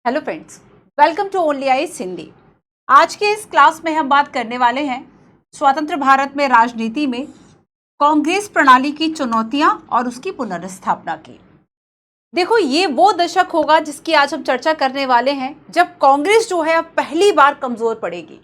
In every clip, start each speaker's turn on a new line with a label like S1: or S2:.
S1: Hello friends, welcome to only eyes Hindi. आज के इस क्लास में हम बात करने वाले हैं स्वतंत्र भारत में राजनीति में कांग्रेस प्रणाली की चुनौतियां और उसकी पुनर्स्थापना की। देखो, ये वो दशक होगा जिसकी आज हम चर्चा करने वाले हैं जब कांग्रेस जो है अब पहली बार कमजोर पड़ेगी।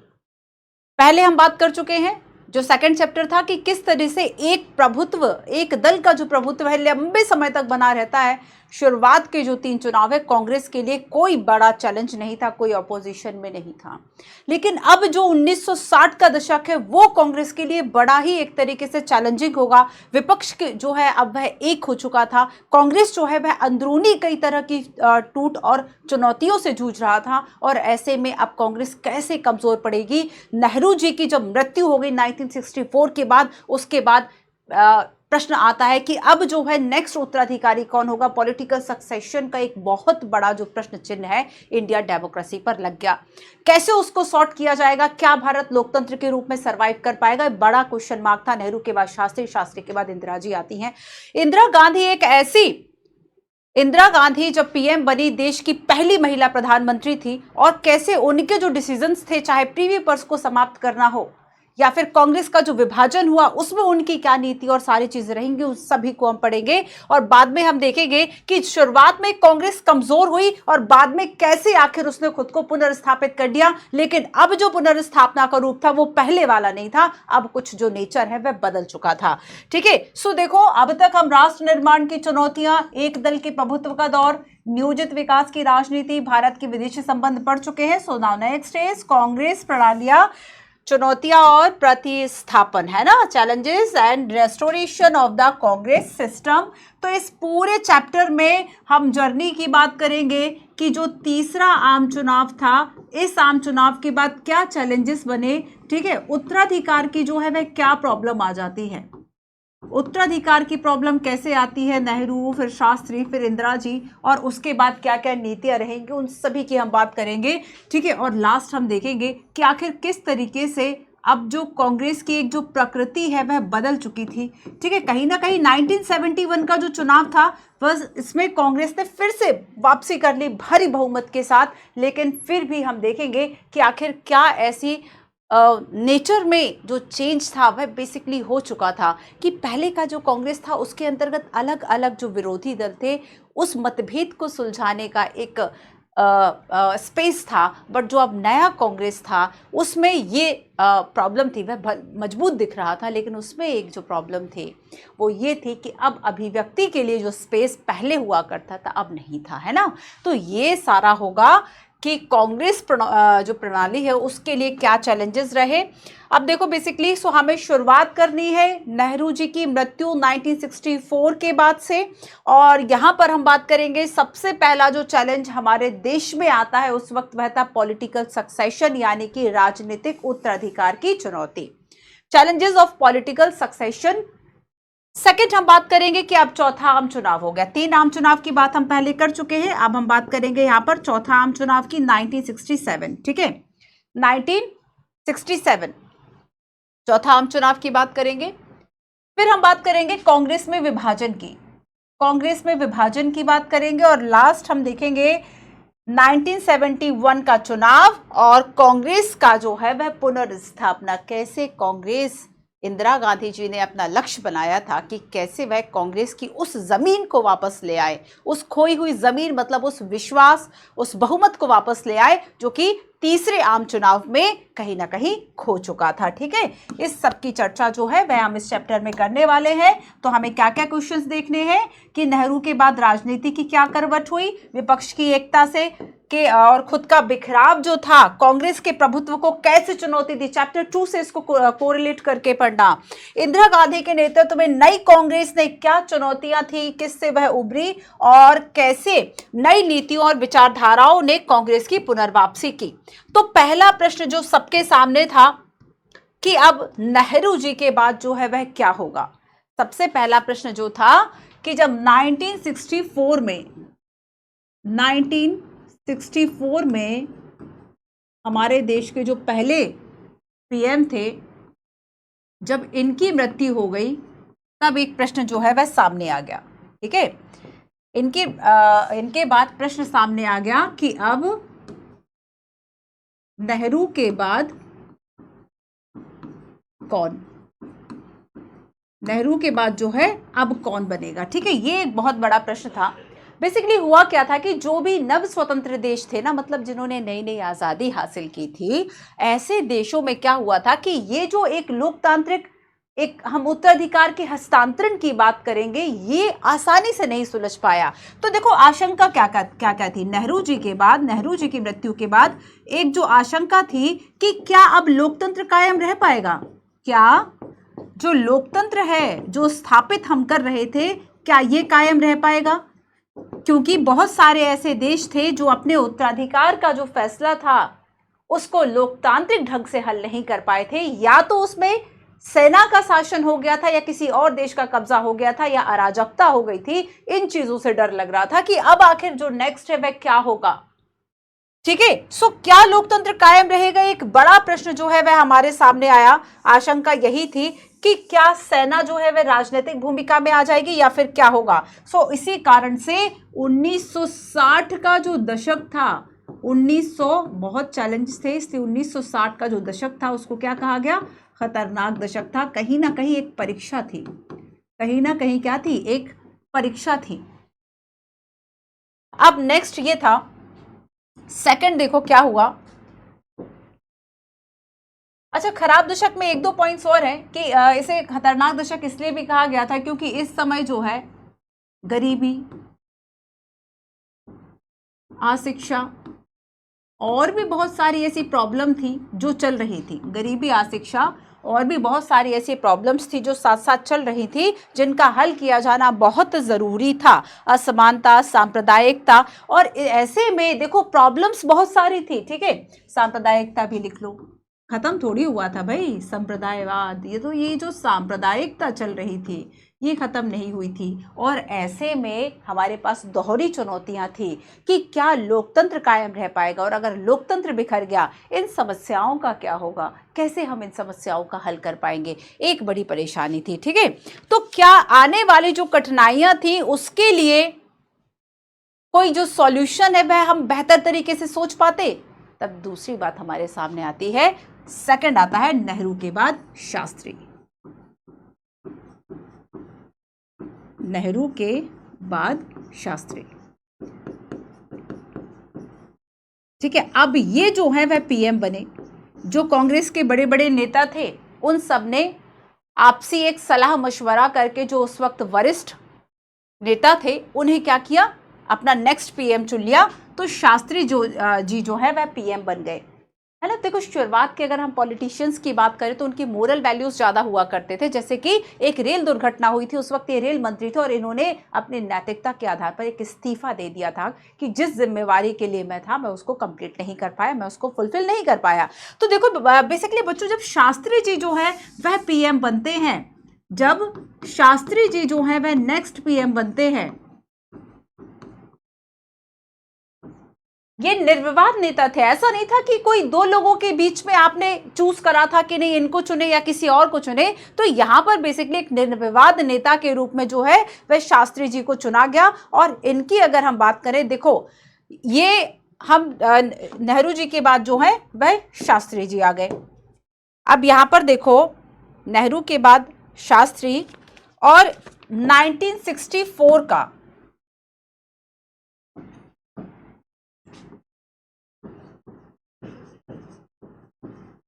S1: पहले हम बात कर चुके हैं, जो सेकंड चैप्टर था, कि किस तरह से एक दल का जो प्रभुत्व है लंबे समय तक बना रहता है। शुरुआत के जो 3 चुनाव है कांग्रेस के लिए कोई बड़ा चैलेंज नहीं था, कोई अपोजिशन में नहीं था। लेकिन अब जो 1960 का दशक है वो कांग्रेस के लिए बड़ा ही एक तरीके से चैलेंजिंग होगा। विपक्ष के जो है अब वह एक हो चुका था। कांग्रेस जो है वह अंदरूनी कई तरह की टूट और चुनौतियों से जूझ रहा था, और ऐसे में अब कांग्रेस कैसे कमजोर पड़ेगी। नेहरू जी की जब मृत्यु हो गई 1964 के बाद, उसके बाद प्रश्न आता है कि अब जो है नेक्स्ट उत्तराधिकारी कौन होगा। पॉलिटिकल सक्सेशन का एक बहुत बड़ा जो प्रश्न चिन्ह है इंडिया डेमोक्रेसी पर लग गया। कैसे उसको सॉर्ट किया जाएगा, क्या भारत लोकतंत्र के रूप में सरवाइव कर पाएगा, बड़ा क्वेश्चन मार्क था। नेहरू के बाद शास्त्री, शास्त्री के बाद इंदिरा जी आती हैं। इंदिरा गांधी जब पीएम बनी, देश की पहली महिला प्रधानमंत्री थी, और कैसे उनके जो डिसीजंस थे, चाहे प्रीवी पर्स को समाप्त करना हो या फिर कांग्रेस का जो विभाजन हुआ उसमें उनकी क्या नीति और सारी चीजें रहेंगी, उस सभी को हम पढ़ेंगे। और बाद में हम देखेंगे कि शुरुआत में कांग्रेस कमजोर हुई और बाद में कैसे आखिर उसने खुद को पुनर्स्थापित कर दिया। लेकिन अब जो पुनर्स्थापना का रूप था वो पहले वाला नहीं था, अब कुछ जो नेचर है वह बदल चुका था। ठीक है, सो देखो, अब तक हम राष्ट्र निर्माण की चुनौतियां, एक दल के प्रभुत्व का दौर, नियोजित विकास की राजनीति, भारत के विदेशी संबंध पढ़ चुके हैं। So now next is Congress प्रणालियां, चुनौतियां और प्रतिस्थापन, है ना, challenges and restoration of the Congress system. तो इस पूरे चैप्टर में हम जर्नी की बात करेंगे कि जो तीसरा आम चुनाव था, इस आम चुनाव के बाद क्या चैलेंजेस बने। ठीक है, उत्तराधिकार की जो है वह क्या प्रॉब्लम आ जाती है, उत्तराधिकार की प्रॉब्लम कैसे आती है, नेहरू, फिर शास्त्री, फिर इंदिरा जी, और उसके बाद क्या क्या नीतियां रहेंगी, उन सभी की हम बात करेंगे। ठीक है, और लास्ट हम देखेंगे कि आखिर किस तरीके से अब जो कांग्रेस की एक जो प्रकृति है वह बदल चुकी थी। ठीक है, कहीं ना कहीं 1971 का जो चुनाव था बस इसमें कांग्रेस ने फिर से वापसी कर ली भारी बहुमत के साथ। लेकिन फिर भी हम देखेंगे कि आखिर क्या ऐसी नेचर में जो चेंज था वह बेसिकली हो चुका था कि पहले का जो कांग्रेस था उसके अंतर्गत अलग अलग जो विरोधी दल थे उस मतभेद को सुलझाने का एक स्पेस था। बट जो अब नया कांग्रेस था उसमें ये प्रॉब्लम थी, वह मजबूत दिख रहा था, लेकिन उसमें एक जो प्रॉब्लम थी वो ये थी कि अब अभिव्यक्ति के लिए जो स्पेस पहले हुआ करता था अब नहीं था, है ना। तो ये सारा होगा कि कांग्रेस जो प्रणाली है उसके लिए क्या चैलेंजेस रहे। अब देखो बेसिकली हमें शुरुआत करनी है नेहरू जी की मृत्यु 1964 के बाद से, और यहाँ पर हम बात करेंगे सबसे पहला जो चैलेंज हमारे देश में आता है उस वक्त वह था पॉलिटिकल सक्सेशन, यानी कि राजनीतिक उत्तराधिकार की चुनौती, challenges of political succession. Second हम बात करेंगे कि अब चौथा आम चुनाव हो गया। 3 आम चुनाव की बात हम पहले कर चुके हैं, अब हम बात करेंगे यहाँ पर चौथा आम चुनाव की 1967। ठीक है, 1967 चौथा आम चुनाव की बात करेंगे। फिर हम बात करेंगे कांग्रेस में विभाजन की, कांग्रेस में विभाजन की बात करेंगे, और लास्ट हम देखेंगे 1971 का चुनाव और कांग्रेस का जो है वह पुनर्स्थापना। कैसे कांग्रेस, इंदिरा गांधी जी ने अपना लक्ष्य बनाया था कि कैसे वह कांग्रेस की उस जमीन को वापस ले आए, उस खोई हुई जमीन मतलब उस विश्वास, उस बहुमत को वापस ले आए जो कि तीसरे आम चुनाव में कहीं ना कहीं खो चुका था। ठीक है, इस सब की चर्चा जो है वह हम इस चैप्टर में करने वाले हैं। तो हमें क्या क्या क्वेश्चंस देखने हैं कि नेहरू के बाद राजनीति की क्या करवट हुई, विपक्ष की एकता से के और खुद का बिखराव जो था, कांग्रेस के प्रभुत्व को कैसे चुनौती दी, चैप्टर 2 से इसको कोरिलेट करके पढ़ना। इंदिरा गांधी के नेतृत्व में नई कांग्रेस ने क्या चुनौतियां थी, किससे वह उभरी, और कैसे नई नीतियों और विचारधाराओं ने कांग्रेस की पुनर्वापसी की। तो पहला प्रश्न जो सबके सामने था कि अब नेहरू जी के बाद जो है वह क्या होगा। सबसे पहला प्रश्न जो था कि जब 1964 में हमारे देश के जो पहले पीएम थे, जब इनकी मृत्यु हो गई तब एक प्रश्न जो है वह सामने आ गया। ठीक है, इनके बाद प्रश्न सामने आ गया कि अब नेहरू के बाद कौन, नेहरू के बाद जो है अब कौन बनेगा। ठीक है, ये एक बहुत बड़ा प्रश्न था। बेसिकली हुआ क्या था कि जो भी नव स्वतंत्र देश थे ना, मतलब जिन्होंने नई नई आजादी हासिल की थी, ऐसे देशों में क्या हुआ था कि ये जो एक लोकतांत्रिक, एक हम उत्तराधिकार के हस्तांतरण की बात करेंगे, ये आसानी से नहीं सुलझ पाया। तो देखो आशंका क्या क्या क्या थी नेहरू जी के बाद, नेहरू जी की मृत्यु के बाद एक जो आशंका थी कि क्या अब लोकतंत्र कायम रह पाएगा, क्या जो लोकतंत्र है जो स्थापित हम कर रहे थे, क्या ये कायम रह पाएगा। क्योंकि बहुत सारे ऐसे देश थे जो अपने उत्तराधिकार का जो फैसला था उसको लोकतांत्रिक ढंग से हल नहीं कर पाए थे, या तो उसमें सेना का शासन हो गया था, या किसी और देश का कब्जा हो गया था, या अराजकता हो गई थी। इन चीजों से डर लग रहा था कि अब आखिर जो नेक्स्ट है वह क्या होगा। ठीक है, सो क्या लोकतंत्र कायम रहेगा, एक बड़ा प्रश्न जो है वह हमारे सामने आया। आशंका यही थी कि क्या सेना जो है वह राजनीतिक भूमिका में आ जाएगी या फिर क्या होगा। सो इसी कारण से 1960 का जो दशक था, 1900 बहुत चैलेंजेस थे, इसलिए 1960 का जो दशक था उसको क्या कहा गया, खतरनाक दशक था। कहीं ना कहीं एक परीक्षा थी, कहीं ना कहीं क्या थी, एक परीक्षा थी। अब नेक्स्ट ये था सेकंड, देखो क्या हुआ। अच्छा, खराब दशक में एक दो पॉइंट्स और हैं कि इसे खतरनाक दशक इसलिए भी कहा गया था क्योंकि इस समय जो है गरीबी, अशिक्षा और भी बहुत सारी ऐसी प्रॉब्लम थी जो चल रही थी। गरीबी, अशिक्षा और भी बहुत सारी ऐसी प्रॉब्लम्स थी जो साथ साथ चल रही थी, जिनका हल किया जाना बहुत ज़रूरी था। असमानता, सांप्रदायिकता, और ऐसे में देखो प्रॉब्लम्स बहुत सारी थी। ठीक है, सांप्रदायिकता भी लिख लो, खत्म थोड़ी हुआ था भाई संप्रदायवाद, ये जो सांप्रदायिकता चल रही थी ये खत्म नहीं हुई थी। और ऐसे में हमारे पास दोहरी चुनौतियां थी कि क्या लोकतंत्र कायम रह पाएगा, और अगर लोकतंत्र बिखर गया इन समस्याओं का क्या होगा, कैसे हम इन समस्याओं का हल कर पाएंगे, एक बड़ी परेशानी थी। ठीक है, तो क्या आने वाली जो कठिनाइयां थी उसके लिए कोई जो सॉल्यूशन है वह हम बेहतर तरीके से सोच पाते। तब दूसरी बात हमारे सामने आती है, सेकंड आता है नेहरू के बाद शास्त्री। नेहरू के बाद शास्त्री। ठीक है, अब ये जो है वह पीएम बने। जो कांग्रेस के बड़े बड़े नेता थे उन सब ने आपसी एक सलाह मशवरा करके जो उस वक्त वरिष्ठ नेता थे उन्हें क्या किया, अपना नेक्स्ट पीएम चुन लिया। तो शास्त्री जी जो है वह पीएम बन गए, है ना। देखो शुरुआत की अगर हम पॉलिटिशियंस की बात करें तो उनकी मोरल वैल्यूज ज्यादा हुआ करते थे। जैसे कि एक रेल दुर्घटना हुई थी, उस वक्त ये रेल मंत्री थे और इन्होंने अपनी नैतिकता के आधार पर एक इस्तीफा दे दिया था कि जिस जिम्मेवारी के लिए मैं था मैं उसको कंप्लीट नहीं कर पाया, मैं उसको फुलफिल नहीं कर पाया। तो देखो बेसिकली बच्चों, जब शास्त्री जी जो है वह पीएम बनते हैं, जब शास्त्री जी जो है वह नेक्स्ट पीएम बनते हैं, ये निर्विवाद नेता थे। ऐसा नहीं था कि कोई दो लोगों के बीच में आपने चूज करा था कि नहीं इनको चुने या किसी और को चुने। तो यहां पर बेसिकली एक निर्विवाद नेता के रूप में जो है वह शास्त्री जी को चुना गया। और इनकी अगर हम बात करें, देखो ये हम नेहरू जी के बाद जो है वह शास्त्री जी आ गए। अब यहां पर देखो नेहरू के बाद शास्त्री, और 1964 का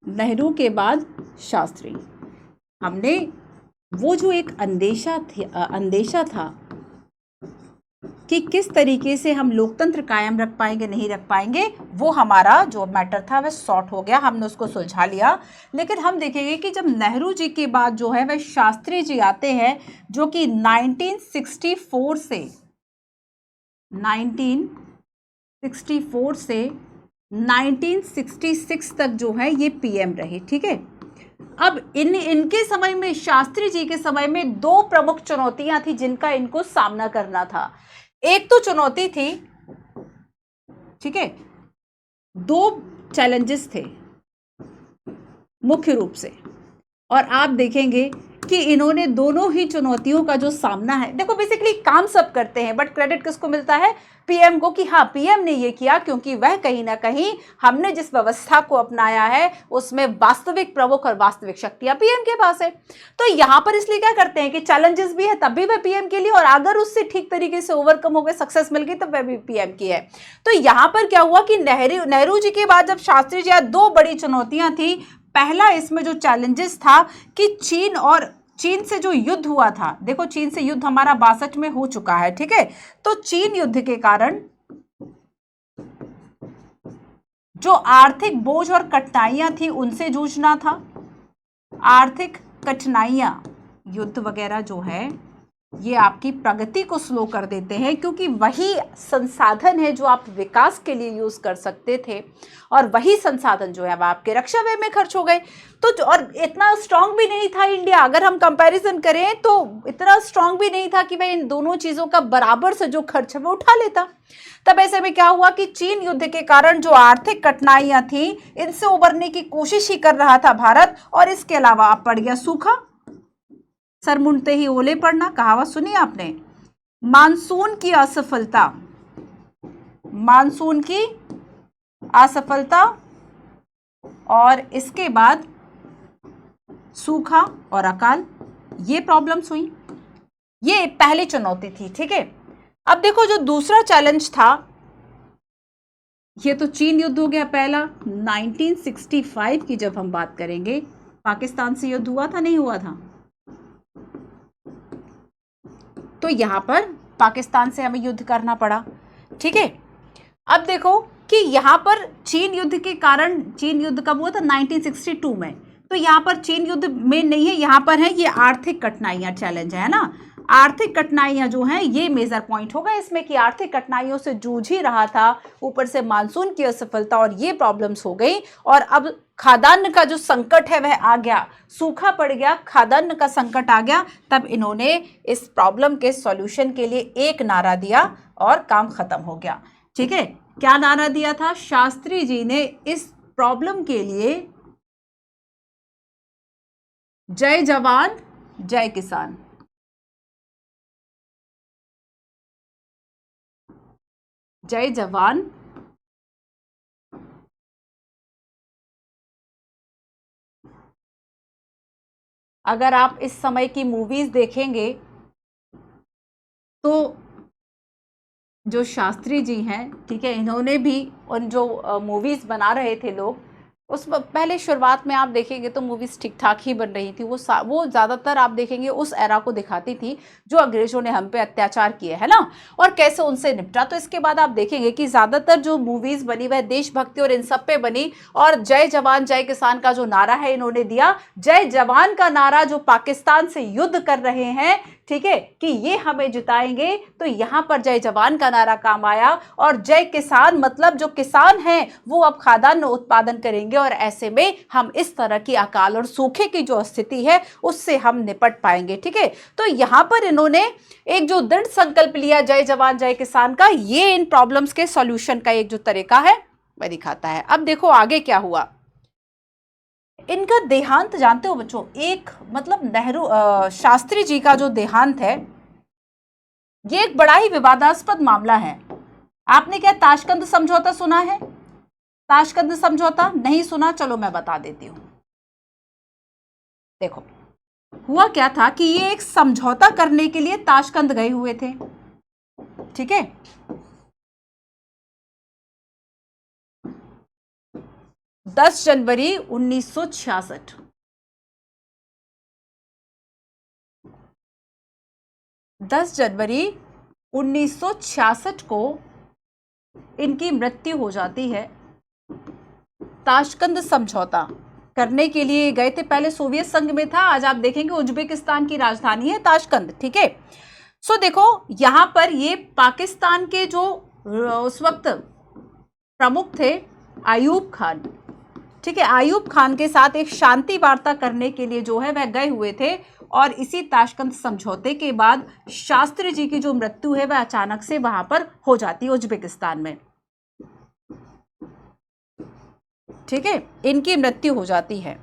S1: नेहरू के बाद शास्त्री, हमने वो जो एक अंदेशा था कि किस तरीके से हम लोकतंत्र कायम रख पाएंगे नहीं रख पाएंगे, वो हमारा जो मैटर था वह सॉर्ट हो गया, हमने उसको सुलझा लिया। लेकिन हम देखेंगे कि जब नेहरू जी के बाद जो है वह शास्त्री जी आते हैं, जो कि 1964 से 1966 तक जो है ये पीएम रहे। ठीक है, अब इनके समय में, शास्त्री जी के समय में दो प्रमुख चुनौतियां थी जिनका इनको सामना करना था। एक तो चुनौती थी, ठीक है, दो चैलेंजेस थे मुख्य रूप से, और आप देखेंगे कि इन्होंने दोनों ही चुनौतियों का जो सामना है, देखो बेसिकली काम सब करते हैं बट क्रेडिट किसको मिलता है? पीएम को, कि हाँ पीएम ने ये किया क्योंकि वह कहीं ना कहीं हमने जिस व्यवस्था को अपनाया है उसमें वास्तविक प्रमुख और वास्तविक शक्तियां पीएम के पास है। तो यहां पर इसलिए क्या करते हैं कि चैलेंजेस भी है तब भी वह पीएम के लिए, और अगर उससे ठीक तरीके से ओवरकम हो गए, सक्सेस मिल गई, तब वह भी पीएम की है। तो यहां पर क्या हुआ कि नेहरू जी के बाद जब शास्त्री जी आए, दो बड़ी चुनौतियां थी। पहला इसमें जो चैलेंजेस था कि चीन से जो युद्ध हुआ था, देखो चीन से युद्ध हमारा 62 में हो चुका है, ठीक है। तो चीन युद्ध के कारण जो आर्थिक बोझ और कठिनाइयां थी उनसे जूझना था। आर्थिक कठिनाइयां, युद्ध वगैरह जो है ये आपकी प्रगति को स्लो कर देते हैं, क्योंकि वही संसाधन है जो आप विकास के लिए यूज कर सकते थे, और वही संसाधन जो है वह आपके रक्षा व्यय में खर्च हो गए। तो और इतना स्ट्रांग भी नहीं था इंडिया, अगर हम कंपैरिजन करें तो इतना स्ट्रांग भी नहीं था कि वह इन दोनों चीजों का बराबर से जो खर्च है वो उठा लेता। तब ऐसे में क्या हुआ कि चीन युद्ध के कारण जो आर्थिक कठिनाइयां थी इनसे उबरने की कोशिश ही कर रहा था भारत, और इसके अलावा अब पड़ गया सूखा। सर मुंडते ही ओले पड़ना, कहावत सुनी आपने। मानसून की असफलता, मानसून की असफलता, और इसके बाद सूखा और अकाल, ये प्रॉब्लम्स हुई। ये पहली चुनौती थी, ठीक है। अब देखो जो दूसरा चैलेंज था, ये तो चीन युद्ध हो गया पहला। 1965 की जब हम बात करेंगे, पाकिस्तान से युद्ध हुआ था, नहीं हुआ था? तो यहां पर पाकिस्तान से हमें युद्ध करना पड़ा, ठीक है। अब देखो कि यहां पर चीन युद्ध के कारण, चीन युद्ध कब हुआ था? 1962 में। तो यहां पर चीन युद्ध में नहीं है, यहां पर है ये आर्थिक कठिनाइयां, चैलेंज है ना। आर्थिक कठिनाइयां जो हैं ये मेजर पॉइंट होगा इसमें, कि आर्थिक कठिनाइयों से जूझ ही रहा था, ऊपर से मानसून की असफलता और ये प्रॉब्लम्स हो गई, और अब खाद्यान्न का जो संकट है वह आ गया, सूखा पड़ गया, खाद्यान्न का संकट आ गया। तब इन्होंने इस प्रॉब्लम के सॉल्यूशन के लिए एक नारा दिया और काम खत्म हो गया, ठीक है। क्या नारा दिया था? शास्त्री जी ने इस प्रॉब्लम के लिए जय जवान जय किसान, जय जवान अगर आप इस समय की मूवीज देखेंगे तो जो शास्त्री जी हैं, ठीक है, इन्होंने भी उन जो मूवीज बना रहे थे लोग, उस पहले शुरुआत में आप देखेंगे तो मूवीज ठीक ठाक ही बन रही थी। वो ज़्यादातर आप देखेंगे उस एरा को दिखाती थी जो अंग्रेजों ने हम पे अत्याचार किए, है ना, और कैसे उनसे निपटा। तो इसके बाद आप देखेंगे कि ज़्यादातर जो मूवीज बनी वह देशभक्ति और इन सब पे बनी, और जय जवान जय किसान का जो नारा है इन्होंने दिया। जय जवान का नारा जो पाकिस्तान से युद्ध कर रहे हैं, ठीक है, कि ये हमें जिताएंगे, तो यहां पर जय जवान का नारा काम आया। और जय किसान मतलब जो किसान हैं वो अब खाद्यान्न उत्पादन करेंगे, और ऐसे में हम इस तरह की अकाल और सूखे की जो स्थिति है उससे हम निपट पाएंगे, ठीक है। तो यहां पर इन्होंने एक जो दृढ़ संकल्प लिया जय जवान जय किसान का, ये इन प्रॉब्लम्स के सॉल्यूशन का एक जो तरीका है वह दिखाता है। अब देखो आगे क्या हुआ। इनका देहांत जानते हो बच्चों, एक मतलब शास्त्री जी का जो देहांत है ये एक बड़ा ही विवादास्पद मामला है। आपने क्या ताशकंद समझौता सुना है? ताशकंद समझौता नहीं सुना? चलो मैं बता देती हूं। देखो हुआ क्या था कि ये एक समझौता करने के लिए ताशकंद गए हुए थे, ठीक है। 10 जनवरी 1966, 10 जनवरी 1966 को इनकी मृत्यु हो जाती है। ताशकंद समझौता करने के लिए गए थे, पहले सोवियत संघ में था, आज आप देखेंगे उज्बेकिस्तान की राजधानी है ताशकंद, ठीक है। सो देखो यहां पर ये पाकिस्तान के जो उस वक्त प्रमुख थे आयूब खान, ठीक है, आयूब खान के साथ एक शांति वार्ता करने के लिए जो है वह गए हुए थे, और इसी ताशकंद समझौते के बाद शास्त्री जी की जो मृत्यु है वह अचानक से वहां पर हो जाती है उज्बेकिस्तान में, ठीक है, इनकी मृत्यु हो जाती है।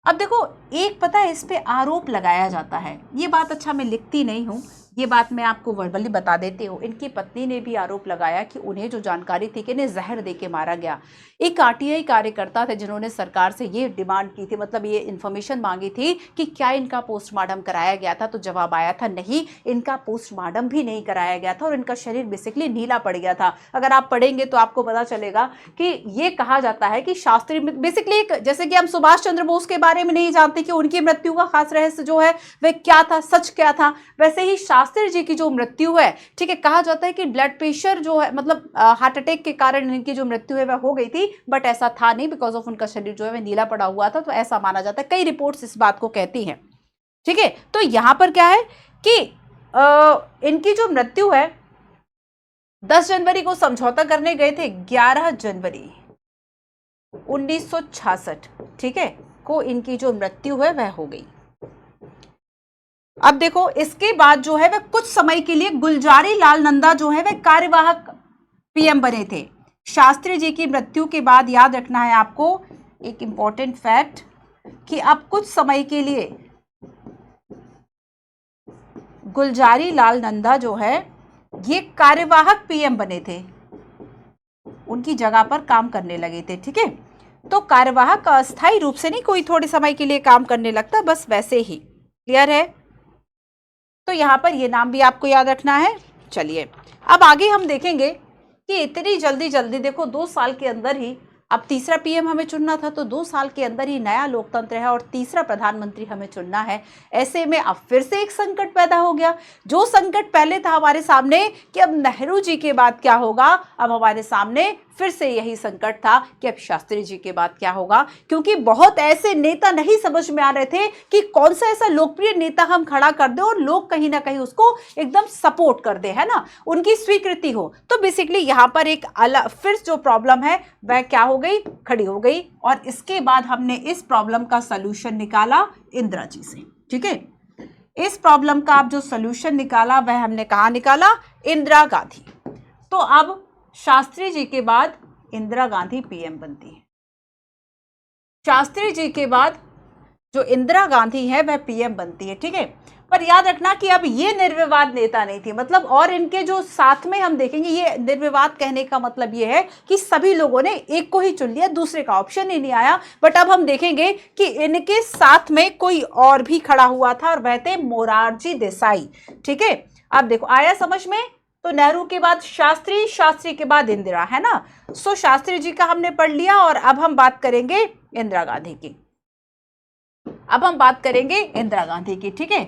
S1: अब देखो, एक पता है इस पे आरोप लगाया जाता है, ये बात अच्छा मैं लिखती नहीं हूँ, ये बात मैं आपको वर्बली बता देती हूँ। इनकी पत्नी ने भी आरोप लगाया कि उन्हें जो जानकारी थी कि इन्हें जहर दे के मारा गया। एक आरटीआई कार्यकर्ता थे जिन्होंने सरकार से ये डिमांड की थी, मतलब ये इन्फॉर्मेशन मांगी थी कि क्या इनका पोस्टमार्टम कराया गया था, तो जवाब आया था नहीं, इनका पोस्टमार्टम भी नहीं कराया गया था और इनका शरीर बेसिकली नीला पड़ गया था। अगर आप पढ़ेंगे तो आपको पता चलेगा कि ये कहा जाता है कि शास्त्री बेसिकली एक, जैसे कि हम सुभाष चंद्र बोस के बारे में नहीं जानते कि उनकी मृत्यु का खास रहस्य जो है वह क्या था, सच क्या था, वैसे ही शास्त्री जी की जो मृत्यु है, ठीक है, कहा जाता है कि ब्लड प्रेशर जो है, मतलब हार्ट अटैक के कारण इनकी जो मृत्यु है वह हो गई थी, बट ऐसा था नहीं, बिकॉज ऑफ उनका शरीर जो है वह नीला पड़ा हुआ था, तो ऐसा माना जाता है। कई रिपोर्ट्स इस बात को कहती हैं, ठीक है। तो यहां पर क्या है कि इनकी जो मृत्यु है 10 जनवरी को समझौता करने गए थे, 11 जनवरी 1966, ठीक है, को इनकी जो मृत्यु है वह हो गई। अब देखो, इसके बाद जो है वह कुछ समय के लिए गुलजारी लाल नंदा जो है वह कार्यवाहक पीएम बने थे। शास्त्री जी की मृत्यु के बाद याद रखना है आपको एक इंपॉर्टेंट फैक्ट कि अब कुछ समय के लिए गुलजारी लाल नंदा जो है ये कार्यवाहक पीएम बने थे, उनकी जगह पर काम करने लगे थे, ठीक है। तो कार्यवाहक अस्थायी रूप से नहीं, कोई थोड़े समय के लिए काम करने लगता, बस वैसे ही। क्लियर है? तो यहां पर ये नाम भी आपको याद रखना है। चलिए अब आगे हम देखेंगे कि इतनी जल्दी जल्दी देखो 2 साल के अंदर ही, अब तीसरा पीएम हमें चुनना था, तो 2 साल के अंदर ही नया लोकतंत्र है और तीसरा प्रधानमंत्री हमें चुनना है। ऐसे में अब फिर से एक संकट पैदा हो गया। जो संकट पहले था हमारे सामने कि अब नेहरू जी के बाद क्या होगा, अब हमारे सामने फिर से यही संकट था कि अब शास्त्री जी के बाद क्या होगा, क्योंकि बहुत ऐसे नेता नहीं समझ में आ रहे थे कि कौन सा ऐसा लोकप्रिय नेता हम खड़ा कर दे और लोग कहीं ना कहीं उसको एकदम सपोर्ट कर दे, है ना, उनकी स्वीकृति हो। तो बेसिकली यहां पर एक अलग फिर जो प्रॉब्लम है वह क्या हो गई, खड़ी हो गई। और इसके बाद हमने इस प्रॉब्लम का सॉल्यूशन निकाला इंदिरा जी से, ठीक है। इस प्रॉब्लम का आप जो सॉल्यूशन निकाला वह हमने कहां निकाला, इंदिरा गांधी। तो अब शास्त्री जी के बाद इंदिरा गांधी पीएम बनती है। शास्त्री जी के बाद जो इंदिरा गांधी है वह पीएम बनती है, ठीक है। पर याद रखना कि अब ये निर्विवाद नेता नहीं थी, मतलब और इनके जो साथ में हम देखेंगे, ये निर्विवाद कहने का मतलब ये है कि सभी लोगों ने एक को ही चुन लिया, दूसरे का ऑप्शन ही नहीं आया। बट अब हम देखेंगे कि इनके साथ में कोई और भी खड़ा हुआ था और वह थे मोरारजी देसाई, ठीक है। अब देखो आया समझ में? तो नेहरू के बाद शास्त्री, शास्त्री के बाद इंदिरा, है ना। सो शास्त्री जी का हमने पढ़ लिया और अब हम बात करेंगे इंदिरा गांधी की। अब हम बात करेंगे इंदिरा गांधी की, ठीक है।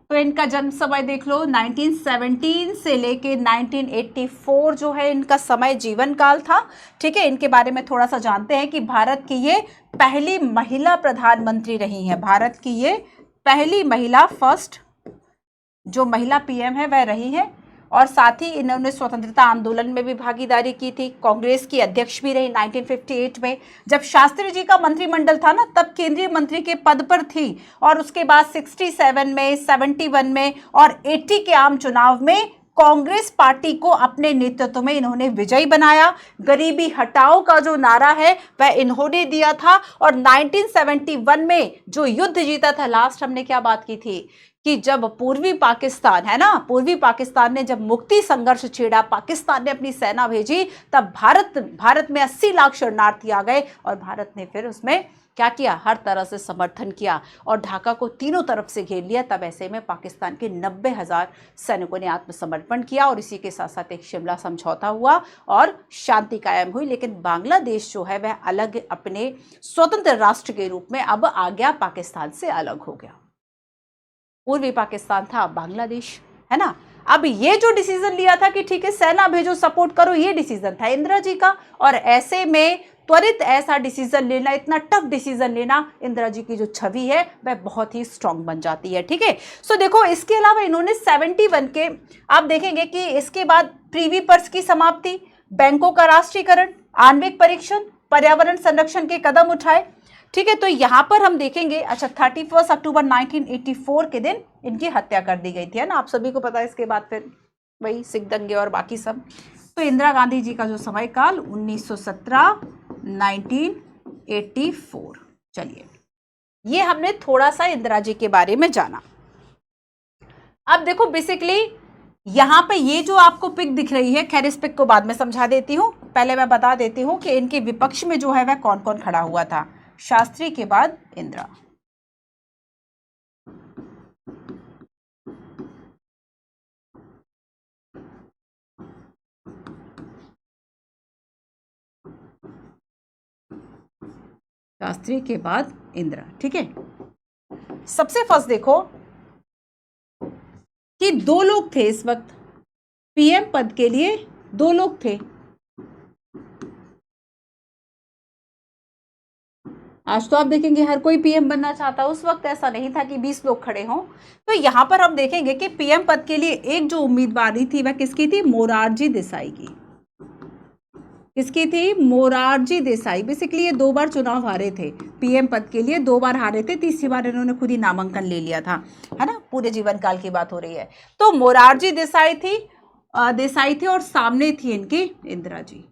S1: तो इनका जन्म समय देख लो, 1917 से लेके 1984 जो है इनका समय जीवन काल था, ठीक है। इनके बारे में थोड़ा सा जानते हैं कि भारत की ये पहली महिला प्रधानमंत्री रही हैं। भारत की ये पहली महिला, फर्स्ट जो महिला पीएम है वह रही है। और साथ ही इन्होंने स्वतंत्रता आंदोलन में भी भागीदारी की थी। कांग्रेस की अध्यक्ष भी रही 1958 में। जब शास्त्री जी का मंत्रिमंडल था ना, तब केंद्रीय मंत्री के पद पर थी। और उसके बाद 67 में, 71 में और 80 के आम चुनाव में कांग्रेस पार्टी को अपने नेतृत्व में इन्होंने विजयी बनाया। गरीबी हटाओ का जो नारा है वह इन्होंने दिया था। और 1971 में जो युद्ध जीता था, लास्ट हमने क्या बात की थी कि जब पूर्वी पाकिस्तान, है ना, पूर्वी पाकिस्तान ने जब मुक्ति संघर्ष छेड़ा, पाकिस्तान ने अपनी सेना भेजी, तब भारत में 80 लाख शरणार्थी आ गए और भारत ने फिर उसमें क्या किया, हर तरह से समर्थन किया और ढाका को तीनों तरफ से घेर लिया। तब ऐसे में पाकिस्तान के 90,000 सैनिकों ने आत्मसमर्पण किया और इसी के साथ साथ एक शिमला समझौता हुआ और शांति कायम हुई। लेकिन बांग्लादेश जो है वह अलग, अपने स्वतंत्र राष्ट्र के रूप में अब आ गया, पाकिस्तान से अलग हो गया। पूर्वी पाकिस्तान था बांग्लादेश, है ना। अब ये जो डिसीजन लिया था कि ठीक है सेना भेजो, सपोर्ट करो, ये डिसीजन था इंदिरा जी का। और ऐसे में त्वरित ऐसा डिसीजन लेना, इतना टफ डिसीजन लेना, इंदिरा जी की जो छवि है वह बहुत ही स्ट्रांग बन जाती है, ठीक है। सो देखो, इसके अलावा इन्होंने 71 के, आप देखेंगे कि इसके बाद प्रीवी पर्स की समाप्ति, बैंकों का राष्ट्रीयकरण, आणविक परीक्षण, पर्यावरण संरक्षण के कदम उठाए, ठीक है। तो यहां पर हम देखेंगे, अच्छा 31 अक्टूबर 1984 के दिन इनकी हत्या कर दी गई थी, है ना, आप सभी को पता है। इसके बाद फिर वही सिख दंगे और बाकी सब। तो इंदिरा गांधी जी का जो समय काल 1917 1984। चलिए ये हमने थोड़ा सा इंदिरा जी के बारे में जाना। अब देखो बेसिकली यहाँ पे ये जो आपको पिक दिख रही है, खैर इस पिक को बाद में समझा देती हूँ, पहले मैं बता देती हूँ कि इनके विपक्ष में जो है वह कौन कौन खड़ा हुआ था। शास्त्री के बाद इंदिरा। शास्त्री के बाद इंदिरा, ठीक है। सबसे फर्स्ट देखो कि दो लोग थे इस वक्त पीएम पद के लिए, दो लोग थे। आज तो आप देखेंगे हर कोई पीएम बनना चाहता, उस वक्त ऐसा नहीं था कि 20 लोग खड़े हों। तो यहां पर हम देखेंगे कि पीएम पद के लिए एक जो उम्मीदवारी थी वह किसकी थी? मोरारजी देसाई की। किसकी थी? मोरारजी देसाई। बेसिकली ये 2 बार चुनाव हारे थे पीएम पद के लिए, 2 बार हारे थे, तीसरी बार इन्होंने खुद ही नामांकन ले लिया था, है ना, पूरे जीवन काल की बात हो रही है। तो मोरारजी देसाई थी और सामने थी इनकी इंदिरा जी,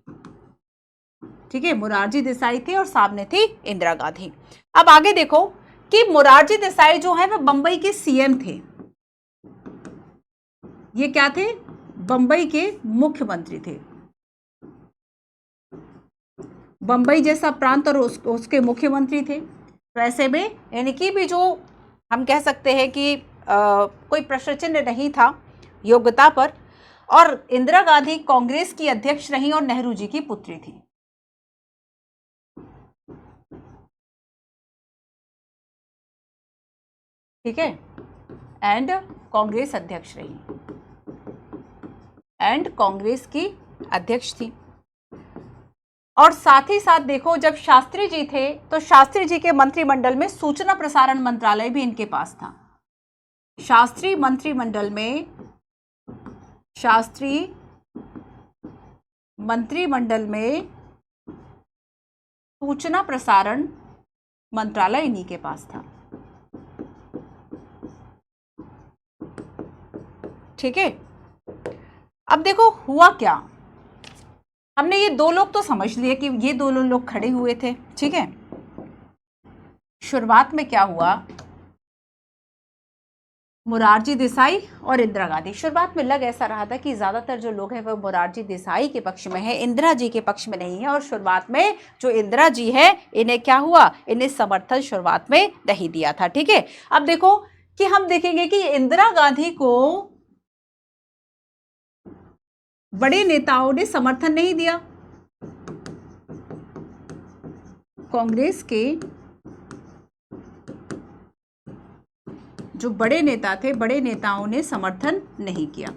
S1: ठीक है। मोरारजी देसाई थे और सामने थी इंदिरा गांधी। अब आगे देखो कि मोरारजी देसाई जो है वह बंबई के सीएम थे। ये क्या थे? बंबई के मुख्यमंत्री थे। बंबई जैसा प्रांत और उसके मुख्यमंत्री थे। वैसे में इनकी भी जो हम कह सकते हैं कि कोई प्रश्न चिन्ह नहीं था योग्यता पर। और इंदिरा गांधी कांग्रेस की अध्यक्ष रही और नेहरू जी की पुत्री थी, ठीक है। एंड कांग्रेस अध्यक्ष रही एंड कांग्रेस की अध्यक्ष थी। और साथ ही साथ देखो जब शास्त्री जी थे तो शास्त्री जी के मंत्रिमंडल में सूचना प्रसारण मंत्रालय भी इनके पास था। शास्त्री मंत्रिमंडल में सूचना प्रसारण मंत्रालय इन्हीं के पास था, ठीक है। अब देखो हुआ क्या, हमने ये 2 लोग तो समझ लिए कि ये 2 लोग खड़े हुए थे, ठीक है। शुरुआत में क्या हुआ, मोरारजी देसाई और इंदिरा गांधी। शुरुआत में लग ऐसा रहा था कि ज्यादातर जो लोग हैं वो मोरारजी देसाई के पक्ष में है, इंदिरा जी के पक्ष में नहीं है। और शुरुआत में जो इंदिरा जी है इन्हें क्या हुआ, इन्हें समर्थन शुरुआत में नहीं दिया था, ठीक है। अब देखो कि हम देखेंगे कि इंदिरा गांधी को बड़े नेताओं ने समर्थन नहीं दिया। कांग्रेस के जो बड़े नेता थे, बड़े नेताओं ने समर्थन नहीं किया।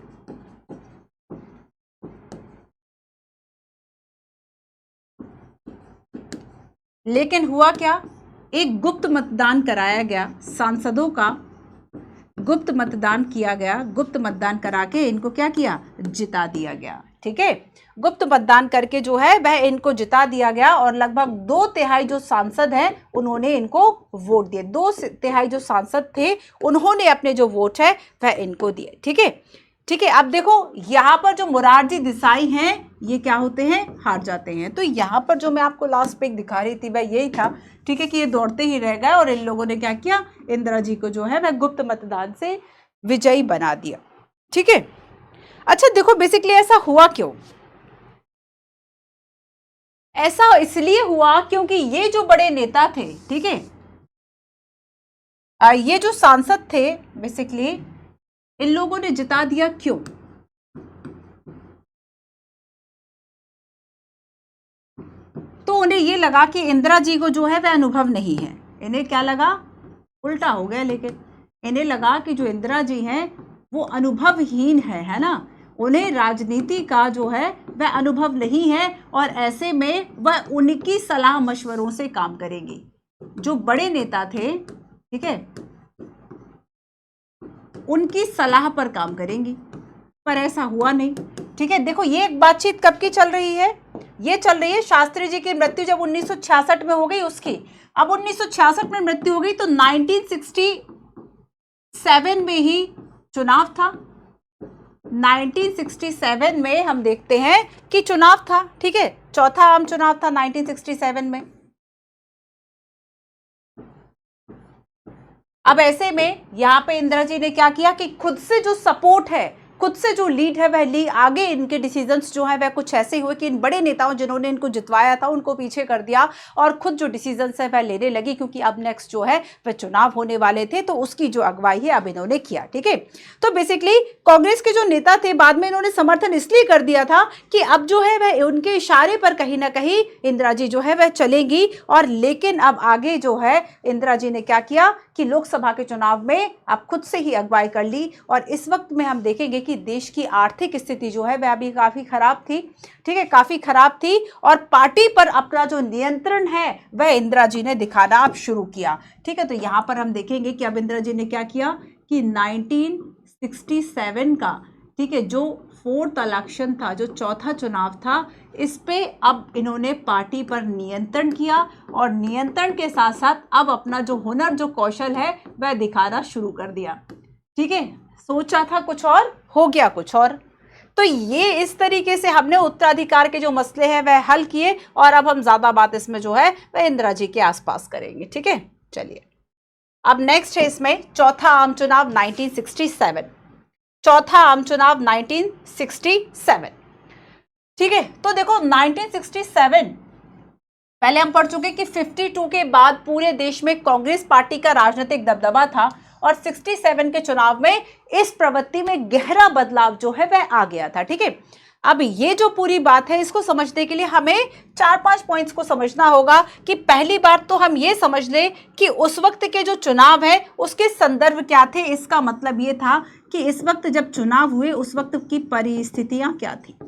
S1: लेकिन हुआ क्या, एक गुप्त मतदान कराया गया, सांसदों का गुप्त मतदान किया गया। गुप्त मतदान करा के इनको क्या किया, जिता दिया गया, ठीक है। गुप्त मतदान करके जो है वह इनको जिता दिया गया और लगभग 2/3 जो सांसद हैं उन्होंने इनको वोट दिए। 2/3 जो सांसद थे उन्होंने अपने जो वोट है वह इनको दिए, ठीक है, ठीक है। अब देखो यहाँ पर जो मोरारजी देसाई हैं ये क्या होते हैं, हार जाते हैं। तो यहाँ पर जो मैं आपको लास्ट पिक दिखा रही थी वह यही था, ठीक है, कि ये दौड़ते ही रह गए और इन लोगों ने क्या किया, इंदिरा जी को जो है वह गुप्त मतदान से विजयी बना दिया, ठीक है। अच्छा देखो बेसिकली ऐसा हुआ क्यों, ऐसा इसलिए हुआ क्योंकि ये जो बड़े नेता थे, ठीक है, ये जो सांसद थे बेसिकली इन लोगों ने जिता दिया। क्यों? तो उन्हें ये लगा कि इंदिरा जी को जो है वह अनुभव नहीं है। इन्हें क्या लगा, उल्टा हो गया, लेकिन इन्हें लगा कि जो इंदिरा जी हैं वो अनुभवहीन है ना, उन्हें राजनीति का जो है वह अनुभव नहीं है और ऐसे में वह उनकी सलाह मशवरों से काम करेंगी। जो बड़े नेता थे, ठीक है, उनकी सलाह पर काम करेंगी, पर ऐसा हुआ नहीं, ठीक है। देखो ये एक बातचीत कब की चल रही है, ये चल रही है शास्त्री जी की मृत्यु जब 1966 में हो गई उसकी। अब 1966 में मृत्यु हो गई तो 1967 में ही चुनाव था। 1967 में हम देखते हैं कि चुनाव था, ठीक है, चौथा आम चुनाव था 1967 में। अब ऐसे में यहाँ पे इंदिरा जी ने क्या किया कि खुद से जो सपोर्ट है, खुद से जो लीड है वह ली आगे। इनके डिसीजंस जो है वह कुछ ऐसे हुए कि इन बड़े नेताओं जिन्होंने इनको जितवाया था उनको पीछे कर दिया और खुद जो डिसीजंस है वह लेने लगी, क्योंकि अब नेक्स्ट जो है वह चुनाव होने वाले थे, तो उसकी जो अगुवाई है अब इन्होंने किया। ठीक है, तो बेसिकली कांग्रेस के जो नेता थे बाद में इन्होंने समर्थन इसलिए कर दिया था कि अब जो है वह उनके इशारे पर कहीं ना कहीं इंदिरा जी जो है वह चलेंगी। और लेकिन अब आगे जो है इंदिरा जी ने क्या किया कि लोकसभा के चुनाव में अब खुद से ही अगुवाई कर ली। और इस वक्त में हम देखेंगे कि देश की आर्थिक स्थिति जो है वह अभी काफी खराब थी। ठीक है, काफी खराब थी और पार्टी पर अपना जो नियंत्रण है वह इंदिरा जी ने दिखाना अब शुरू किया। ठीक है, तो यहां पर हम देखेंगे कि अब इंदिरा जी ने क्या किया कि 1967 का, ठीक है, जो फोर्थ इलेक्शन था, जो चौथा चुनाव था, इस पे अब इन्होंने पार्टी पर नियंत्रण किया और नियंत्रण के साथ साथ अब अपना जो हुनर, जो कौशल है वह दिखाना शुरू कर दिया। ठीक है, सोचा था कुछ और, हो गया कुछ और। तो ये इस तरीके से हमने उत्तराधिकार के जो मसले हैं वह हल किए और अब हम ज्यादा बात इसमें जो है वह इंदिरा जी के आसपास करेंगे। ठीक है, चलिए अब नेक्स्ट है इसमें चौथा आम चुनाव 1967। चौथा आम चुनाव 1967। ठीक है, तो देखो 1967 पहले हम पढ़ चुके कि 52 के बाद पूरे देश में कांग्रेस पार्टी का राजनीतिक दबदबा था और 67 के चुनाव में इस प्रवृत्ति में गहरा बदलाव जो है वह आ गया था। ठीक है, अब ये जो पूरी बात है इसको समझने के लिए हमें 4-5 पॉइंट्स को समझना होगा कि पहली बात तो हम ये समझ लें कि उस वक्त के जो चुनाव है उसके संदर्भ क्या थे। इसका मतलब ये था कि इस वक्त जब चुनाव हुए उस वक्त की परिस्थितियां क्या थी,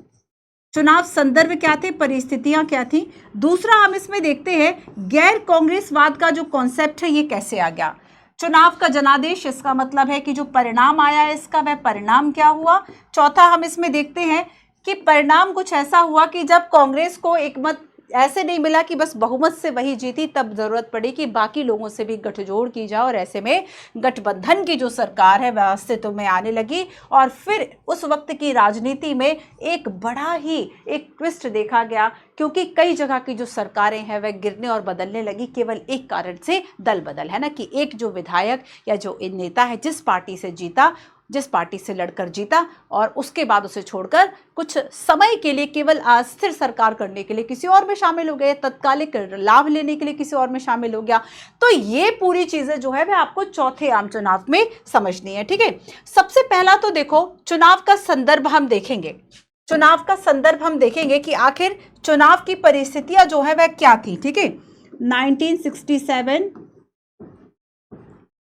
S1: चुनाव संदर्भ क्या थे, परिस्थितियां क्या थी। दूसरा हम इसमें देखते हैं गैर कांग्रेसवाद का जो कॉन्सेप्ट है ये कैसे आ गया। चुनाव का जनादेश, इसका मतलब है कि जो परिणाम आया है इसका वह परिणाम क्या हुआ। चौथा हम इसमें देखते हैं कि परिणाम कुछ ऐसा हुआ कि जब कांग्रेस को एक मत ऐसे नहीं मिला कि बस बहुमत से वही जीती, तब जरूरत पड़ी कि बाकी लोगों से भी गठजोड़ की जाए और ऐसे में गठबंधन की जो सरकार है वह अस्तित्व में आने लगी। और फिर उस वक्त की राजनीति में एक बड़ा ही एक ट्विस्ट देखा गया, क्योंकि कई जगह की जो सरकारें हैं वह गिरने और बदलने लगी केवल एक कारण से, दल बदल, है ना, कि एक जो विधायक या जो नेता है जिस पार्टी से जीता, जिस पार्टी से लड़कर जीता और उसके बाद उसे छोड़कर कुछ समय के लिए केवल अस्थिर सरकार करने के लिए किसी और में शामिल हो गए, तत्कालिक लाभ लेने के लिए किसी और में शामिल हो गया। तो ये पूरी चीजें जो है वह आपको चौथे आम चुनाव में समझनी है। ठीक है, सबसे पहला तो देखो चुनाव का संदर्भ हम देखेंगे। चुनाव का संदर्भ हम देखेंगे कि आखिर चुनाव की परिस्थितियां जो है वह क्या थी। ठीक है, 1967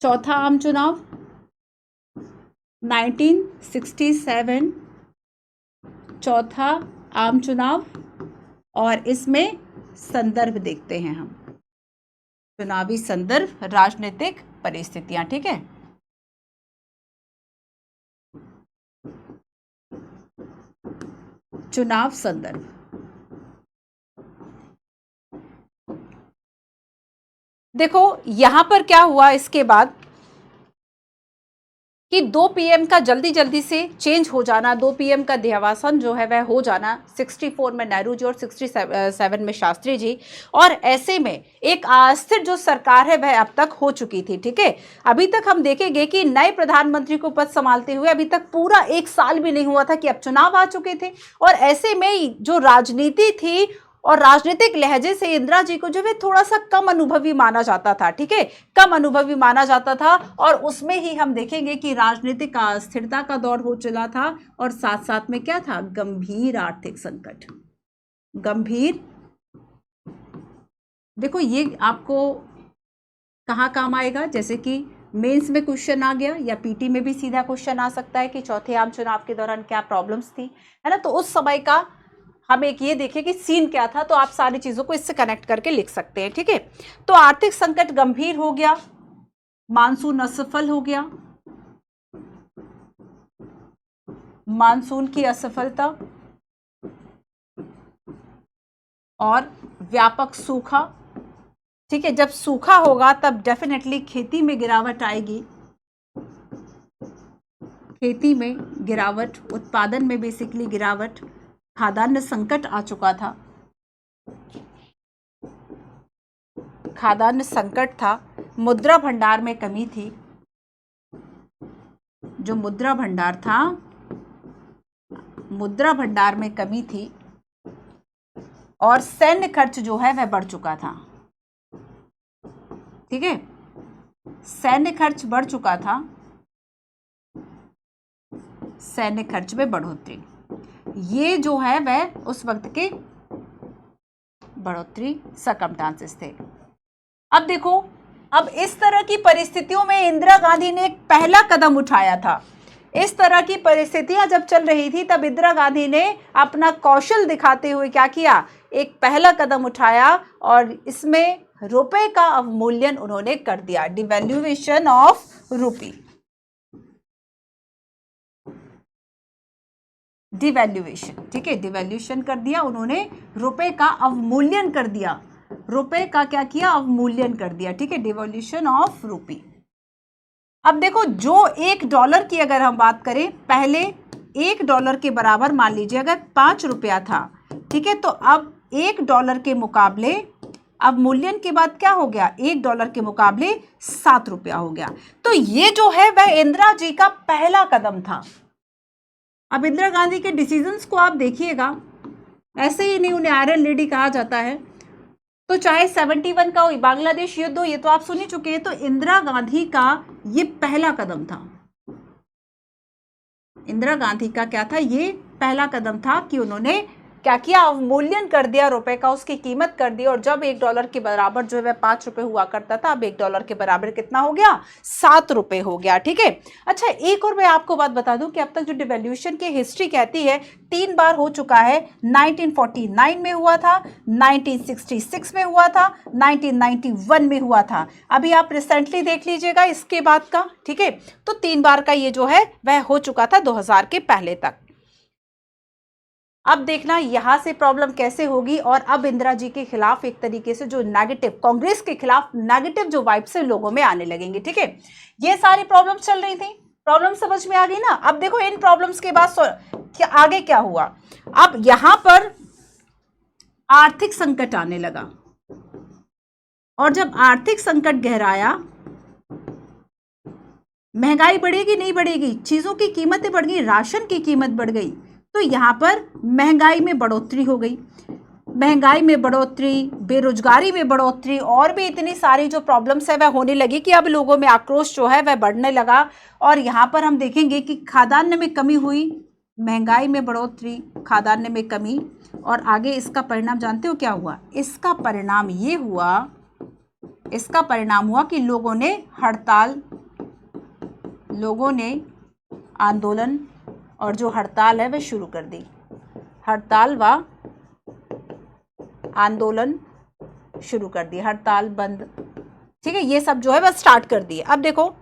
S1: चौथा आम चुनाव, 1967 चौथा आम चुनाव, और इसमें संदर्भ देखते हैं हम, चुनावी संदर्भ, राजनीतिक परिस्थितियां। ठीक है, चुनाव संदर्भ। देखो यहां पर क्या हुआ इसके बाद कि 2 पीएम का जल्दी जल्दी से चेंज हो जाना, 2 पीएम का देहावसान जो है वह हो जाना, 64 में नेहरू जी और 67 में शास्त्री जी। और ऐसे में एक अस्थिर जो सरकार है वह अब तक हो चुकी थी। ठीक है, अभी तक हम देखेंगे कि नए प्रधानमंत्री को पद संभालते हुए अभी तक पूरा 1 साल भी नहीं हुआ था कि अब चुनाव आ चुके थे। और ऐसे में जो राजनीति थी और राजनीतिक लहजे से इंदिरा जी को जो है थोड़ा सा कम अनुभवी माना जाता था। ठीक है, कम अनुभवी माना जाता था और उसमें ही हम देखेंगे कि राजनीतिक अस्थिरता का दौर हो चला था और साथ साथ में क्या था, गंभीर आर्थिक संकट। गंभीर, देखो ये आपको कहाँ काम आएगा, जैसे कि मेंस में क्वेश्चन आ गया या पीटी में भी सीधा क्वेश्चन आ सकता है कि चौथे आम चुनाव के दौरान क्या प्रॉब्लम्स थी, है ना। तो उस समय का हम एक ये देखें कि सीन क्या था, तो आप सारी चीजों को इससे कनेक्ट करके लिख सकते हैं। ठीक है, तो आर्थिक संकट गंभीर हो गया, मानसून असफल हो गया, मानसून की असफलता और व्यापक सूखा। ठीक है, जब सूखा होगा तब डेफिनेटली खेती में गिरावट आएगी, खेती में गिरावट, उत्पादन में बेसिकली गिरावट, खाद्यान्न संकट आ चुका था, खाद्यान्न संकट था। मुद्रा भंडार में कमी थी, जो मुद्रा भंडार था, मुद्रा भंडार में कमी थी और सैन्य खर्च जो है वह बढ़ चुका था। ठीक है, सैन्य खर्च बढ़ चुका था, सैन्य खर्च में बढ़ोतरी, ये जो है वह उस वक्त के बढ़ोतरी सर्कमस्टांसेस थे। अब देखो, अब इस तरह की परिस्थितियों में इंदिरा गांधी ने एक पहला कदम उठाया था। इस तरह की परिस्थितियां जब चल रही थी तब इंदिरा गांधी ने अपना कौशल दिखाते हुए क्या किया, एक पहला कदम उठाया और इसमें रुपए का अवमूल्यन उन्होंने कर दिया, डिवैल्यूएशन ऑफ रूपी, डिवैल्यूएशन। ठीक है, डिवैल्यूएशन कर दिया उन्होंने, रुपए का अवमूल्यन कर दिया, रुपए का क्या किया, अवमूल्यन कर दिया। ठीक है, डिवैल्यूएशन ऑफ रूपी। अब देखो, जो $1 की अगर हम बात करें, पहले $1 के बराबर मान लीजिए अगर 5 रुपया था, ठीक है, तो अब $1 के मुकाबले अवमूल्यन के बाद क्या हो गया, $1 के मुकाबले 7 रुपया हो गया। तो ये जो है वह इंदिरा जी का पहला कदम था। अब इंदिरा गांधी के डिसीजंस को आप देखिएगा, ऐसे ही नहीं उन्हें आयरन लेडी कहा जाता है। तो चाहे 71 का बांग्लादेश युद्ध हो, ये तो आप सुन ही चुके हैं। तो इंदिरा गांधी का ये पहला कदम था, इंदिरा गांधी का क्या था, ये पहला कदम था कि उन्होंने क्या किया, अवमूल्यन कर दिया रुपए का, उसकी कीमत कर दी। और जब $1 के बराबर जो है 5 रुपए हुआ करता था, अब $1 के बराबर कितना हो गया, 7 रुपए हो गया। ठीक है, अच्छा एक और मैं आपको बात बता दूं कि अब तक जो डिवैल्यूएशन की हिस्ट्री कहती है 3 बार हो चुका है। 1949 में हुआ था, 1966 में हुआ था, 1991 में हुआ था। अभी आप रिसेंटली देख लीजिएगा इसके बाद का। ठीक है, तो 3 बार का ये जो है वह हो चुका था 2000 के पहले तक। अब देखना यहां से प्रॉब्लम कैसे होगी। और अब इंदिरा जी के खिलाफ एक तरीके से जो नेगेटिव, कांग्रेस के खिलाफ नेगेटिव जो वाइब्स है लोगों में आने लगेंगे। ठीक है, ये सारी प्रॉब्लम्स चल रही थी, प्रॉब्लम समझ में आ गई ना। अब देखो इन प्रॉब्लम्स के बाद क्या आगे क्या हुआ। अब यहां पर आर्थिक संकट आने लगा, और जब आर्थिक संकट गहराया, महंगाई बढ़ेगी नहीं बढ़ेगी, चीजों की कीमतें बढ़ गई, राशन की कीमत बढ़ गई, तो यहां पर महंगाई में बढ़ोतरी हो गई, महंगाई में बढ़ोतरी, बेरोजगारी में बढ़ोतरी, और भी इतनी सारी जो प्रॉब्लम्स है वह होने लगी कि अब लोगों में आक्रोश जो है वह बढ़ने लगा। और यहां पर हम देखेंगे कि खाद्यान्न में कमी हुई, महंगाई में बढ़ोतरी, खाद्यान्न में कमी, और आगे इसका परिणाम जानते हो क्या हुआ, इसका परिणाम ये हुआ, इसका परिणाम हुआ कि लोगों ने हड़ताल, लोगों ने आंदोलन, और जो हड़ताल है वह शुरू कर दी, हड़ताल व आंदोलन शुरू कर दिए, हड़ताल बंद। ठीक है, ये सब जो है वह स्टार्ट कर दिए। अब देखो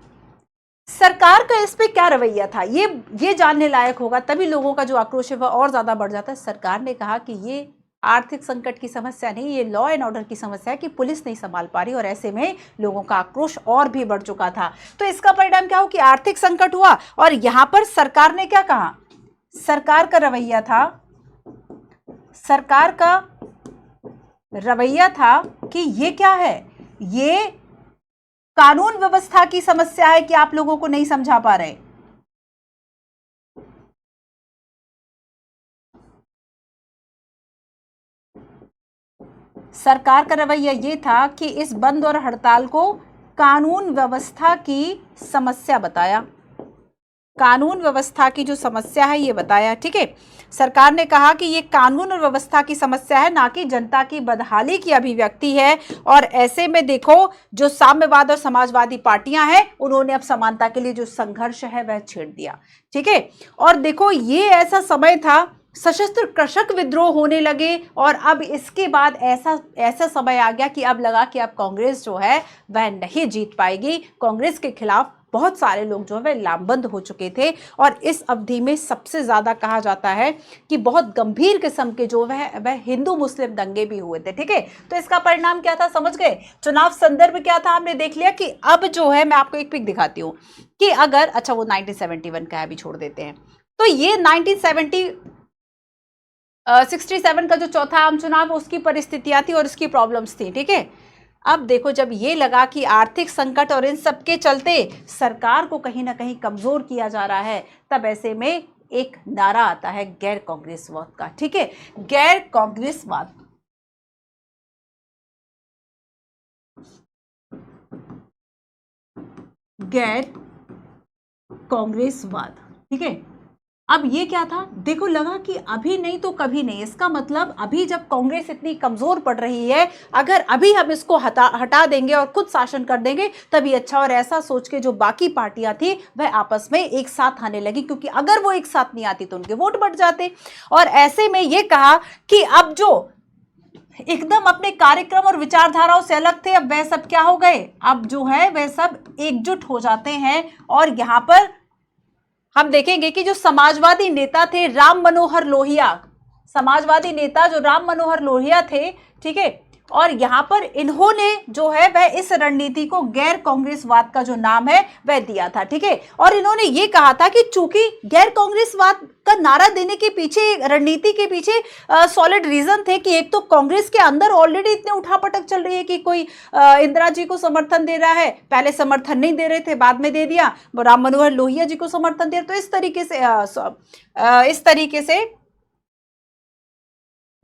S1: सरकार का इस पे क्या रवैया था, ये जानने लायक होगा, तभी लोगों का जो आक्रोश है वह और ज्यादा बढ़ जाता है। सरकार ने कहा कि ये आर्थिक संकट की समस्या नहीं, ये लॉ एंड ऑर्डर की समस्या है कि पुलिस नहीं संभाल पा रही, और ऐसे में लोगों का आक्रोश और भी बढ़ चुका था। तो इसका परिणाम क्या हो कि आर्थिक संकट हुआ, और यहां पर सरकार ने क्या कहा, सरकार का रवैया था, सरकार का रवैया था कि ये क्या है, ये कानून व्यवस्था की समस्या है कि आप लोगों को नहीं समझा पा रहे। सरकार का रवैया ये था कि इस बंद और हड़ताल को कानून व्यवस्था की समस्या बताया, कानून व्यवस्था की जो समस्या है ये बताया। ठीक है, सरकार ने कहा कि ये कानून और व्यवस्था की समस्या है, ना कि जनता की बदहाली की अभिव्यक्ति है। और ऐसे में देखो जो साम्यवाद और समाजवादी पार्टियां हैं उन्होंने अब समानता के लिए जो संघर्ष है वह छेड़ दिया। ठीक है, और देखो ये ऐसा समय था, सशस्त्र कृषक विद्रोह होने लगे, और अब इसके बाद ऐसा समय आ गया कि अब लगा कि अब कांग्रेस जो है वह नहीं जीत पाएगी। कांग्रेस के खिलाफ बहुत सारे लोग जो है लामबंद हो चुके थे, और इस अवधि में सबसे ज्यादा कहा जाता है कि बहुत गंभीर किस्म के जो वह हिंदू मुस्लिम दंगे भी हुए थे। ठीक है, तो इसका परिणाम क्या था समझ गए, चुनाव संदर्भ क्या था हमने देख लिया कि अब जो है मैं आपको एक पिक दिखाती हूं कि अगर, अच्छा वो 1971 का है, अभी छोड़ देते हैं। तो ये 1967 का जो चौथा आम चुनाव उसकी परिस्थितियां थी और उसकी प्रॉब्लम्स थी। ठीक है, अब देखो, जब ये लगा कि आर्थिक संकट और इन सब के चलते सरकार को कहीं ना कहीं कमजोर किया जा रहा है, तब ऐसे में एक नारा आता है गैर कांग्रेसवाद का। ठीक है, गैर कांग्रेसवाद, गैर कांग्रेसवाद। ठीक है, अब ये क्या था, देखो लगा कि अभी नहीं तो कभी नहीं, इसका मतलब अभी जब कांग्रेस इतनी कमजोर पड़ रही है, अगर अभी हम इसको हटा देंगे और खुद शासन कर देंगे तभी अच्छा। और ऐसा सोच के जो बाकी पार्टियां थी वह आपस में एक साथ आने लगी, क्योंकि अगर वो एक साथ नहीं आती तो उनके वोट बढ़ जाते। और ऐसे में ये कहा कि अब जो एकदम अपने कार्यक्रम और विचारधाराओं से अलग थे, अब वह सब क्या हो गए, अब जो है वह सब एकजुट हो जाते हैं। और यहां पर हम देखेंगे कि जो समाजवादी नेता थे राम मनोहर लोहिया, समाजवादी नेता जो राम मनोहर लोहिया थे, ठीक है, और यहां पर इन्होंने जो है वह इस रणनीति को गैर कांग्रेसवाद का जो नाम है वह दिया था। ठीक है, और इन्होंने ये कहा था कि चूंकि गैर कांग्रेसवाद का नारा देने के पीछे, रणनीति के पीछे सॉलिड रीजन थे कि एक तो कांग्रेस के अंदर ऑलरेडी इतने उठापटक चल रही है कि कोई इंदिरा जी को समर्थन दे रहा है, पहले समर्थन नहीं दे रहे थे, बाद में दे दिया, राम मनोहर लोहिया जी को समर्थन दे रहे, तो इस तरीके से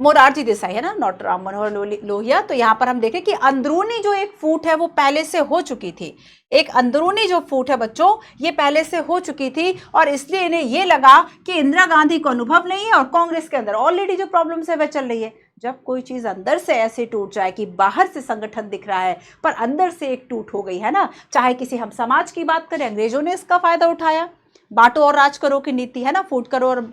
S1: मोरारजी देसाई है ना, नॉट राम मनोहर लोहिया। तो यहां पर हम देखें कि अंदरूनी जो एक फूट है वो पहले से हो चुकी थी, एक अंदरूनी जो फूट है बच्चों ये पहले से हो चुकी थी, और इसलिए इन्हें ये लगा कि इंदिरा गांधी को अनुभव नहीं है और कांग्रेस के अंदर ऑलरेडी जो प्रॉब्लम्स है वह चल रही है। जब कोई चीज अंदर से ऐसे टूट जाए कि बाहर से संगठन दिख रहा है पर अंदर से एक टूट हो गई है ना, चाहे किसी हम समाज की बात करें, अंग्रेजों ने इसका फायदा उठाया, बांटो और राज करो की नीति है ना, फूट करो और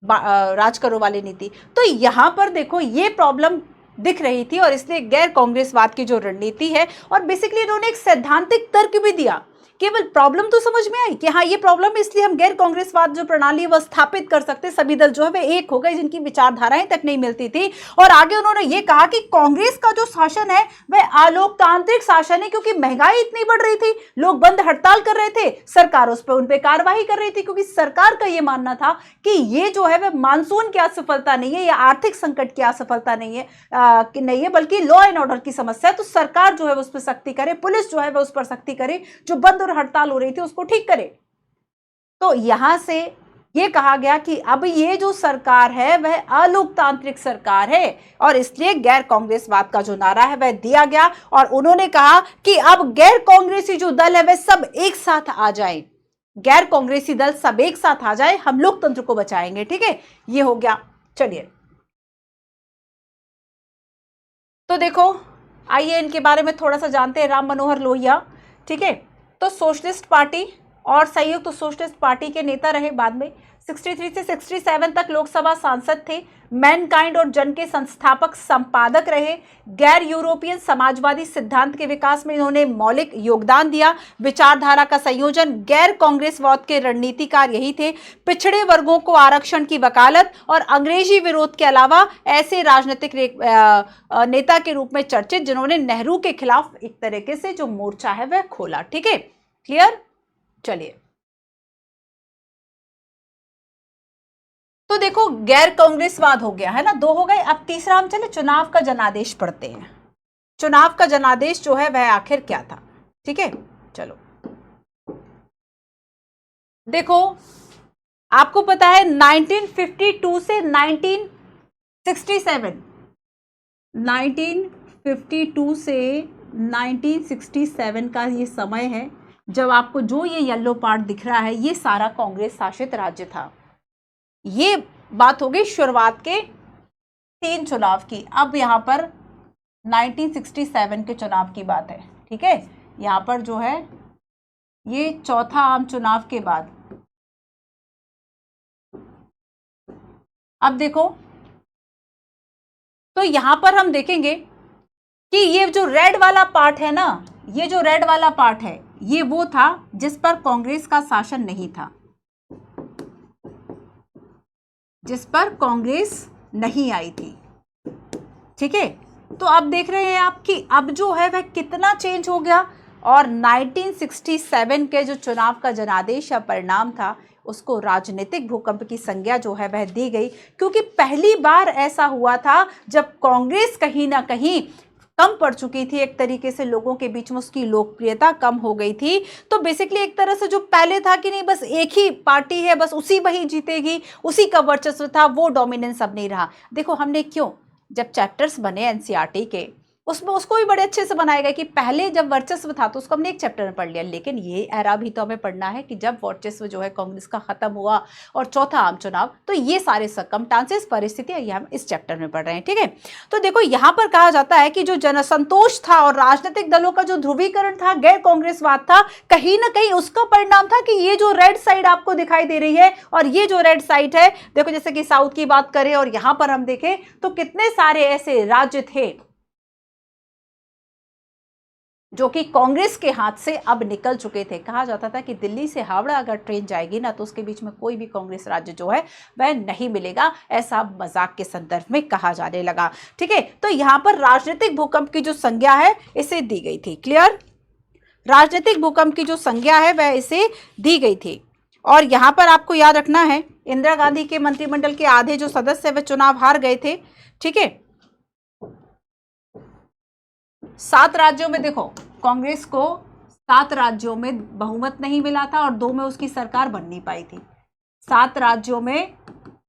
S1: राज करो वाली नीति। तो यहां पर देखो ये प्रॉब्लम दिख रही थी, और इसलिए गैर कांग्रेसवाद की जो रणनीति है, और बेसिकली इन्होंने एक सैद्धांतिक तर्क भी दिया, केवल प्रॉब्लम तो समझ में आई कि हाँ ये प्रॉब्लम, इसलिए हम गैर कांग्रेसवाद जो प्रणाली है वह स्थापित कर सकते, सभी दल जो है वे एक हो गए जिनकी विचारधाराएं तक नहीं मिलती थी। और आगे उन्होंने ये कहा कि कांग्रेस का जो शासन है वह अलोकतांत्रिक शासन है, क्योंकि महंगाई इतनी बढ़ रही थी, लोग बंद हड़ताल कर रहे थे, सरकार उस पर उन पर कार्रवाई कर रही थी, क्योंकि सरकार का यह मानना था कि ये जो है वह मानसून की असफलता नहीं है या आर्थिक संकट की असफलता नहीं है, बल्कि लॉ एंड ऑर्डर की समस्या है। तो सरकार जो है उस पर सख्ती करे, पुलिस जो है वह उस पर सख्ती करे, जो बंद और हड़ताल हो रही थी उसको ठीक करे। तो यहां से यह कहा गया कि अब ये जो सरकार है वह अलोकतांत्रिक सरकार है, और इसलिए गैर कांग्रेसवाद का जो नारा है वह दिया गया। और उन्होंने कहा कि अब गैर कांग्रेसी जो दल है वह सब एक साथ आ जाए, गैर कांग्रेसी दल सब एक साथ आ जाए, हम लोकतंत्र को बचाएंगे। ठीक है, ये हो गया। चलिए तो देखो, आइए इनके बारे में थोड़ा सा जानते हैं। राम मनोहर लोहिया, ठीक है, तो सोशलिस्ट पार्टी और संयुक्त सोशलिस्ट पार्टी के नेता रहे, बाद में 63 से 67 तक लोकसभा सांसद थे, मैनकाइंड और जन के संस्थापक संपादक रहे, गैर यूरोपियन समाजवादी सिद्धांत के विकास में इन्होंने मौलिक योगदान दिया, विचारधारा का संयोजन गैर कांग्रेसवाद के रणनीतिकार यही थे, पिछड़े वर्गों को आरक्षण की वकालत और अंग्रेजी विरोध के अलावा ऐसे राजनीतिक नेता के रूप में चर्चित जिन्होंने नेहरू के खिलाफ एक तरीके से जो मोर्चा है वह खोला। ठीक है, क्लियर। चलिए तो देखो, गैर कांग्रेसवाद हो गया है ना, दो हो गए। अब तीसरा हम चले चुनाव का जनादेश पढ़ते हैं। चुनाव का जनादेश जो है वह आखिर क्या था। ठीक है, चलो देखो, आपको पता है 1952 से 1967, 1952 से 1967 का ये समय है जब आपको जो ये येलो पार्ट दिख रहा है ये सारा कांग्रेस शासित राज्य था। ये बात हो गई शुरुआत के 3 चुनाव की। अब यहां पर 1967 के चुनाव की बात है। ठीक है, यहां पर जो है ये चौथा आम चुनाव के बाद। अब देखो, तो यहां पर हम देखेंगे कि ये जो रेड वाला पार्ट है ना, ये जो रेड वाला पार्ट है ये वो था जिस पर कांग्रेस का शासन नहीं था, जिस पर कांग्रेस नहीं आई थी। ठीक है, तो अब देख रहे हैं आप कि अब जो है वह कितना चेंज हो गया, और 1967 के जो चुनाव का जनादेश या परिणाम था उसको राजनीतिक भूकंप की संज्ञा जो है वह दी गई, क्योंकि पहली बार ऐसा हुआ था जब कांग्रेस कहीं ना कहीं कम पड़ चुकी थी, एक तरीके से लोगों के बीच में उसकी लोकप्रियता कम हो गई थी। तो बेसिकली एक तरह से जो पहले था कि नहीं बस एक ही पार्टी है, बस उसी वही जीतेगी, उसी का वर्चस्व था, वो डोमिनेंस अब नहीं रहा। देखो हमने क्यों, जब चैप्टर्स बने एनसीईआरटी के, उसमें उसको भी बड़े अच्छे से बनाया गया कि पहले जब वर्चस्व था तो उसको हमने एक चैप्टर में पढ़ लिया, लेकिन ये एरा भी तो हमें पढ़ना है कि जब वर्चस्व जो है कांग्रेस का खत्म हुआ और चौथा आम चुनाव, तो ये सारे सर्कमस्टांसेस, परिस्थितियां, ये हम इस चैप्टर में पढ़ रहे हैं। ठीक है, तो देखो यहां पर कहा जाता है कि जो जनसंतोष था और राजनीतिक दलों का जो ध्रुवीकरण था, गैर कांग्रेसवाद था, कहीं ना कहीं उसका परिणाम था कि ये जो रेड साइड आपको दिखाई दे रही है, और ये जो रेड साइड है, देखो जैसे कि साउथ की बात करें और यहां पर हम देखें तो कितने सारे ऐसे राज्य थे जो कि कांग्रेस के हाथ से अब निकल चुके थे। कहा जाता था कि दिल्ली से हावड़ा अगर ट्रेन जाएगी ना, तो उसके बीच में कोई भी कांग्रेस राज्य जो है वह नहीं मिलेगा, ऐसा मजाक के संदर्भ में कहा जाने लगा। ठीक है, तो यहां पर राजनीतिक भूकंप की जो संज्ञा है इसे दी गई थी। क्लियर, राजनीतिक भूकंप की जो संज्ञा है वह इसे दी गई थी। और यहां पर आपको याद रखना है, इंदिरा गांधी के मंत्रिमंडल के आधे जो सदस्य वे चुनाव हार गए थे। ठीक है, 7 राज्यों में देखो कांग्रेस को 7 राज्यों में बहुमत नहीं मिला था और 2 में उसकी सरकार बन नहीं पाई थी। 7 राज्यों में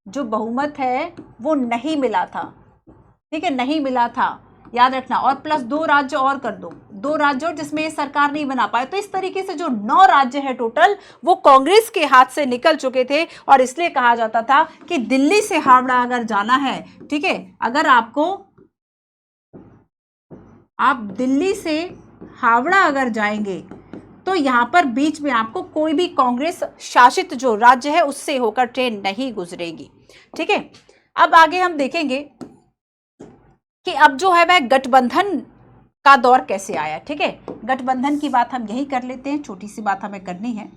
S1: जो बहुमत है वो नहीं मिला था। ठीक है, नहीं मिला था, याद रखना। और प्लस 2 राज्य और कर दो, 2 राज्य और जिसमें ये सरकार नहीं बना पाए, तो इस तरीके से जो 9 राज्य है टोटल, वो कांग्रेस के हाथ से निकल चुके थे। और इसलिए कहा जाता था कि दिल्ली से हावड़ा अगर जाना है, ठीक है, अगर आप दिल्ली से हावड़ा अगर जाएंगे तो यहां पर बीच में आपको कोई भी कांग्रेस शासित जो राज्य है उससे होकर ट्रेन नहीं गुजरेगी। ठीक है, अब आगे हम देखेंगे कि अब जो है वह गठबंधन का दौर कैसे आया। ठीक है, गठबंधन की बात हम यही कर लेते हैं, छोटी सी बात हमें करनी है।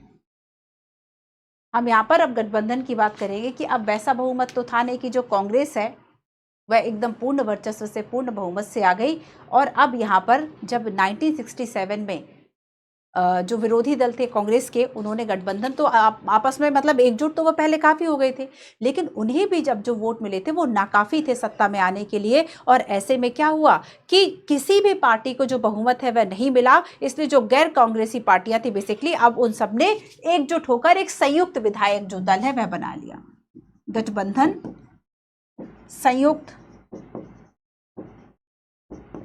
S1: हम यहां पर अब गठबंधन की बात करेंगे कि अब वैसा बहुमत तो था नहीं कि जो कांग्रेस है वह एकदम पूर्ण वर्चस्व से, पूर्ण बहुमत से आ गई। और अब यहाँ पर जब 1967 में जो विरोधी दल थे कांग्रेस के, उन्होंने गठबंधन तो आपस में मतलब एकजुट तो वो पहले काफ़ी हो गए थे, लेकिन उन्हें भी जब जो वोट मिले थे वो नाकाफ़ी थे सत्ता में आने के लिए। और ऐसे में क्या हुआ कि किसी भी पार्टी को जो बहुमत है वह नहीं मिला, इसलिए जो गैर कांग्रेसी पार्टियां थी बेसिकली अब उन सब ने एकजुट होकर एक संयुक्त विधायक जो दल है वह बना लिया। गठबंधन संयुक्त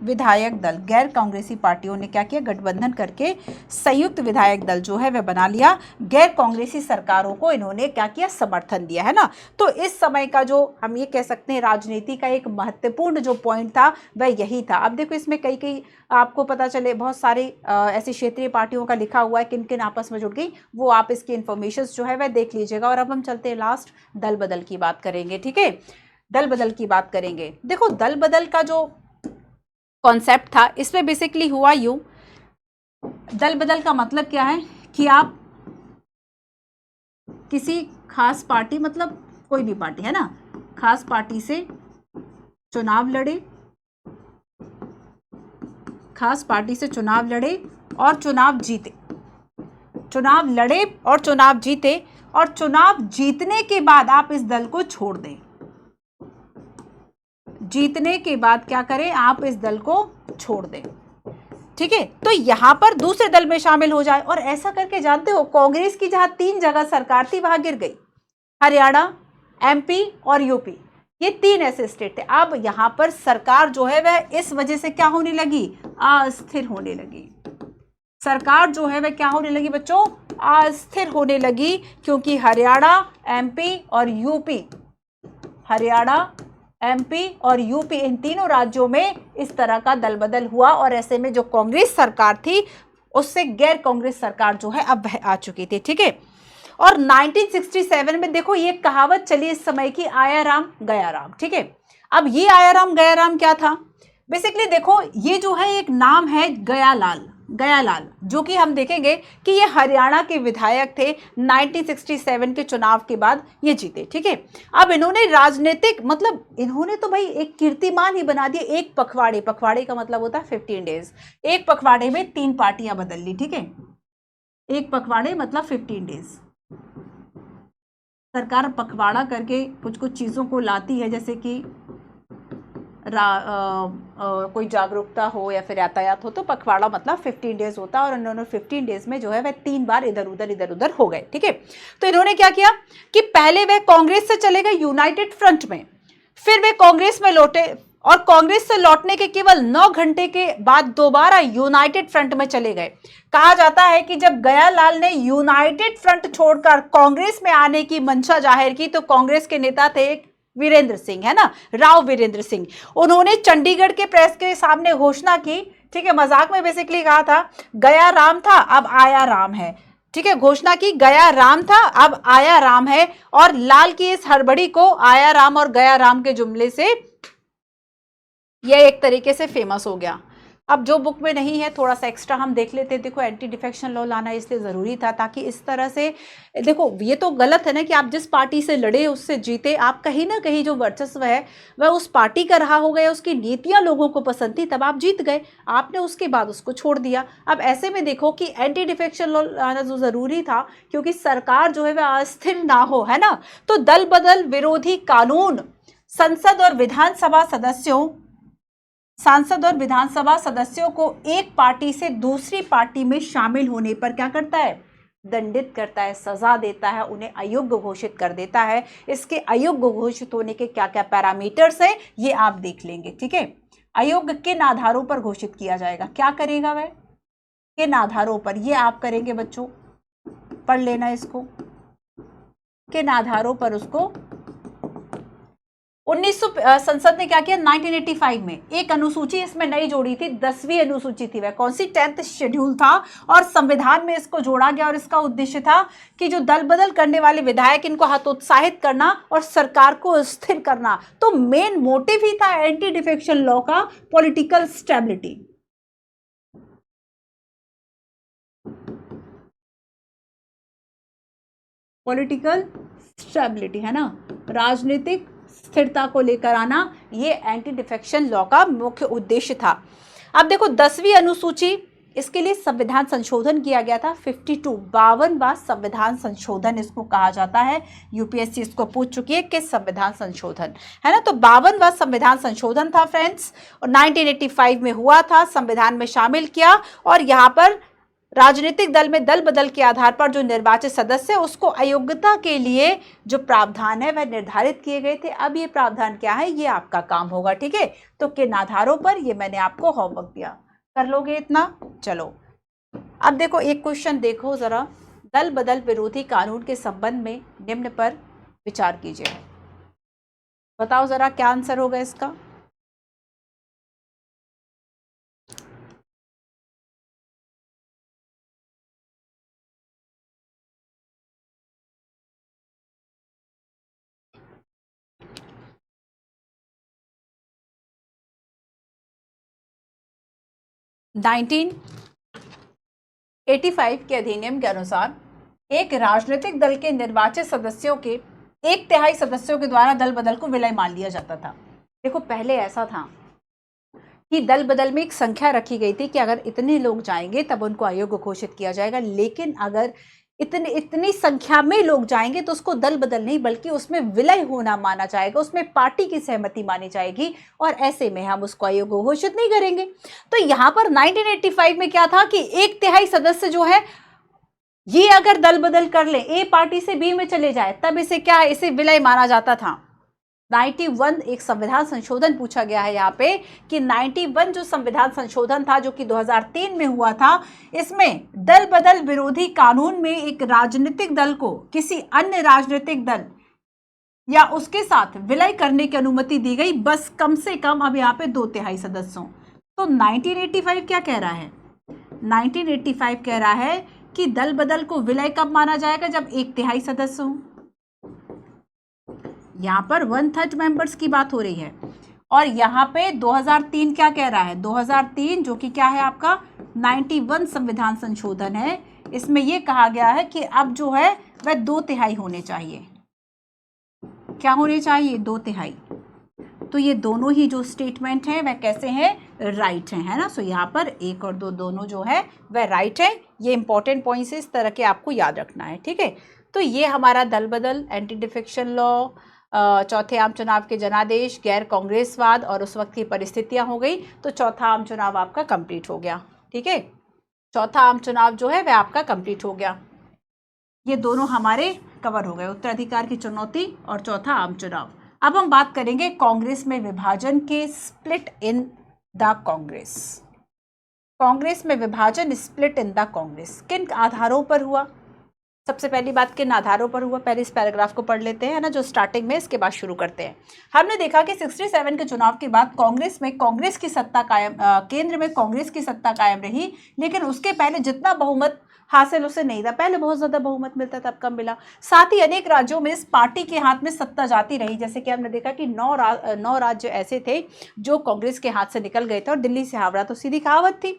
S1: विधायक दल, गैर कांग्रेसी पार्टियों ने क्या किया, गठबंधन करके संयुक्त विधायक दल जो है वह बना लिया। गैर कांग्रेसी सरकारों को इन्होंने क्या किया, समर्थन दिया, है ना। तो इस समय का जो हम ये कह सकते हैं राजनीति का एक महत्वपूर्ण जो पॉइंट था वह यही था। अब देखो इसमें कई कई आपको पता चले बहुत सारी ऐसी क्षेत्रीय पार्टियों का लिखा हुआ है किन किन आपस में जुड़ गई, वो आप इसकी इन्फॉर्मेशन जो है वह देख लीजिएगा। और अब हम चलते हैं लास्ट दल बदल की बात करेंगे। ठीक है, दल बदल की बात करेंगे। देखो दल बदल का जो कॉन्सेप्ट था इसमें बेसिकली हुआ यूं, दल बदल का मतलब क्या है कि आप किसी खास पार्टी, मतलब कोई भी पार्टी है ना, खास पार्टी से चुनाव लड़े, खास पार्टी से चुनाव लड़े और चुनाव जीते, चुनाव लड़े और चुनाव जीते, और चुनाव जीतने के बाद आप इस दल को छोड़ दें। जीतने के बाद क्या करें, आप इस दल को छोड़ दें। ठीक है, तो यहां पर दूसरे दल में शामिल हो जाए। और ऐसा करके जानते हो कांग्रेस की जहां 3 जगह सरकार थी वहां गिर गई, हरियाणा, एमपी और यूपी, ये 3 ऐसे स्टेट थे। अब यहां पर सरकार जो है वह इस वजह से क्या होने लगी, अस्थिर होने लगी। सरकार जो है वह क्या होने लगी बच्चों, अस्थिर होने लगी, क्योंकि हरियाणा, एमपी और यूपी, हरियाणा, एमपी और यूपी, इन तीनों राज्यों में इस तरह का दल बदल हुआ। और ऐसे में जो कांग्रेस सरकार थी उससे गैर कांग्रेस सरकार जो है अब वह आ चुकी थी। ठीक है, और 1967 में देखो ये कहावत चली इस समय की, आया राम गया राम। ठीक है, अब ये आया राम गया राम क्या था, बेसिकली देखो ये जो है एक नाम है गयालाल, गयालाल, जो कि हम देखेंगे कि ये हरियाणा के विधायक थे। 1967 के चुनाव के बाद ये जीते। ठीक है, अब इन्होंने राजनीतिक मतलब इन्होंने तो भाई एक कीर्तिमान ही बना दिया। एक पखवाड़े, पखवाड़े का मतलब होता है 15 डेज, एक पखवाड़े में 3 पार्टियां बदल ली। ठीक है, एक पखवाड़े मतलब 15 डेज। सरकार पखवाड़ा करके कुछ कुछ चीजों को लाती है, जैसे कि कोई जागरूकता हो या फिर यातायात हो तो पखवाड़ा मतलब 15 डेज होता है और उन्होंने 15 डेज में जो है वह 3 बार इधर उधर हो गए। ठीक है, तो इन्होंने क्या किया कि पहले वह कांग्रेस से चले गए यूनाइटेड फ्रंट में, फिर वे कांग्रेस में लौटे और कांग्रेस से लौटने के केवल 9 घंटे के बाद दोबारा यूनाइटेड फ्रंट में चले गए। कहा जाता है कि जब गयालाल ने यूनाइटेड फ्रंट छोड़कर कांग्रेस में आने की मंशा जाहिर की तो कांग्रेस के नेता थे वीरेंद्र सिंह, है ना, राव वीरेंद्र सिंह। उन्होंने चंडीगढ़ के प्रेस के सामने घोषणा की, ठीक है, मजाक में बेसिकली कहा था गया राम था अब आया राम है। ठीक है, घोषणा की गया राम था अब आया राम है और लाल की इस हड़बड़ी को आया राम और गया राम के जुमले से यह एक तरीके से फेमस हो गया। अब जो बुक में नहीं है थोड़ा सा एक्स्ट्रा हम देख लेते हैं। देखो एंटी डिफेक्शन लॉ लाना इसलिए ज़रूरी था ताकि इस तरह से, देखो ये तो गलत है ना कि आप जिस पार्टी से लड़े उससे जीते, आप कहीं ना कहीं जो वर्चस्व है वह उस पार्टी का रहा होगा, उसकी नीतियां लोगों को पसंद थी तब आप जीत गए, आपने उसके बाद उसको छोड़ दिया। अब ऐसे में देखो कि एंटी डिफेक्शन लॉ लाना जो ज़रूरी था क्योंकि सरकार जो है वह अस्थिर ना हो, है ना। तो दल बदल विरोधी कानून संसद और विधानसभा सदस्यों सांसद और विधानसभा सदस्यों को एक पार्टी से दूसरी पार्टी में शामिल होने पर क्या करता है, दंडित करता है, सजा देता है, उन्हें अयोग्य घोषित कर देता है। इसके अयोग्य घोषित होने के क्या क्या पैरामीटर्स हैं ये आप देख लेंगे। ठीक है, अयोग्य किन आधारों पर घोषित किया जाएगा, क्या करेगा वह, किन आधारों पर, ये आप करेंगे बच्चों, पढ़ लेना इसको, किन आधारों पर उसको। 1900 संसद ने क्या किया 1985 में एक अनुसूची इसमें नई जोड़ी थी, 10वीं अनुसूची थी, वह कौन सी, 10th शेड्यूल था और संविधान में इसको जोड़ा गया और इसका उद्देश्य था कि जो दल बदल करने वाले विधायक इनको हतोत्साहित करना और सरकार को स्थिर करना। तो मेन मोटिव ही था एंटी डिफेक्शन लॉ का पॉलिटिकल स्टेबिलिटी। पॉलिटिकल स्टेबिलिटी है ना, राजनीतिक स्थिरता को लेकर आना, ये एंटी डिफेक्शन लॉ का मुख्य उद्देश्य था। अब देखो 10वीं अनुसूची, इसके लिए संविधान संशोधन किया गया था 52वां संविधान संशोधन इसको कहा जाता है। यूपीएससी इसको पूछ चुकी है कि संविधान संशोधन, है ना। तो 52वां संविधान संशोधन था फ्रेंड्स और 1985 में हुआ था, संविधान में शामिल किया और यहाँ पर राजनीतिक दल में दल बदल के आधार पर जो निर्वाचित सदस्य उसको अयोग्यता के लिए जो प्रावधान है वह निर्धारित किए गए थे। अब ये प्रावधान क्या है ये आपका काम होगा। ठीक है, तो किन आधारों पर, ये मैंने आपको होमवर्क दिया, कर लोगे इतना। चलो अब देखो एक क्वेश्चन देखो जरा, दल बदल विरोधी कानून के संबंध में निम्न पर विचार कीजिए। बताओ जरा क्या आंसर होगा इसका। नाइनटीन 85 के अधिनियम के अनुसार एक राजनीतिक दल के निर्वाचित सदस्यों के 1/3 सदस्यों के द्वारा दल बदल को विलय मान लिया जाता था। देखो पहले ऐसा था कि दल बदल में एक संख्या रखी गई थी कि अगर इतने लोग जाएंगे तब उनको अयोग्य घोषित किया जाएगा, लेकिन अगर इतनी संख्या में लोग जाएंगे तो उसको दल बदल नहीं बल्कि उसमें विलय होना माना जाएगा, उसमें पार्टी की सहमति मानी जाएगी और ऐसे में हम उसको अयोग्य घोषित नहीं करेंगे। तो यहाँ पर 1985 में क्या था कि 1/3 सदस्य जो है ये अगर दल बदल कर ले, ए पार्टी से बी में चले जाए, तब इसे क्या है, इसे विलय माना जाता था। 91 एक संविधान संशोधन पूछा गया है यहाँ पे कि 91 जो संविधान संशोधन था जो कि 2003 में हुआ था, इसमें दल बदल विरोधी कानून में एक राजनीतिक दल को किसी अन्य राजनीतिक दल या उसके साथ विलय करने की अनुमति दी गई, बस कम से कम अब यहाँ पे 2/3 सदस्यों। तो 1985 क्या कह रहा है, 1985 कह रहा है कि दल बदल को विलय कब माना जाएगा, जब 1/3 सदस्य हो। यहाँ पर 1/3 मेंबर्स की बात हो रही है और यहाँ पे 2003 क्या कह रहा है, 2003 जो कि क्या है आपका 91 संविधान संशोधन है, इसमें यह कहा गया है कि अब जो है वह 2/3 होने चाहिए। क्या होने चाहिए, 2/3। तो ये दोनों ही जो स्टेटमेंट है वह कैसे हैं, राइट है ना। सो यहाँ पर 1 और 2 दोनों जो है वह राइट है। ये इंपॉर्टेंट पॉइंट्स इस तरह के आपको याद रखना है। ठीक है, तो ये हमारा दल बदल, एंटी डिफेक्शन लॉ, चौथे आम चुनाव के जनादेश, गैर कांग्रेसवाद और उस वक्त की परिस्थितियां हो गई, तो चौथा आम चुनाव आपका कंप्लीट हो गया। ठीक है, चौथा आम चुनाव जो है वह आपका कंप्लीट हो गया। ये दोनों हमारे कवर हो गए, उत्तराधिकार की चुनौती और चौथा आम चुनाव। अब हम बात करेंगे कांग्रेस में विभाजन के, split in the Congress. Congress में विभाजन, स्प्लिट इन द कांग्रेस, किन आधारों पर हुआ? सबसे पहली बात, किन आधारों पर हुआ? पहले इस पैराग्राफ को पढ़ लेते हैं ना, जो स्टार्टिंग में, इसके बाद शुरू करते हैं। हमने देखा कि 67 के चुनाव के बाद कांग्रेस में कांग्रेस की सत्ता कायम, केंद्र में कांग्रेस की सत्ता कायम रही, लेकिन उसके पहले जितना बहुमत हासिल उसे नहीं था। पहले बहुत ज्यादा बहुमत मिलता था, अब कम मिला। साथ ही अनेक राज्यों में इस पार्टी के हाथ में सत्ता जाती रही, जैसे कि हमने देखा कि 9 राज्य ऐसे थे जो कांग्रेस के हाथ से निकल गए थे, और दिल्ली से हावड़ा तो सीधी कहावत थी।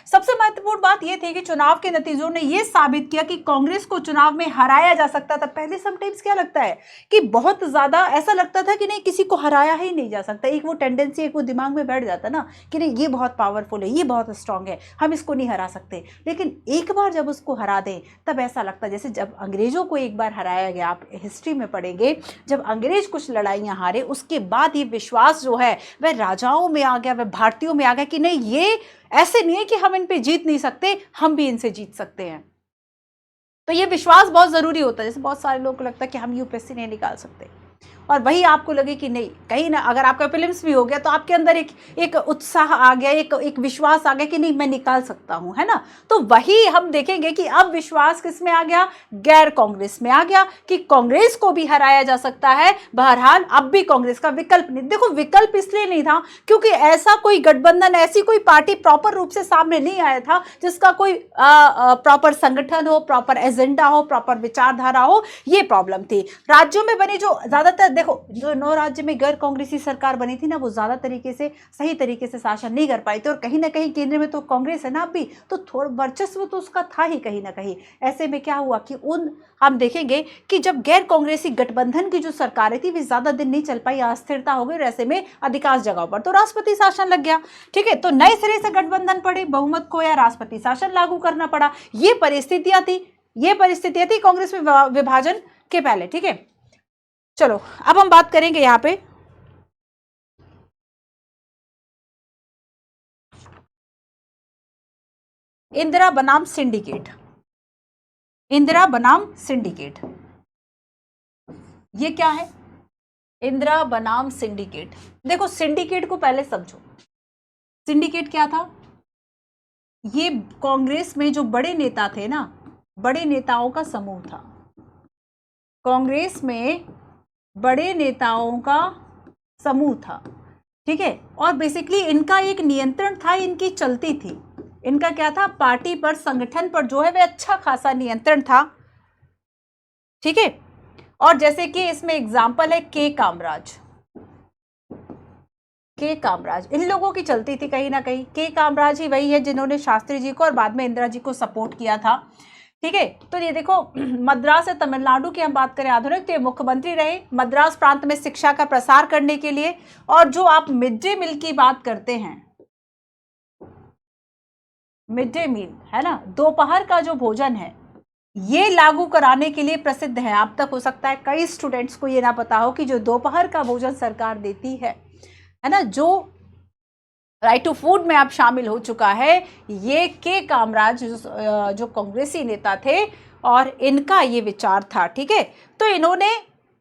S1: सबसे महत्वपूर्ण बात यह थी कि चुनाव के नतीजों ने यह साबित किया कि कांग्रेस को चुनाव में हराया जा सकता था। पहले समटाइम्स क्या लगता है कि बहुत ज्यादा ऐसा लगता था कि नहीं, किसी को हराया ही नहीं जा सकता। एक वो टेंडेंसी, एक वो दिमाग में बैठ जाता ना कि नहीं, ये बहुत पावरफुल है, ये बहुत स्ट्रांग है, हम इसको नहीं हरा सकते। लेकिन एक बार जब उसको हरा दे तब ऐसा लगता है जैसे जब अंग्रेजों को एक बार हराया गया, आप हिस्ट्री में पढ़ेंगे, जब अंग्रेज कुछ लड़ाइयां हारे, उसके बाद ये विश्वास जो है वह राजाओं में आ गया, वह भारतीयों में आ गया कि नहीं, ये ऐसे नहीं है कि हम इन पे जीत नहीं सकते, हम भी इनसे जीत सकते हैं। तो ये विश्वास बहुत जरूरी होता है। जैसे बहुत सारे लोगों को लगता है कि हम यूपीएससी नहीं निकाल सकते, और वही आपको लगे कि नहीं, कहीं ना, अगर आपका प्रीलिम्स भी हो गया तो आपके अंदर एक उत्साह आ गया, एक विश्वास आ गया कि नहीं, मैं निकाल सकता हूं, है ना। तो वही हम देखेंगे कि अब विश्वास किस में आ गया? गैर कांग्रेस में आ गया, कि कांग्रेस को भी हराया जा सकता है। बहरहाल अब भी कांग्रेस का विकल्प नहीं, देखो विकल्प इसलिए नहीं था क्योंकि ऐसा कोई गठबंधन, ऐसी कोई पार्टी प्रॉपर रूप से सामने नहीं आया था जिसका कोई प्रॉपर संगठन हो, प्रॉपर एजेंडा हो, प्रॉपर विचारधारा हो। ये प्रॉब्लम थी। राज्यों में बनी जो ज्यादातर, देखो जो 9 राज्य में गैर कांग्रेसी सरकार बनी थी ना, वो ज्यादा तरीके से, सही तरीके से शासन नहीं कर पाई थी, और कहीं ना कहीं केंद्र में तो कांग्रेस है ना अब भी, तो थोड़ा वर्चस्व तो उसका था ही कहीं ना कहीं। ऐसे में क्या हुआ कि हम देखेंगे कि जब गैर कांग्रेसी गठबंधन की जो सरकारें थी वे ज्यादा दिन नहीं चल पाई, अस्थिरता हो गई, और ऐसे में अधिकांश जगहों पर तो राष्ट्रपति शासन लग गया। ठीक है, तो नए सिरे से गठबंधन पड़े, बहुमत को या राष्ट्रपति शासन लागू करना पड़ा। ये परिस्थितियां थी कांग्रेस में विभाजन के पहले। ठीक है, चलो अब हम बात करेंगे यहां पे इंदिरा बनाम सिंडिकेट। इंदिरा बनाम सिंडिकेट, ये क्या है? इंदिरा बनाम सिंडिकेट। देखो सिंडिकेट को पहले समझो। सिंडिकेट क्या था? ये कांग्रेस में जो बड़े नेता थे ना, बड़े नेताओं का समूह था। कांग्रेस में बड़े नेताओं का समूह था। ठीक है, और बेसिकली इनका एक नियंत्रण था, इनकी चलती थी। इनका क्या था? पार्टी पर, संगठन पर जो है वह अच्छा खासा नियंत्रण था। ठीक है, और जैसे कि इसमें एग्जाम्पल है के कामराज। के कामराज इन लोगों की चलती थी कहीं ना कहीं। के कामराज ही वही है जिन्होंने शास्त्री जी को और बाद में इंदिरा जी को सपोर्ट किया था। ठीक है, तो ये देखो, मद्रास से तमिलनाडु की हम बात करें आधुनिक, तो ये मुख्यमंत्री रहे मद्रास प्रांत में शिक्षा का प्रसार करने के लिए। और जो आप मिड डे मील की बात करते हैं, मिड डे मील है ना, दोपहर का जो भोजन है, ये लागू कराने के लिए प्रसिद्ध है। आप तक हो सकता है कई स्टूडेंट्स को ये ना पता हो कि जो दोपहर का भोजन सरकार देती है ना, जो राइट टू फूड में अब शामिल हो चुका है, ये के कामराज जो कांग्रेसी नेता थे, और इनका ये विचार था। ठीक है, तो इन्होंने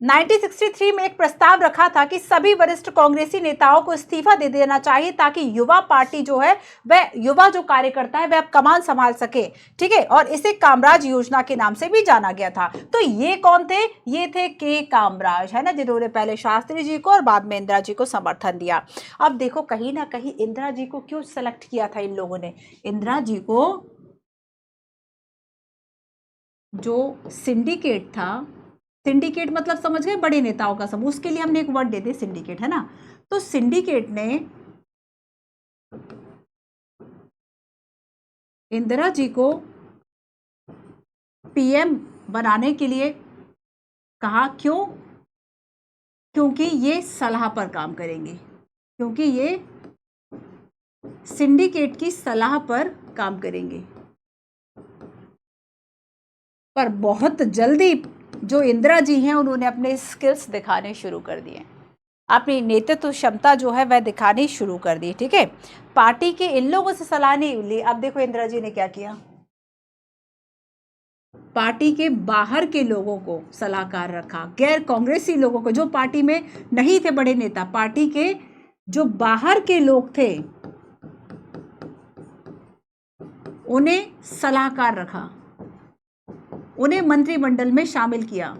S1: 1963 में एक प्रस्ताव रखा था कि सभी वरिष्ठ कांग्रेसी नेताओं को इस्तीफा दे देना चाहिए, ताकि युवा पार्टी जो है, वह युवा जो कार्यकर्ता है वह अब कमान संभाल सके। ठीक है, और इसे कामराज योजना के नाम से भी जाना गया था। तो ये कौन थे? ये थे के कामराज, है ना, जिन्होंने पहले शास्त्री जी को और बाद में इंदिरा जी को समर्थन दिया। अब देखो, कहीं ना कहीं इंदिरा जी को क्यों सेलेक्ट किया था इन लोगों ने? इंदिरा जी को जो सिंडिकेट था, सिंडिकेट मतलब समझ गए, बड़े नेताओं का समूह, उसके लिए हमने एक वर्ड दे दिया सिंडिकेट, है ना। तो सिंडिकेट ने इंदिरा जी को पीएम बनाने के लिए कहा। क्यों? क्योंकि ये सलाह पर काम करेंगे, क्योंकि ये सिंडिकेट की सलाह पर काम करेंगे। पर बहुत जल्दी जो इंदिरा जी हैं उन्होंने अपने स्किल्स दिखाने शुरू कर दिए, अपनी नेतृत्व क्षमता जो है वह दिखानी शुरू कर दी। ठीक है, पार्टी के इन लोगों से सलाह नहीं ली। अब देखो इंदिरा जी ने क्या किया, पार्टी के बाहर के लोगों को सलाहकार रखा, गैर कांग्रेसी लोगों को, जो पार्टी में नहीं थे बड़े नेता, पार्टी के जो बाहर के लोग थे उन्हें सलाहकार रखा, उन्हें मंत्रिमंडल में शामिल किया।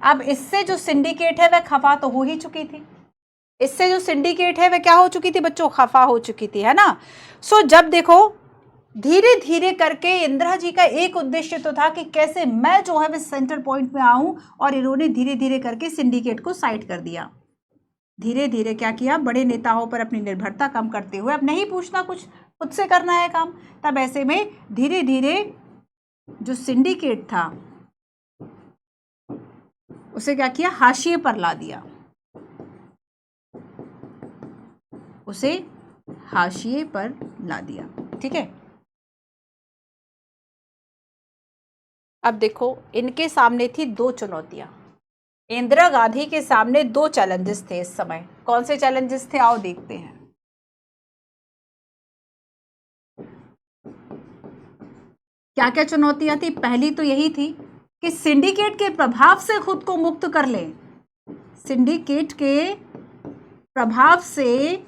S1: अब इससे जो सिंडिकेट है वह खफा तो हो ही चुकी थी, इससे जो सिंडिकेट है वह क्या हो चुकी थी बच्चों, खफा हो चुकी थी, है ना। सो जब देखो धीरे धीरे करके इंदिरा जी का एक उद्देश्य तो था कि कैसे मैं जो है वह सेंटर पॉइंट में आऊं, और इन्होंने धीरे धीरे करके सिंडिकेट को साइड कर दिया। धीरे धीरे क्या किया, बड़े नेताओं पर अपनी निर्भरता कम करते हुए, अब नहीं पूछना कुछ, खुद से करना है काम, तब ऐसे में धीरे धीरे जो सिंडिकेट था उसे क्या किया, हाशिए पर ला दिया, उसे हाशिए पर ला दिया। ठीक है, अब देखो इनके सामने थी दो चुनौतियां, इंदिरा गांधी के सामने दो चैलेंजेस थे इस समय। कौन से चैलेंजेस थे, आओ देखते हैं। क्या क्या चुनौतियां थी, पहली तो यही थी कि सिंडिकेट के प्रभाव से खुद को मुक्त कर ले, सिंडिकेट के प्रभाव से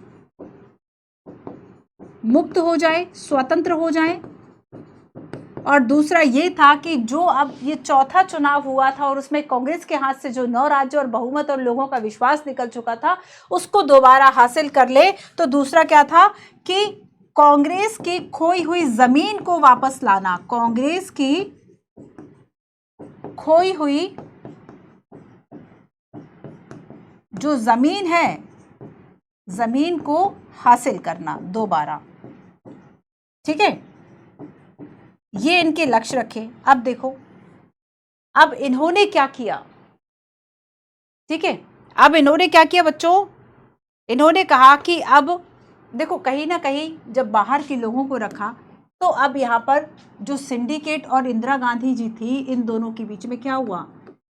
S1: मुक्त हो जाए, स्वतंत्र हो जाए। और दूसरा ये था कि जो अब ये चौथा चुनाव हुआ था और उसमें कांग्रेस के हाथ से जो 9 राज्य और बहुमत और लोगों का विश्वास निकल चुका था, उसको दोबारा हासिल कर ले। तो दूसरा क्या था कि कांग्रेस की खोई हुई जमीन को वापस लाना, कांग्रेस की खोई हुई जो जमीन है, जमीन को हासिल करना दोबारा। ठीक है, ये इनके लक्ष्य रखे। अब देखो अब इन्होंने क्या किया, ठीक है, अब इन्होंने क्या किया बच्चों, इन्होंने कहा कि अब देखो कहीं ना कहीं जब बाहर के लोगों को रखा तो अब यहाँ पर जो सिंडिकेट और इंदिरा गांधी जी थी, इन दोनों के बीच में क्या हुआ,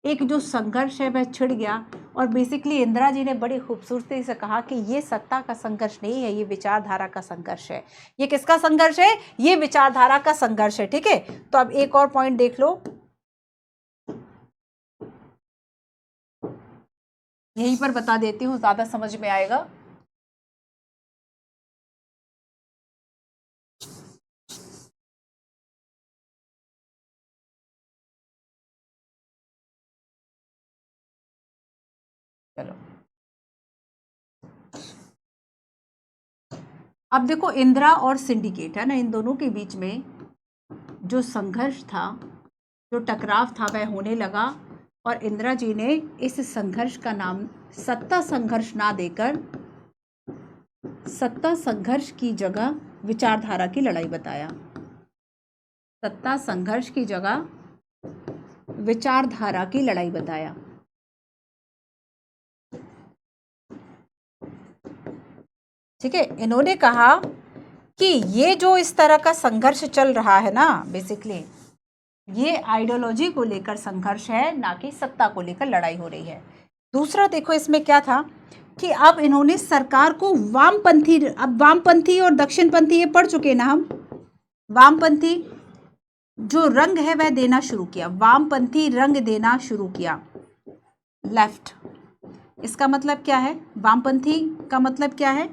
S1: एक जो संघर्ष है वह छिड़ गया। और बेसिकली इंदिरा जी ने बड़ी खूबसूरती से कहा कि ये सत्ता का संघर्ष नहीं है, ये विचारधारा का संघर्ष है। ये किसका संघर्ष है, ये विचारधारा का संघर्ष है। ठीक है, तो अब एक और पॉइंट देख लो, यहीं पर बता देती हूँ, ज्यादा समझ में आएगा। चलो अब देखो इंदिरा और सिंडिकेट है ना, इन दोनों के बीच में जो संघर्ष था, जो टकराव था वह होने लगा। और इंदिरा जी ने इस संघर्ष का नाम सत्ता संघर्ष ना देकर सत्ता संघर्ष की जगह विचारधारा की लड़ाई बताया, सत्ता संघर्ष की जगह विचारधारा की लड़ाई बताया। ठीक है, इन्होंने कहा कि ये जो इस तरह का संघर्ष चल रहा है ना, बेसिकली ये आइडियोलॉजी को लेकर संघर्ष है, ना कि सत्ता को लेकर लड़ाई हो रही है। दूसरा देखो इसमें क्या था कि अब इन्होंने सरकार को वामपंथी, अब वामपंथी और दक्षिणपंथी ये पढ़ चुके ना हम, वामपंथी जो रंग है वह देना शुरू किया, वामपंथी रंग देना शुरू किया, लेफ्ट। इसका मतलब क्या है, वामपंथी का मतलब क्या है,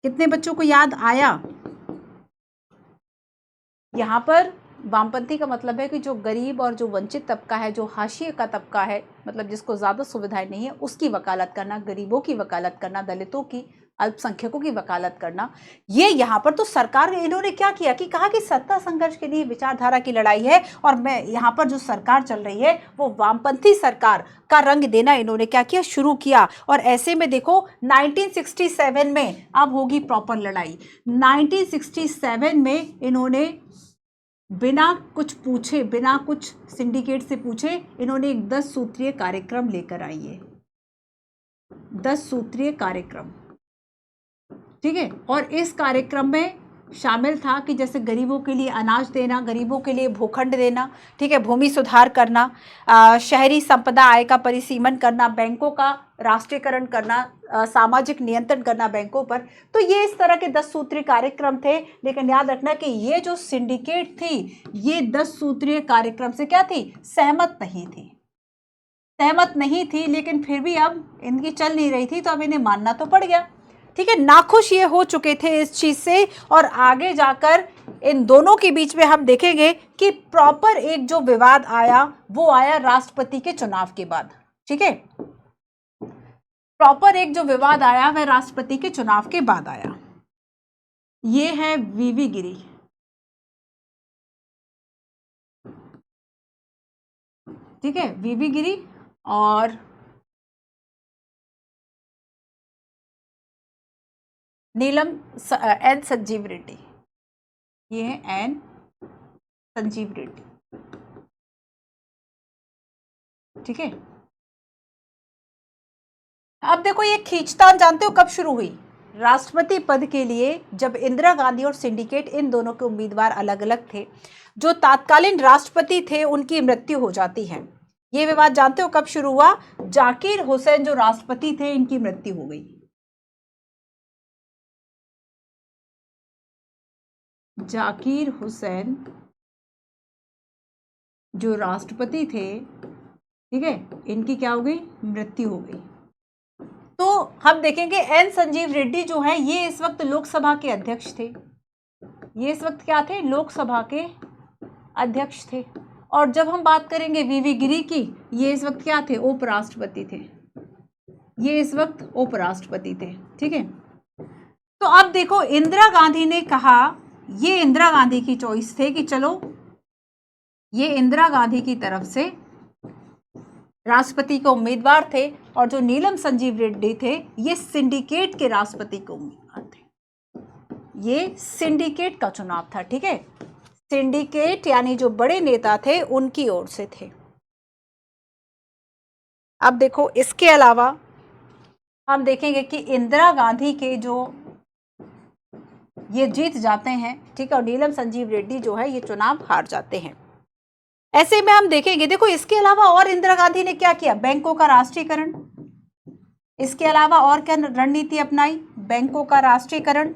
S1: कितने बच्चों को याद आया? यहाँ पर वामपंथी का मतलब है कि जो गरीब और जो वंचित तबका है, जो हाशिए का तबका है, मतलब जिसको ज़्यादा सुविधाएं नहीं है, उसकी वकालत करना, गरीबों की वकालत करना, दलितों की, अल्पसंख्यकों की वकालत करना। ये यहाँ पर तो सरकार, इन्होंने क्या किया कि कहा कि सत्ता संघर्ष के लिए विचारधारा की लड़ाई है, और मैं यहाँ पर जो सरकार चल रही है वो वामपंथी सरकार का रंग देना इन्होंने क्या किया, शुरू किया। और ऐसे में देखो 1967 में अब होगी प्रॉपर लड़ाई। 1967 में इन्होंने बिना कुछ पूछे, बिना कुछ सिंडिकेट से पूछे, इन्होंने एक 10 सूत्रीय कार्यक्रम लेकर आई है, 10 सूत्रीय कार्यक्रम। ठीक है, और इस कार्यक्रम में शामिल था कि जैसे गरीबों के लिए अनाज देना, गरीबों के लिए भूखंड देना, ठीक है, भूमि सुधार करना, शहरी संपदा आय का परिसीमन करना, बैंकों का राष्ट्रीयकरण करना, सामाजिक नियंत्रण करना बैंकों पर। तो ये इस तरह के 10 सूत्रीय कार्यक्रम थे। लेकिन याद रखना कि ये जो सिंडिकेट थी, ये 10 सूत्रीय कार्यक्रम से क्या थी, सहमत नहीं थी, लेकिन फिर भी अब इनकी चल नहीं रही थी, तो अब इन्हें मानना तो पड़ गया। ठीक है, नाखुश ये हो चुके थे इस चीज से, और आगे जाकर इन दोनों के बीच में हम देखेंगे कि प्रॉपर एक जो विवाद आया वो आया राष्ट्रपति के चुनाव के बाद। ठीक है, प्रॉपर एक जो विवाद आया वह राष्ट्रपति के चुनाव के बाद आया। ये है वीवी गिरी। ठीक है, वीवी गिरी और नीलम एन संजीव रेड्डी। ये है एन संजीव रेड्डी। ठीक है, अब देखो ये खींचतान जानते हो कब शुरू हुई? राष्ट्रपति पद के लिए जब इंदिरा गांधी और सिंडिकेट, इन दोनों के उम्मीदवार अलग अलग थे, जो तत्कालीन राष्ट्रपति थे उनकी मृत्यु हो जाती है। ये विवाद जानते हो कब शुरू हुआ? जाकिर हुसैन जो राष्ट्रपति थे, इनकी मृत्यु हो गई। जाकिर हुसैन जो राष्ट्रपति थे, ठीक है, इनकी क्या हो गई? मृत्यु हो गई। तो हम देखेंगे एन संजीव रेड्डी जो है ये इस वक्त लोकसभा के अध्यक्ष थे। ये इस वक्त क्या थे? लोकसभा के अध्यक्ष थे। और जब हम बात करेंगे वीवी गिरी की, ये इस वक्त क्या थे? उपराष्ट्रपति थे। ये इस वक्त उपराष्ट्रपति थे। ठीक है, तो अब देखो इंदिरा गांधी ने कहा, ये इंदिरा गांधी की चॉइस थे कि चलो, ये इंदिरा गांधी की तरफ से राष्ट्रपति के उम्मीदवार थे, और जो नीलम संजीव रेड्डी थे ये सिंडिकेट के राष्ट्रपति के उम्मीदवार थे। ये सिंडिकेट का चुनाव था। ठीक है, सिंडिकेट यानी जो बड़े नेता थे उनकी ओर से थे। अब देखो इसके अलावा हम देखेंगे कि इंदिरा गांधी के जो ये जीत जाते हैं, ठीक है, और नीलम संजीव रेड्डी जो है ये चुनाव हार जाते हैं। ऐसे में हम देखेंगे, देखो इसके अलावा और इंदिरा गांधी ने क्या किया? बैंकों का राष्ट्रीयकरण। इसके अलावा और क्या रणनीति अपनाई? बैंकों का राष्ट्रीयकरण।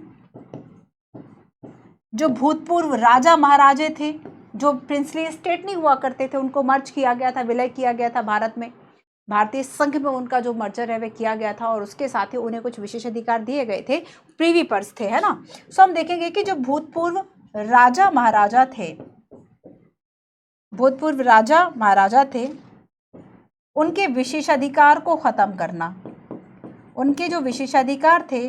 S1: जो भूतपूर्व राजा महाराजे थे, जो प्रिंसली स्टेट नहीं हुआ करते थे, उनको मर्ज किया गया था, विलय किया गया था भारत में, भारतीय संघ में उनका जो मर्जर है वह किया गया था, और उसके साथ ही उन्हें कुछ विशेष अधिकार दिए गए थे, प्रीवी पर्स थे, है ना। सो हम देखेंगे कि जो भूतपूर्व राजा महाराजा थे, भूतपूर्व राजा महाराजा थे, उनके विशेषाधिकार को खत्म करना। उनके जो विशेषाधिकार थे,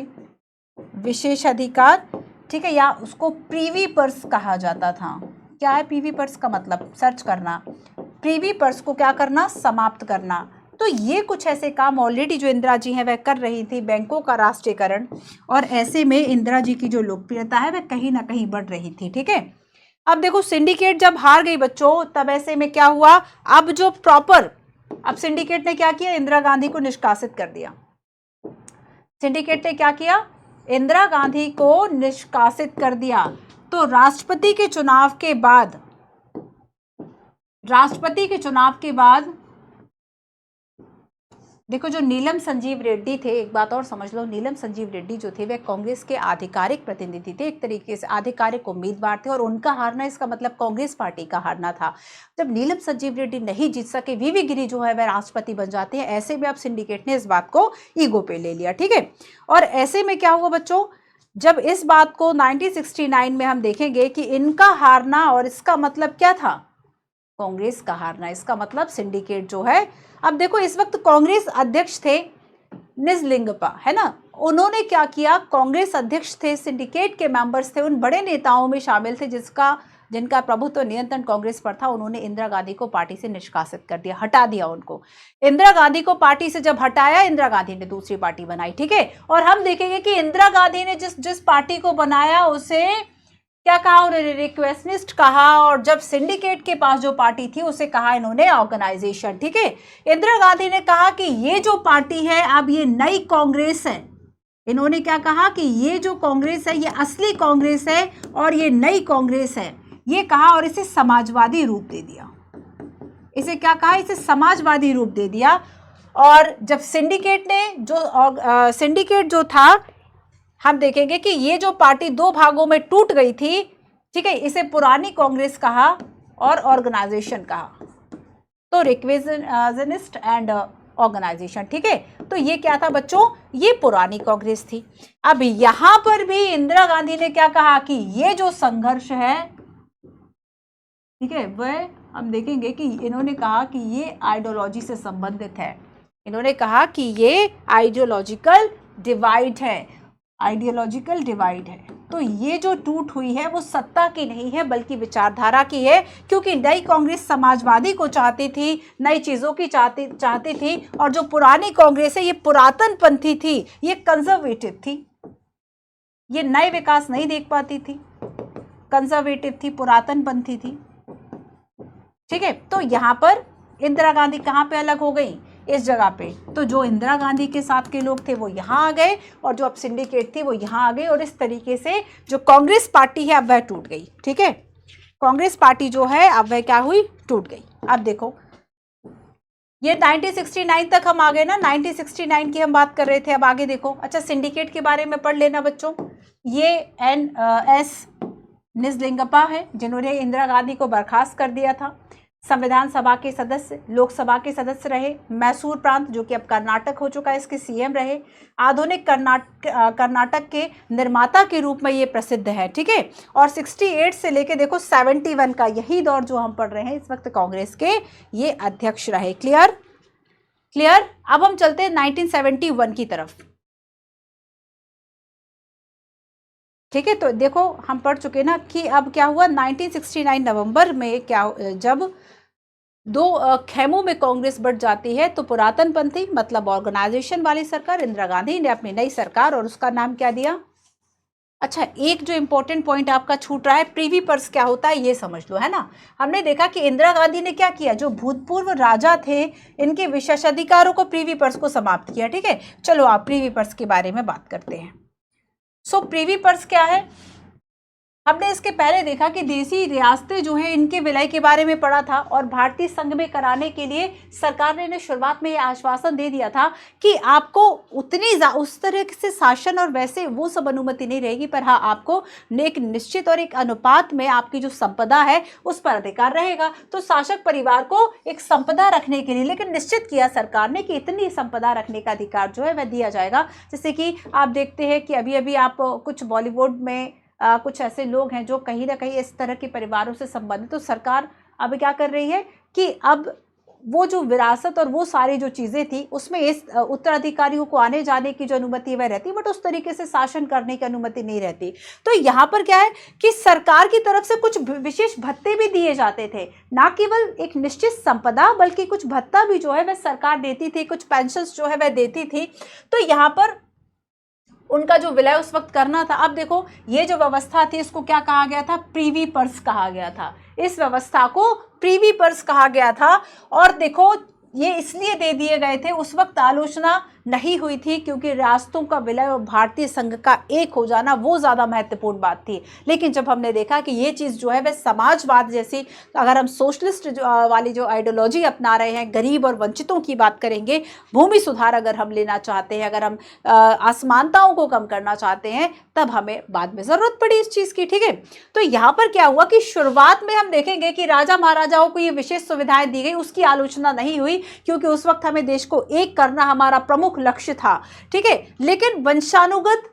S1: विशेषाधिकार, ठीक है, या उसको प्रीवी पर्स कहा जाता था। क्या है प्रीवी पर्स का मतलब? सर्च करना। प्रीवी पर्स को क्या करना? समाप्त करना। तो ये कुछ ऐसे काम ऑलरेडी जो इंदिरा जी हैं वह कर रही थी, बैंकों का राष्ट्रीयकरण, और ऐसे में इंदिरा जी की जो लोकप्रियता है वह कहीं ना कहीं बढ़ रही थी। ठीक है, अब देखो सिंडिकेट जब हार गई बच्चों, तब ऐसे में क्या हुआ? अब जो प्रॉपर, अब सिंडिकेट ने क्या किया? इंदिरा गांधी को निष्कासित कर दिया। सिंडिकेट ने क्या किया? इंदिरा गांधी को निष्कासित कर दिया। तो राष्ट्रपति के चुनाव के बाद, देखो जो नीलम संजीव रेड्डी थे, एक बात और समझ लो, नीलम संजीव रेड्डी जो थे वह कांग्रेस के आधिकारिक प्रतिनिधि थे, एक तरीके से आधिकारिक उम्मीदवार थे, और उनका हारना इसका मतलब कांग्रेस पार्टी का हारना था। जब नीलम संजीव रेड्डी नहीं जीत सके, वीवी गिरी जो है वह राष्ट्रपति बन जाते हैं। ऐसे में अब सिंडिकेट ने इस बात को ईगो पे ले लिया। ठीक है, और ऐसे में क्या हुआ बच्चों? जब इस बात को 1969 में हम देखेंगे कि इनका हारना, और इसका मतलब क्या था? कांग्रेस का हारना, इसका मतलब सिंडिकेट जो है। अब देखो इस वक्त कांग्रेस अध्यक्ष थे निजलिंगप्पा, है ना, उन्होंने क्या किया? कांग्रेस अध्यक्ष थे, सिंडिकेट के मेंबर्स थे, उन बड़े नेताओं में शामिल थे जिनका प्रभुत्व नियंत्रण कांग्रेस पर था। उन्होंने इंदिरा गांधी को पार्टी से निष्कासित कर दिया, हटा दिया उनको। इंदिरा गांधी को पार्टी से जब हटाया, इंदिरा गांधी ने दूसरी पार्टी बनाई। ठीक है, और हम देखेंगे कि इंदिरा गांधी ने जिस पार्टी को बनाया उसे क्या कहा? उन्होंने रिक्वेस्टनिस्ट कहा, और जब सिंडिकेट के पास जो पार्टी थी उसे कहा इन्होंने ऑर्गेनाइजेशन। ठीक है, इंदिरा गांधी ने कहा कि ये जो पार्टी है अब ये नई कांग्रेस है, इन्होंने क्या कहा कि ये जो कांग्रेस है ये असली कांग्रेस है और ये नई कांग्रेस है, ये कहा और इसे समाजवादी रूप दे दिया। इसे क्या कहा? इसे समाजवादी रूप दे दिया। और जब सिंडिकेट ने जो सिंडिकेट जो था, हम देखेंगे कि ये जो पार्टी दो भागों में टूट गई थी, ठीक है, इसे पुरानी कांग्रेस कहा और ऑर्गेनाइजेशन कहा, तो रिक्विजनिस्ट एंड ऑर्गेनाइजेशन, ठीक है। तो ये क्या था बच्चों? ये पुरानी कांग्रेस थी। अब यहां पर भी इंदिरा गांधी ने क्या कहा कि ये जो संघर्ष है, ठीक है, वह हम देखेंगे कि इन्होंने कहा कि ये आइडियोलॉजी से संबंधित है। इन्होंने कहा कि ये आइडियोलॉजिकल डिवाइड है, आइडियोलॉजिकल डिवाइड है। तो ये जो टूट हुई है वो सत्ता की नहीं है बल्कि विचारधारा की है, क्योंकि नई कांग्रेस समाजवादी को चाहती थी, नई चीज़ों की चाहती थी, और जो पुरानी कांग्रेस है ये पुरातन पंथी थी, ये कंजर्वेटिव थी, ये नए विकास नहीं देख पाती थी, कंजर्वेटिव थी, पुरातन पंथी थी, ठीक है। तो यहाँ पर इंदिरा गांधी कहाँ पे अलग हो गई? इस जगह पे। तो जो इंदिरा गांधी के साथ के लोग थे वो यहाँ आ गए और जो अब सिंडिकेट थी वो यहाँ आ गए, और इस तरीके से जो कांग्रेस पार्टी है अब वह टूट गई, ठीक है। कांग्रेस पार्टी जो है अब वह क्या हुई? टूट गई। अब देखो ये 1969 तक हम आ गए ना, 1969 की हम बात कर रहे थे। अब आगे देखो, अच्छा सिंडिकेट के बारे में पढ़ लेना बच्चों। ये NS निजलिंगप्पा है जिन्होंने इंदिरा गांधी को बर्खास्त कर दिया था। संविधान सभा के सदस्य, लोकसभा के सदस्य रहे। मैसूर प्रांत जो कि अब कर्नाटक हो चुका है, इसके CM रहे। आधुनिक कर्नाटक के निर्माता के रूप में ये प्रसिद्ध है, ठीक है। और 68 से लेके देखो 71 का यही दौर जो हम पढ़ रहे हैं इस वक्त कांग्रेस के ये अध्यक्ष रहे। क्लियर? क्लियर? अब हम चलते हैं 1971 की तरफ, ठीक है। तो देखो हम पढ़ चुके ना कि अब क्या हुआ 1969 नवंबर में, क्या जब दो खेमों में कांग्रेस बढ़ जाती है, तो पुरातन पंथी मतलब ऑर्गेनाइजेशन वाली सरकार, इंदिरा गांधी ने अपनी नई सरकार और उसका नाम क्या दिया? अच्छा, एक जो इंपॉर्टेंट पॉइंट आपका छूट रहा है, प्रीवी पर्स क्या होता है ये समझ लो, है ना। हमने देखा कि इंदिरा गांधी ने क्या किया, जो भूतपूर्व राजा थे इनके विशेषाधिकारों को, प्रीवी पर्स को समाप्त किया, ठीक है। चलो आप प्रीवी पर्स के बारे में बात करते हैं। सो प्रीवी पर्स क्या है? हमने इसके पहले देखा कि देसी रियासतें जो हैं इनके विलय के बारे में पढ़ा था, और भारतीय संघ में कराने के लिए सरकार ने शुरुआत में यह आश्वासन दे दिया था कि आपको उस तरह से शासन और वैसे वो सब अनुमति नहीं रहेगी, पर हाँ आपको एक निश्चित और एक अनुपात में आपकी जो संपदा है उस पर अधिकार रहेगा। तो शासक परिवार को एक संपदा रखने के लिए लेकिन निश्चित किया सरकार ने कि इतनी संपदा रखने का अधिकार जो है वह दिया जाएगा। जैसे कि आप देखते हैं कि अभी अभी आप कुछ बॉलीवुड में कुछ ऐसे लोग हैं जो कहीं ना कहीं इस तरह के परिवारों से संबंधित, तो सरकार अब क्या कर रही है कि अब वो जो विरासत और वो सारी जो चीज़ें थी उसमें इस उत्तराधिकारियों को आने जाने की जो अनुमति वह रहती, बट उस तरीके से शासन करने की अनुमति नहीं रहती। तो यहाँ पर क्या है कि सरकार की तरफ से कुछ विशेष भत्ते भी दिए जाते थे, ना केवल एक निश्चित संपदा बल्कि कुछ भत्ता भी जो है वह सरकार देती थी, कुछ पेंशन जो है वह देती थी। तो यहाँ पर उनका जो विलय उस वक्त करना था। अब देखो ये जो व्यवस्था थी इसको क्या कहा गया था? प्रीवी पर्स कहा गया था। इस व्यवस्था को प्रीवी पर्स कहा गया था। और देखो ये इसलिए दे दिए गए थे, उस वक्त आलोचना नहीं हुई थी क्योंकि रियासतों का विलय और भारतीय संघ का एक हो जाना वो ज़्यादा महत्वपूर्ण बात थी। लेकिन जब हमने देखा कि ये चीज़ जो है वह समाजवाद जैसी, अगर हम सोशलिस्ट वाली जो आइडियोलॉजी अपना रहे हैं, गरीब और वंचितों की बात करेंगे, भूमि सुधार अगर हम लेना चाहते हैं, अगर हम असमानताओं को कम करना चाहते हैं, तब हमें बाद में ज़रूरत पड़ी इस चीज़ की, ठीक है। तो यहाँ पर क्या हुआ कि शुरुआत में हम देखेंगे कि राजा महाराजाओं को ये विशेष सुविधाएं दी गई, उसकी आलोचना नहीं हुई क्योंकि उस वक्त हमें देश को एक करना हमारा प्रमुख लक्ष्य था, ठीक है। लेकिन वंशानुगत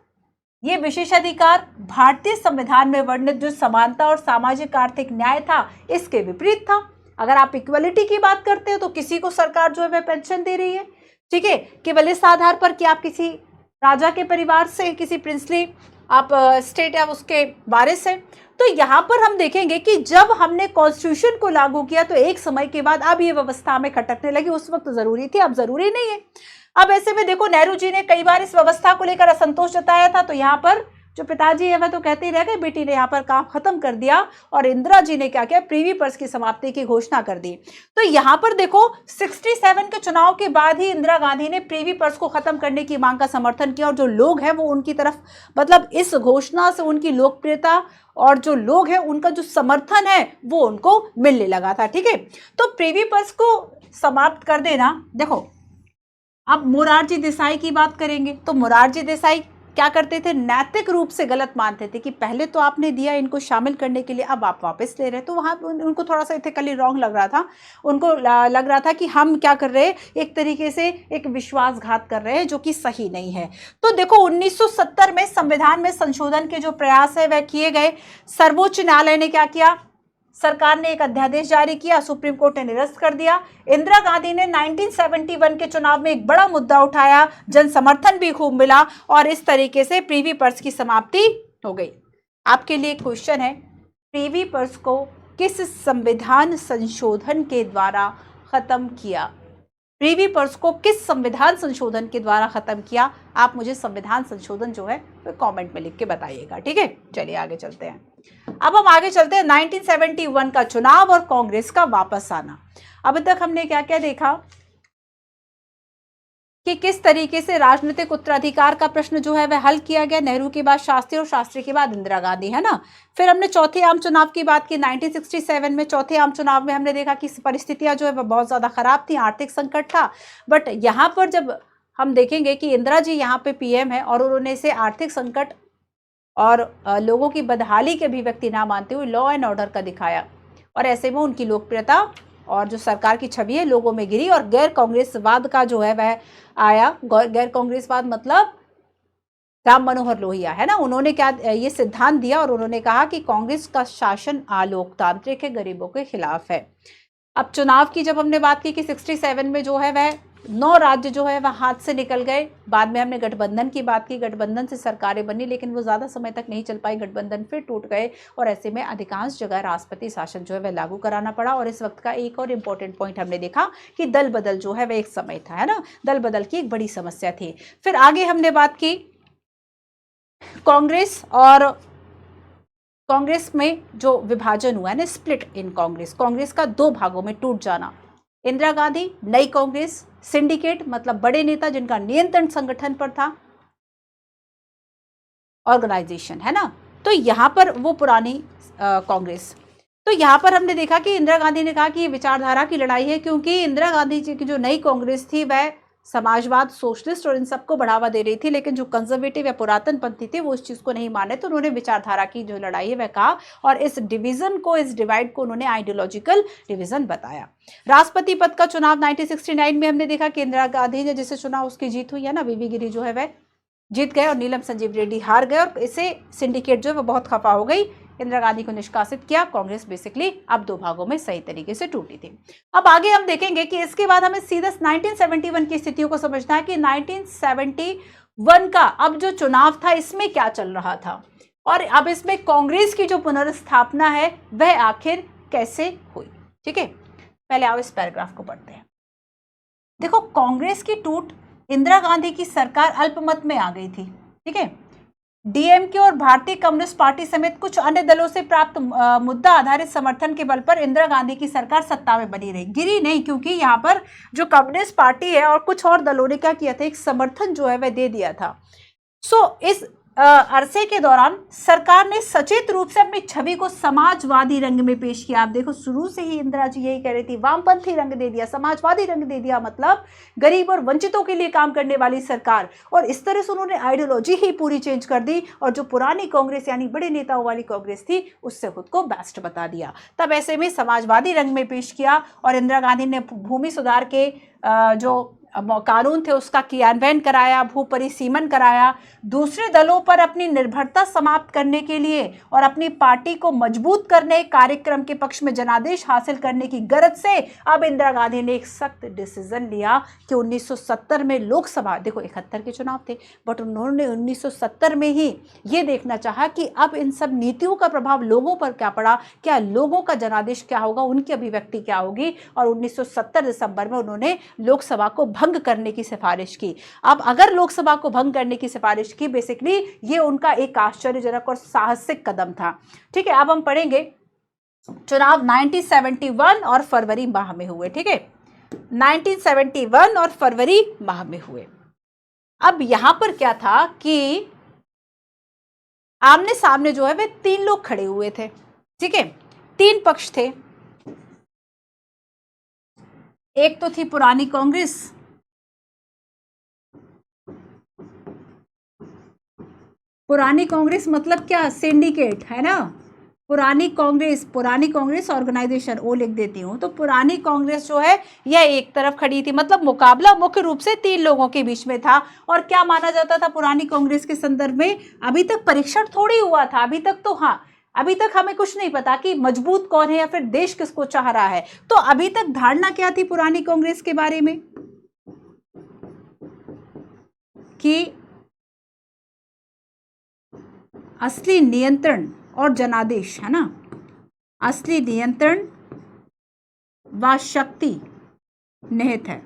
S1: ये विशेषाधिकार भारतीय संविधान में वर्णित जो समानता और सामाजिक आर्थिक न्याय था इसके विपरीत था। अगर आप इक्वलिटी की बात करते हो तो किसी को सरकार जो है वह पेंशन दे रही है, ठीक है, केवल इस आधार पर कि आप किसी राजा के परिवार से, किसी प्रिंसली आप स्टेट या उसके वारिस हैं। तो यहाँ पर हम देखेंगे कि जब हमने कॉन्स्टिट्यूशन को लागू किया तो एक समय के बाद अब ये व्यवस्था हमें खटकने लगी। उस वक्त जरूरी थी, अब जरूरी नहीं है। अब ऐसे में देखो नेहरू जी ने कई बार इस व्यवस्था को लेकर असंतोष जताया था, तो यहाँ पर जो पिताजी है वह तो कहते ही रह गए बेटी ने यहाँ पर काम खत्म कर दिया, और इंदिरा जी ने क्या किया, प्रीवी पर्स की समाप्ति की घोषणा कर दी। तो यहाँ पर देखो 67 के चुनाव के बाद ही इंदिरा गांधी ने प्रीवी पर्स को खत्म करने की मांग का समर्थन किया, और जो लोग हैं वो उनकी तरफ, मतलब इस घोषणा से उनकी लोकप्रियता और जो लोग हैं उनका जो समर्थन है वो उनको मिलने लगा था। ठीक है, तो प्रीवी पर्स को समाप्त कर देना। देखो अब मोरारजी देसाई की बात करेंगे, तो मोरारजी देसाई क्या करते थे, नैतिक रूप से गलत मानते थे कि पहले तो आपने दिया इनको शामिल करने के लिए, अब आप वापस ले रहे, तो वहां उनको थोड़ा सा इथिकली रॉन्ग लग रहा था। उनको लग रहा था कि हम क्या कर रहे हैं, एक तरीके से एक विश्वासघात कर रहे हैं, जो कि सही नहीं है। तो देखो 1970 में संविधान में संशोधन के जो प्रयास है वह किए गए। सर्वोच्च न्यायालय ने क्या किया, सरकार ने एक अध्यादेश जारी किया, सुप्रीम कोर्ट ने निरस्त कर दिया। इंदिरा गांधी ने 1971 के चुनाव में एक बड़ा मुद्दा उठाया, जन समर्थन भी खूब मिला, और इस तरीके से प्रीवी पर्स की समाप्ति हो गई। आपके लिए क्वेश्चन है, प्रीवी पर्स को किस संविधान संशोधन के द्वारा खत्म किया? प्रीवी पर्स को किस संविधान संशोधन के द्वारा खत्म किया? आप मुझे संविधान संशोधन जो है वो कमेंट में लिख के बताइएगा। ठीक है, चलिए आगे चलते हैं। अब हम आगे चलते हैं 1971 का चुनाव और कांग्रेस का वापस आना। अब तक हमने क्या क्या देखा कि किस तरीके से राजनीतिक उत्तराधिकार का प्रश्न जो है वह हल किया गया, नेहरू के बाद शास्त्री और शास्त्री के बाद इंदिरा गांधी, है ना। फिर हमने चौथे आम चुनाव की बात की 1967 में। चौथे आम चुनाव में हमने देखा कि परिस्थितियां जो है वह बहुत ज्यादा खराब थी, आर्थिक संकट था। बट यहाँ पर जब हम देखेंगे कि इंदिरा जी यहाँ पे पीएम है और उन्होंने इसे आर्थिक संकट और लोगों की बदहाली के अभिव्यक्ति ना मानते हुए लॉ एंड ऑर्डर का दिखाया, और ऐसे में उनकी लोकप्रियता और जो सरकार की छवि है लोगों में गिरी, और गैर कांग्रेसवाद का जो है वह आया। गैर कांग्रेसवाद मतलब राम मनोहर लोहिया, है ना, उन्होंने क्या ये सिद्धांत दिया, और उन्होंने कहा कि कांग्रेस का शासन अलोकतांत्रिक है, गरीबों के खिलाफ है। अब चुनाव की जब हमने बात की कि 67 में जो है वह 9 राज्य जो है वह हाथ से निकल गए। बाद में हमने गठबंधन की बात की, गठबंधन से सरकारें बनी, लेकिन वो ज़्यादा समय तक नहीं चल पाई, गठबंधन फिर टूट गए, और ऐसे में अधिकांश जगह राष्ट्रपति शासन जो है वह लागू कराना पड़ा। और इस वक्त का एक और इम्पोर्टेंट पॉइंट हमने देखा कि दल बदल जो है वह एक समय था, है ना, दल बदल की एक बड़ी समस्या थी। फिर आगे हमने बात की कांग्रेस, और कांग्रेस में जो विभाजन हुआ है ना, स्प्लिट इन कांग्रेस, कांग्रेस का 2 भागों में टूट जाना। इंदिरा गांधी, नई कांग्रेस, सिंडिकेट मतलब बड़े नेता जिनका नियंत्रण संगठन पर था, ऑर्गेनाइजेशन, है ना। तो यहां पर वो पुरानी कांग्रेस। तो यहां पर हमने देखा कि इंदिरा गांधी ने कहा कि ये विचारधारा की लड़ाई है, क्योंकि इंदिरा गांधी जी की जो नई कांग्रेस थी वह समाजवाद, सोशलिस्ट और इन सबको बढ़ावा दे रही थी, लेकिन जो कंजर्वेटिव या पुरातन पंथी थे वो इस चीज को नहीं माने। तो उन्होंने विचारधारा की जो लड़ाई है वह कहा, और इस डिवीजन को, इस डिवाइड को उन्होंने आइडियोलॉजिकल डिवीजन बताया। राष्ट्रपति पद का चुनाव 1969 में हमने देखा कि इंदिरा गांधी ने जिसे चुना उसकी जीत हुई, है ना, वीवी गिरी जो है वह जीत गए और नीलम संजीव रेड्डी हार गए, और इसे सिंडिकेट जो है वह बहुत खफा हो गई, इंदिरा गांधी को निष्कासित किया। कांग्रेस बेसिकली अब 2 भागों में सही तरीके से टूटी थी। अब आगे हम देखेंगे कि इसके बाद हमें सीधा 1971 की स्थितियों को समझना है कि 1971 का अब जो चुनाव था इसमें क्या चल रहा था, और अब इसमें कांग्रेस की जो पुनर्स्थापना है वह आखिर कैसे हुई। ठीक है, पहले आओ इस पैराग्राफ को पढ़ते हैं। देखो, कांग्रेस की टूट, इंदिरा गांधी की सरकार अल्पमत में आ गई थी। ठीक है, डीएमके और भारतीय कम्युनिस्ट पार्टी समेत कुछ अन्य दलों से प्राप्त मुद्दा आधारित समर्थन के बल पर इंदिरा गांधी की सरकार सत्ता में बनी रही, गिरी नहीं, क्योंकि यहाँ पर जो कम्युनिस्ट पार्टी है और कुछ और दलों ने क्या किया था, एक समर्थन जो है वह दे दिया था। इस अरसे के दौरान सरकार ने सचेत रूप से अपनी छवि को समाजवादी रंग में पेश किया। आप देखो, शुरू से ही इंदिरा जी यही कह रही थी, वामपंथी रंग दे दिया, समाजवादी रंग दे दिया, मतलब गरीब और वंचितों के लिए काम करने वाली सरकार। और इस तरह से उन्होंने आइडियोलॉजी ही पूरी चेंज कर दी, और जो पुरानी कांग्रेस यानी बड़े नेताओं वाली कांग्रेस थी उससे खुद को बेस्ट बता दिया। तब ऐसे में समाजवादी रंग में पेश किया, और इंदिरा गांधी ने भूमि सुधार के जो कानून थे उसका क्रियान्वयन कराया, भू परिसीमन कराया। दूसरे दलों पर अपनी निर्भरता समाप्त करने के लिए और अपनी पार्टी को मजबूत करने कार्यक्रम के पक्ष में जनादेश हासिल करने की गरज से अब इंदिरा गांधी ने एक सख्त डिसीजन लिया कि 1970 में लोकसभा, देखो 71 के चुनाव थे, बट उन्होंने 1970 में ही ये देखना चाहा कि अब इन सब नीतियों का प्रभाव लोगों पर क्या पड़ा, क्या लोगों का जनादेश क्या होगा, उनकी अभिव्यक्ति क्या होगी। और 1970 दिसंबर में उन्होंने लोकसभा को भंग करने की सिफारिश की। अब अगर लोकसभा को भंग करने की सिफारिश की, बेसिकली ये उनका एक आश्चर्यजनक और साहसिक कदम था। ठीक है, अब हम पढ़ेंगे चुनाव 1971 और फरवरी माह में हुए। ठीक है, 1971 और फरवरी माह में हुए। अब यहां पर क्या था कि आमने सामने जो है वे 3 लोग खड़े हुए थे। ठीक है, 3 पक्ष थे। एक तो थी पुरानी कांग्रेस, पुरानी कांग्रेस मतलब क्या, सिंडिकेट है ना, पुरानी कांग्रेस ऑर्गेनाइजेशन, वो लिख देती हूं। तो पुरानी कांग्रेस जो है यह एक तरफ खड़ी थी, मतलब मुकाबला मुख्य रूप से 3 लोगों के बीच में था। और क्या माना जाता था पुरानी कांग्रेस के संदर्भ में, अभी तक परीक्षण थोड़ी हुआ था, अभी तक तो हाँ, अभी तक हमें कुछ नहीं पता कि मजबूत कौन है या फिर देश किसको चाह रहा है। तो अभी तक धारणा क्या थी पुरानी कांग्रेस के बारे में कि असली नियंत्रण और जनादेश है ना, असली नियंत्रण व शक्ति निहित है,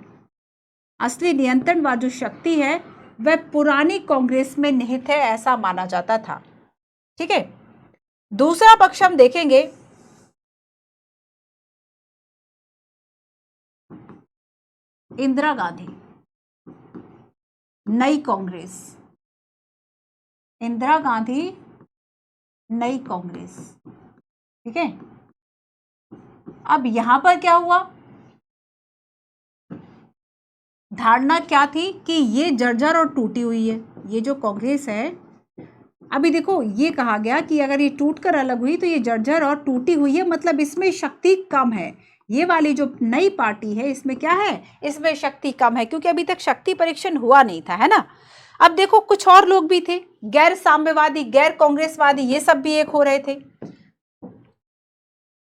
S1: असली नियंत्रण व जो शक्ति है वह पुरानी कांग्रेस में निहित है, ऐसा माना जाता था। ठीक है, दूसरा पक्ष हम देखेंगे इंदिरा गांधी, नई कांग्रेस, इंदिरा गांधी नई कांग्रेस। ठीक है, अब यहां पर क्या हुआ, धारणा क्या थी कि ये जर्जर और टूटी हुई है, ये जो कांग्रेस है, अभी देखो ये कहा गया कि अगर ये टूटकर अलग हुई तो ये जर्जर और टूटी हुई है, मतलब इसमें शक्ति कम है। ये वाली जो नई पार्टी है इसमें क्या है, इसमें शक्ति कम है, क्योंकि अभी तक शक्ति परीक्षण हुआ नहीं था, है ना। अब देखो कुछ और लोग भी थे, गैर साम्यवादी, गैर कांग्रेसवादी, ये सब भी एक हो रहे थे,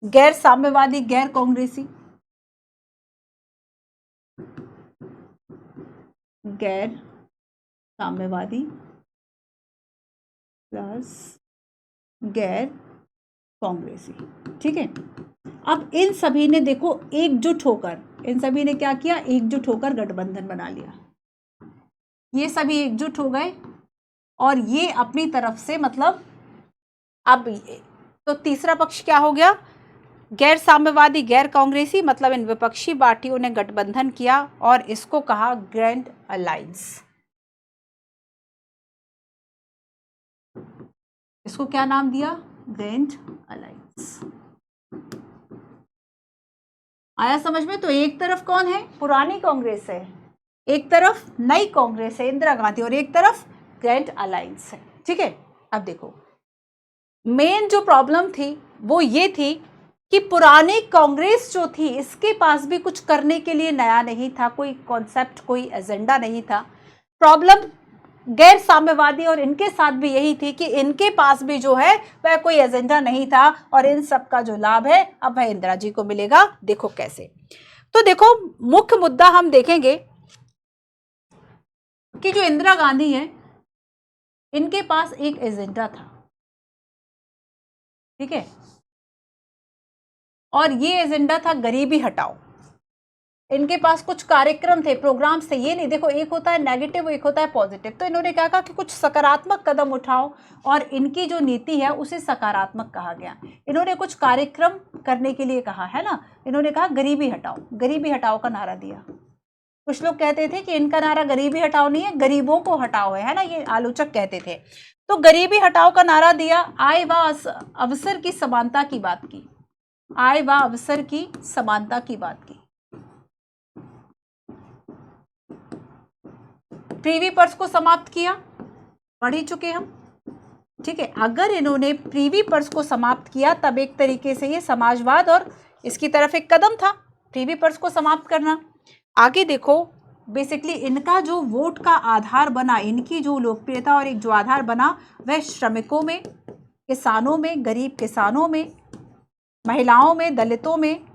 S1: गैर साम्यवादी, गैर कांग्रेसी, गैर साम्यवादी प्लस गैर कांग्रेसी। ठीक है, अब इन सभी ने देखो एकजुट होकर, इन सभी ने क्या किया, एकजुट होकर गठबंधन बना लिया। ये सभी एकजुट हो गए और ये अपनी तरफ से, मतलब अब तो तीसरा पक्ष क्या हो गया, गैर साम्यवादी, गैर कांग्रेसी, मतलब इन विपक्षी पार्टियों ने गठबंधन किया और इसको कहा ग्रैंड अलायंस। इसको क्या नाम दिया, ग्रैंड अलायंस। आया समझ में। तो एक तरफ कौन है, पुरानी कांग्रेस है, एक तरफ नई कांग्रेस है इंदिरा गांधी, और एक तरफ ग्रैंड अलायंस है। ठीक है, अब देखो मेन जो प्रॉब्लम थी वो ये थी कि पुरानी कांग्रेस जो थी इसके पास भी कुछ करने के लिए नया नहीं था, कोई कॉन्सेप्ट, कोई एजेंडा नहीं था। प्रॉब्लम गैर साम्यवादी और इनके साथ भी यही थी कि इनके पास भी जो है वह कोई एजेंडा नहीं था, और इन सब का जो लाभ है अब वह इंदिरा जी को मिलेगा। देखो कैसे, तो देखो मुख्य मुद्दा हम देखेंगे कि जो इंदिरा गांधी है इनके पास एक एजेंडा था। ठीक है, और ये एजेंडा था गरीबी हटाओ। इनके पास कुछ कार्यक्रम थे, प्रोग्राम्स थे, ये नहीं, देखो एक होता है नेगेटिव, एक होता है पॉजिटिव। तो इन्होंने क्या कहा कि कुछ सकारात्मक कदम उठाओ, और इनकी जो नीति है उसे सकारात्मक कहा गया। इन्होंने कुछ कार्यक्रम करने के लिए कहा, है ना। इन्होंने कहा गरीबी हटाओ, गरीबी हटाओ का नारा दिया। कुछ लोग कहते थे कि इनका नारा गरीबी हटाओ नहीं है, गरीबों को हटाओ है ना, ये आलोचक कहते थे। तो गरीबी हटाओ का नारा दिया, आय व अवसर की समानता की बात की, आय व अवसर की समानता की बात की। प्रीवी पर्स को समाप्त किया, पढ़ ही चुके हम। ठीक है, अगर इन्होंने प्रीवी पर्स को समाप्त किया तब एक तरीके से ये समाजवाद और इसकी तरफ एक कदम था, प्रीवी पर्स को समाप्त करना। आगे देखो, बेसिकली इनका जो वोट का आधार बना, इनकी जो लोकप्रियता और एक जो आधार बना वह श्रमिकों में, किसानों में, गरीब किसानों में, महिलाओं में, दलितों में,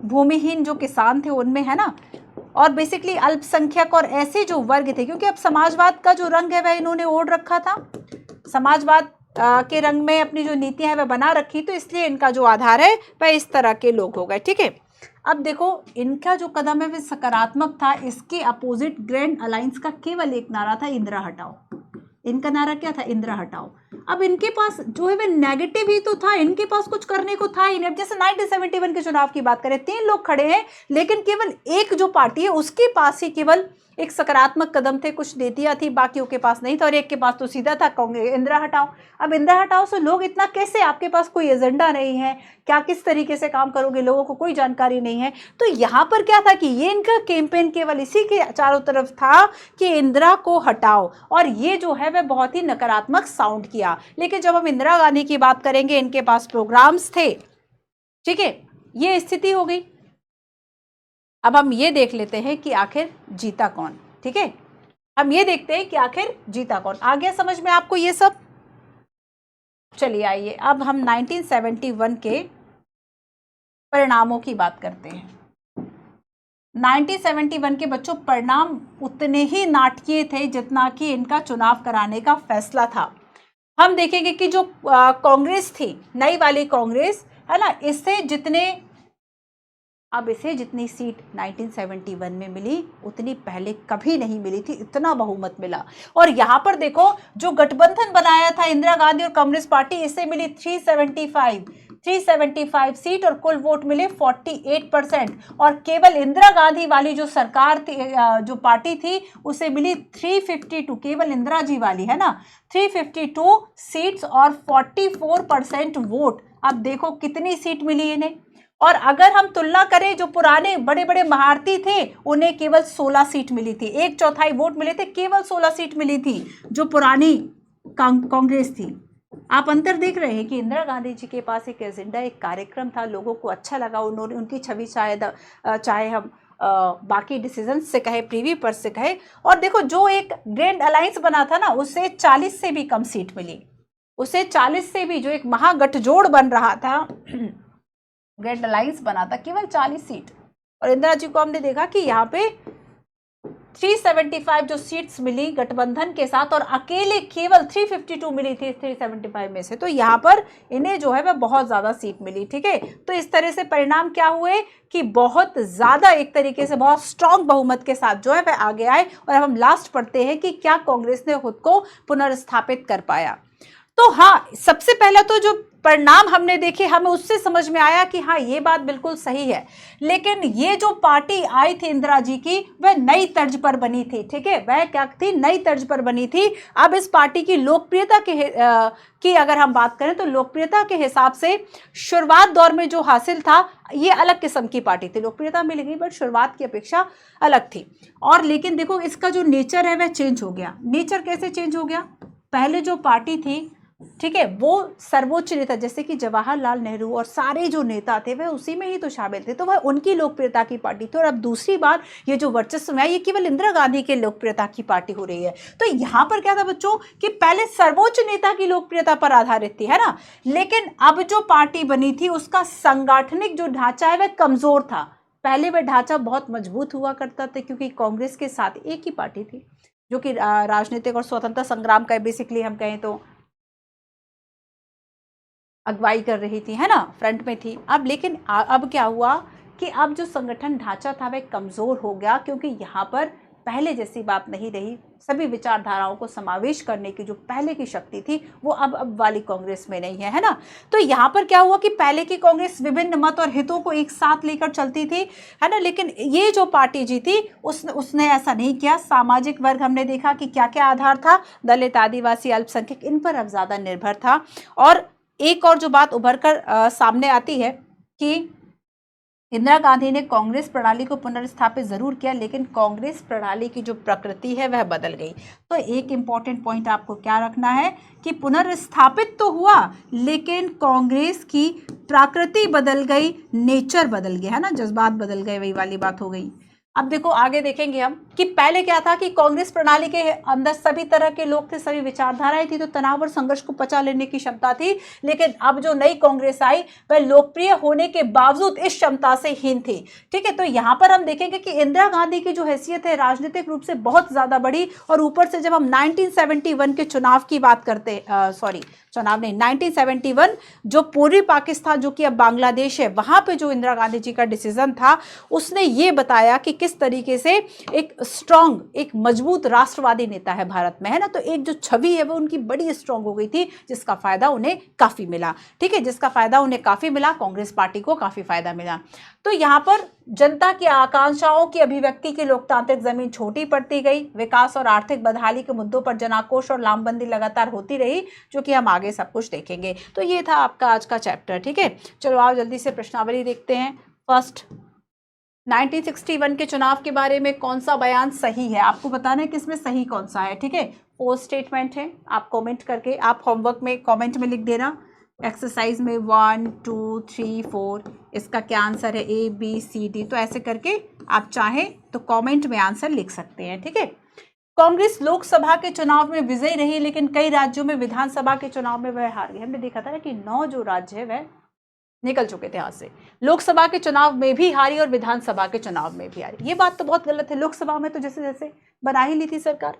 S1: भूमिहीन जो किसान थे उनमें, है ना, और बेसिकली अल्पसंख्यक और ऐसे जो वर्ग थे, क्योंकि अब समाजवाद का जो रंग है वह इन्होंने ओढ़ रखा था। समाजवाद के रंग में अपनी जो नीतियां है वह बना रखी, तो इसलिए इनका जो आधार है वह इस तरह के लोग हो गए। ठीक है, अब देखो इनका जो कदम है वह सकारात्मक था। इसके अपोजिट ग्रैंड अलायंस का केवल एक नारा था, इंदिरा हटाओ। इनका नारा क्या था? इंदिरा हटाओ। अब इनके पास जो है वह नेगेटिव ही तो था, इनके पास कुछ करने को था ही नहीं। अब जैसे 1971 के चुनाव की बात करें, 3 लोग खड़े हैं, लेकिन केवल एक जो पार्टी है उसके पास ही केवल एक सकारात्मक कदम थे, कुछ नीतियां थी, बाकियों के पास नहीं था, और एक के पास तो सीधा था कांग्रेस, इंदिरा हटाओ। अब इंदिरा हटाओ से लोग इतना कैसे, आपके पास कोई एजेंडा नहीं है, क्या किस तरीके से काम करोगे, लोगों को कोई जानकारी नहीं है। तो यहाँ पर क्या था कि ये इनका कैंपेन केवल इसी के चारों तरफ था कि इंदिरा को हटाओ, और ये जो है वह बहुत ही नकारात्मक साउंड किया। लेकिन जब हम इंदिरा गांधी की बात करेंगे, इनके पास प्रोग्राम्स थे। ठीक है, ये स्थिति हो गई। अब हम ये देख लेते हैं कि आखिर जीता कौन। ठीक है, हम ये देखते हैं कि आखिर जीता कौन। आ गया समझ में आपको ये सब? चलिए आइए अब हम 1971 के परिणामों की बात करते हैं। 1971 के बच्चों परिणाम उतने ही नाटकीय थे जितना कि इनका चुनाव कराने का फैसला था। हम देखेंगे कि जो कांग्रेस थी, नई वाली कांग्रेस है ना, इसे जितनी सीट 1971 में मिली उतनी पहले कभी नहीं मिली थी, इतना बहुमत मिला। और यहाँ पर देखो जो गठबंधन बनाया था इंदिरा गांधी और कम्युनिस्ट पार्टी, इससे मिली 375 सीट और कुल वोट मिले 48%। और केवल इंदिरा गांधी वाली जो सरकार थी, जो पार्टी थी, उसे मिली 352, केवल इंदिरा जी वाली है ना, 352 सीट्स और 44% वोट। अब देखो कितनी सीट मिली इन्हें। और अगर हम तुलना करें, जो पुराने बड़े बड़े महारथी थे उन्हें केवल 16 सीट मिली थी, 1/4 वोट मिले थे, केवल 16 सीट मिली थी जो पुरानी कांग्रेस थी। आप अंतर देख रहे हैं कि इंदिरा गांधी जी के पास एक एजेंडा, एक कार्यक्रम था, लोगों को अच्छा लगा, उन्होंने उनकी छवि चाहे हम बाकी डिसीजन से कहे, प्रीवी पर से कहे। और देखो जो एक ग्रैंड अलायंस बना था ना, उससे 40 से भी कम सीट मिली, उसे 40 से भी, जो एक महागठजोड़ बन रहा था, ग्रैंड अलायंस बना था, केवल 40 सीट। और इंदिरा जी को हमने देखा कि यहाँ पे 375 जो सीट्स मिली गठबंधन के साथ, और अकेले केवल 352 मिली थी 375 में से। तो यहाँ पर इन्हें जो है वह बहुत ज्यादा सीट मिली। ठीक है, तो इस तरह से परिणाम क्या हुए कि बहुत ज्यादा, एक तरीके से बहुत स्ट्रांग बहुमत के साथ जो है वह आगे आए। और अब हम लास्ट पढ़ते हैं कि क्या कांग्रेस ने खुद को पुनर्स्थापित कर पाया। तो हाँ, सबसे पहला तो जो परिणाम हमने देखे, हमें उससे समझ में आया कि हाँ ये बात बिल्कुल सही है। लेकिन ये जो पार्टी आई थी इंदिरा जी की, वह नई तर्ज पर बनी थी। ठीक है, वह क्या थी? नई तर्ज पर बनी थी। अब इस पार्टी की लोकप्रियता की अगर हम बात करें तो लोकप्रियता के हिसाब से शुरुआत दौर में जो हासिल था, ये अलग किस्म की पार्टी थी। लोकप्रियता मिल गई बट शुरुआत की अपेक्षा अलग थी। और लेकिन देखो इसका जो नेचर है वह चेंज हो गया। नेचर कैसे चेंज हो गया? पहले जो पार्टी थी, ठीक है, वो सर्वोच्च नेता जैसे कि जवाहरलाल नेहरू और सारे जो नेता थे वह उसी में ही तो शामिल थे, तो वह उनकी लोकप्रियता की पार्टी थी। और अब दूसरी बार ये जो वर्चस्व है, ये केवल इंदिरा गांधी के लोकप्रियता की पार्टी हो रही है। तो यहाँ पर क्या था बच्चों कि पहले सर्वोच्च नेता की लोकप्रियता पर आधारित थी, है ना, लेकिन अब जो पार्टी बनी थी उसका सांगठनिक जो ढांचा है वह कमजोर था। पहले वह ढांचा बहुत मजबूत हुआ करता था, क्योंकि कांग्रेस के साथ एक ही पार्टी थी जो कि राजनीतिक और स्वतंत्रता संग्राम का बेसिकली हम कहें तो अगुवाई कर रही थी, है ना, फ्रंट में थी। अब लेकिन अब क्या हुआ कि अब जो संगठन ढांचा था वह कमजोर हो गया, क्योंकि यहाँ पर पहले जैसी बात नहीं रही। सभी विचारधाराओं को समावेश करने की जो पहले की शक्ति थी वो अब वाली कांग्रेस में नहीं है, है ना। तो यहाँ पर क्या हुआ कि पहले की कांग्रेस विभिन्न मत और हितों को एक साथ लेकर चलती थी, है ना, लेकिन ये जो पार्टी जीती उसने ऐसा नहीं किया। सामाजिक वर्ग हमने देखा कि क्या क्या आधार था, दलित, आदिवासी, अल्पसंख्यक, इन पर अब ज्यादा निर्भर था। और एक और जो बात उभर कर सामने आती है कि इंदिरा गांधी ने कांग्रेस प्रणाली को पुनर्स्थापित जरूर किया, लेकिन कांग्रेस प्रणाली की जो प्रकृति है वह बदल गई। तो एक इंपॉर्टेंट पॉइंट आपको क्या रखना है कि पुनर्स्थापित तो हुआ, लेकिन कांग्रेस की प्रकृति बदल गई, नेचर बदल गया, है ना, जज्बात बदल गए, वही वाली बात हो गई। अब देखो आगे देखेंगे हम कि पहले क्या था कि कांग्रेस प्रणाली के अंदर सभी तरह के लोग थे, सभी विचारधाराएं थी, तो तनाव और संघर्ष को पचा लेने की क्षमता थी। लेकिन अब जो नई कांग्रेस आई वह लोकप्रिय होने के बावजूद इस क्षमता से हीन थी। ठीक है, तो यहां पर हम देखेंगे कि इंदिरा गांधी की जो हैसियत है राजनीतिक रूप से बहुत ज्यादा बड़ी, और ऊपर से जब हम 1971 के चुनाव की बात करते, चुनाव नहीं, 1971 जो पूर्वी पाकिस्तान जो कि अब बांग्लादेश है, वहां पे जो इंदिरा गांधी जी का डिसीजन था, उसने ये बताया कि किस तरीके से एक स्ट्रांग, एक मजबूत राष्ट्रवादी नेता है भारत में, है ना। तो एक जो छवि है वो उनकी बड़ी स्ट्रांग हो गई थी, जिसका फायदा उन्हें काफी मिला। ठीक है, जिसका फायदा उन्हें काफी मिला, कांग्रेस पार्टी को काफी फायदा मिला। तो यहाँ पर जनता की आकांक्षाओं की अभिव्यक्ति की लोकतांत्रिक जमीन छोटी पड़ती गई। विकास और आर्थिक बदहाली के मुद्दों पर जनाक्रोश और लामबंदी लगातार होती रही, जो कि हम आगे सब कुछ देखेंगे। तो ये था आपका आज का चैप्टर। ठीक है, चलो आओ जल्दी से प्रश्नावली देखते हैं। फर्स्ट, 1961 के चुनाव के बारे में कौन सा बयान सही है, आपको बताना है कि इसमें सही कौन सा है। ठीक है, 4 स्टेटमेंट है, आप कमेंट करके, आप होमवर्क में कमेंट में लिख देना, एक्सरसाइज में 1 2 3 4 इसका क्या आंसर है, A B C D। तो ऐसे करके आप चाहें तो कमेंट में आंसर लिख सकते हैं। ठीक है, कांग्रेस लोकसभा के चुनाव में विजयी रही, लेकिन कई राज्यों में विधानसभा के चुनाव में वह हार गई। हमने देखा था ना कि 9 जो राज्य है वह निकल चुके थे हाथ से, लोकसभा के चुनाव में भी हारी और विधानसभा के चुनाव में भी हारी। ये बात तो बहुत गलत है। लोकसभा में तो जैसे जैसे बना ही ली थी सरकार,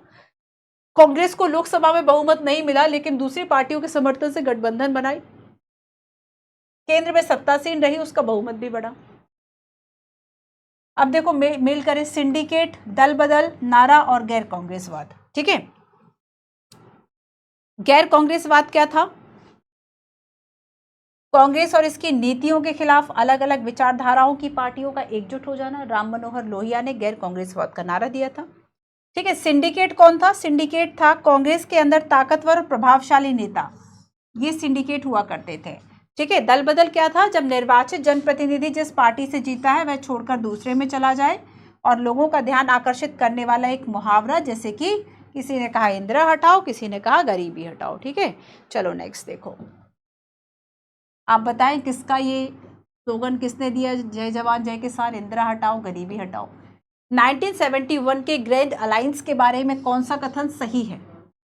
S1: कांग्रेस को लोकसभा में बहुमत नहीं मिला, लेकिन दूसरी पार्टियों के समर्थन से गठबंधन बनाई, केंद्र में सत्तासीन रही, उसका बहुमत भी बढ़ा। अब देखो मेल करें, सिंडिकेट, दल बदल, नारा और गैर कांग्रेसवाद। ठीक है, गैर कांग्रेसवाद क्या था, कांग्रेस और इसकी नीतियों के खिलाफ अलग अलग विचारधाराओं की पार्टियों का एकजुट हो जाना। राम मनोहर लोहिया ने गैर कांग्रेसवाद का नारा दिया था। ठीक है, सिंडिकेट कौन था, सिंडिकेट था कांग्रेस के अंदर ताकतवर और प्रभावशाली नेता, ये सिंडिकेट हुआ करते थे। ठीक है, दल बदल क्या था, जब निर्वाचित जनप्रतिनिधि जिस पार्टी से जीता है वह छोड़कर दूसरे में चला जाए, और लोगों का ध्यान आकर्षित करने वाला एक मुहावरा, जैसे कि किसी ने कहा इंदिरा हटाओ, किसी ने कहा गरीबी हटाओ। ठीक है, चलो नेक्स्ट देखो, आप बताएं किसका ये स्लोगन किसने दिया, जय जवान जय किसान, इंदिरा हटाओ गरीबी हटाओ। 1971 के ग्रैंड अलायंस के बारे में कौन सा कथन सही है,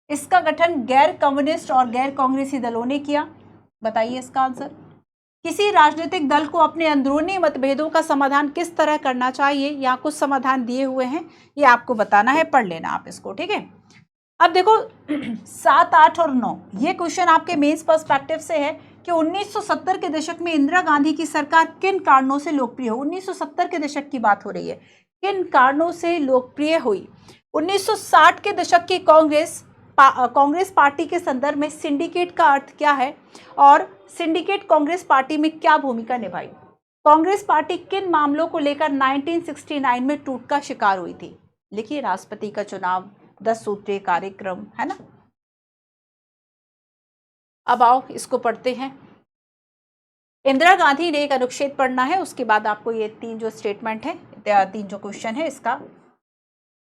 S1: इसका गठन गैर कम्युनिस्ट और गैर कांग्रेसी दलों ने किया, बताइए इसका आंसर। किसी राजनीतिक दल को अपने अंदरूनी मतभेदों का समाधान किस तरह करना चाहिए, यहाँ कुछ समाधान दिए हुए हैं, ये आपको बताना है, पढ़ लेना आप इसको। ठीक है, अब देखो 7, 8 और 9 ये क्वेश्चन आपके मेंस पर्सपेक्टिव से है कि 1970 के दशक में इंदिरा गांधी की सरकार किन कारणों से लोकप्रिय हो। 1970 के दशक की बात हो रही है, किन कारणों से लोकप्रिय हुई। 1960 के दशक की कांग्रेस पार्टी के संदर्भ में सिंडिकेट का अर्थ क्या है, और सिंडिकेट कांग्रेस पार्टी में क्या भूमिका निभाई। कांग्रेस पार्टी किन मामलों को लेकर 1969 में टूट का शिकार हुई थी। लिखिए, राष्ट्रपति का चुनाव, 10 सूत्रीय कार्यक्रम, है ना। अब आओ इसको पढ़ते हैं। इंदिरा गांधी ने एक अनुच्छेद पढ़ना है, उसके बाद आपको ये 3 जो स्टेटमेंट है, 3 जो क्वेश्चन है इसका।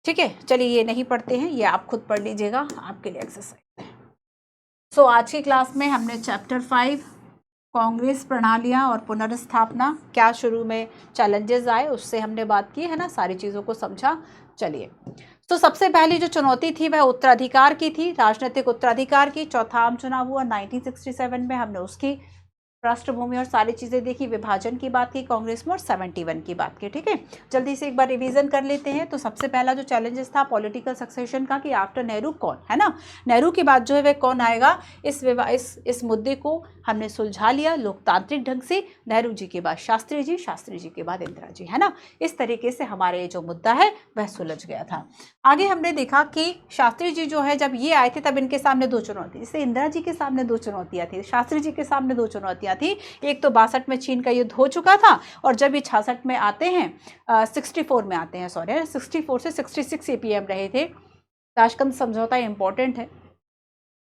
S1: ठीक है, चलिए ये नहीं पढ़ते हैं, ये आप खुद पढ़ लीजिएगा, आपके लिए एक्सरसाइज है। सो आज की क्लास में हमने चैप्टर 5 कांग्रेस प्रणालियां और पुनर्स्थापना, क्या शुरू में चैलेंजेस आए उससे हमने बात की, है ना, सारी चीज़ों को समझा। चलिए, तो सबसे पहली जो चुनौती थी वह उत्तराधिकार की थी, राजनीतिक उत्तराधिकार की। चौथा आम चुनाव हुआ 1967 में, हमने उसकी पृष्ठभूमि और सारी चीज़ें देखी, विभाजन की बात की कांग्रेस में, और 71 की बात की। ठीक है, जल्दी से एक बार रिवीजन कर लेते हैं। तो सबसे पहला जो चैलेंजेस था पॉलिटिकल सक्सेशन का, कि आफ्टर नेहरू कौन, है ना, नेहरू के बाद जो है वह कौन आएगा, इस मुद्दे को हमने सुलझा लिया लोकतांत्रिक ढंग से। नेहरू जी के बाद शास्त्री जी, शास्त्री जी के बाद इंदिरा जी, है ना। इस तरीके से हमारे ये जो मुद्दा है वह सुलझ गया था। आगे हमने देखा कि शास्त्री जी जो है जब ये आए थे तब इनके सामने 2 चुनौती, जैसे इंदिरा जी के सामने 2 चुनौतियां थी, शास्त्री जी के सामने 2 चुनौतियां थी। एक तो 62 में चीन का युद्ध हो चुका था, और जब ये 66 में आते हैं, 64 में आते हैं, सॉरी 64 से 66 APM रहे थे। ताशकंद समझौता इंपॉर्टेंट है,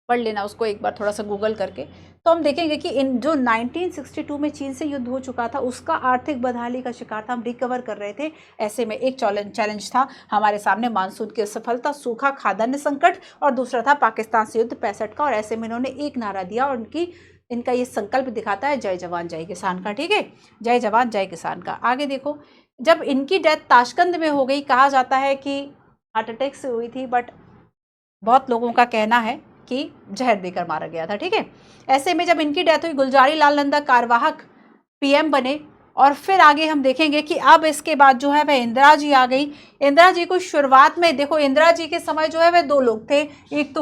S1: पढ़ लेना उसको एक बार थोड़ा सा गूगल करके। तो हम देखेंगे कि इन जो 1962 में चीन से युद्ध हो चुका था उसका आर्थिक बदहाली का शिकार था, हम रिकवर कर रहे थे। ऐसे में एक चैलेंज था हमारे सामने, मानसून की असफलता, सूखा, खाद्यान्न संकट, और दूसरा था पाकिस्तान से युद्ध 65 का। और ऐसे में इन्होंने एक नारा दिया, और इनका ये संकल्प दिखाता है जय जवान जय किसान का। ठीक है, जय जवान जय किसान का। आगे देखो, जब इनकी डेथ ताशकंद में हो गई, कहा जाता है कि हार्ट अटैक से हुई थी, बट बहुत लोगों का कहना है कि जहर देकर मारा गया था। ठीक है, ऐसे में जब इनकी डेथ हुई, गुलजारी लाल नंदा कार्यवाहक पीएम बने, और फिर आगे हम देखेंगे कि अब इसके बाद जो है वह इंदिरा जी आ गई। इंदिरा जी को शुरुआत में देखो, इंदिरा जी के समय जो है वह दो लोग थे, एक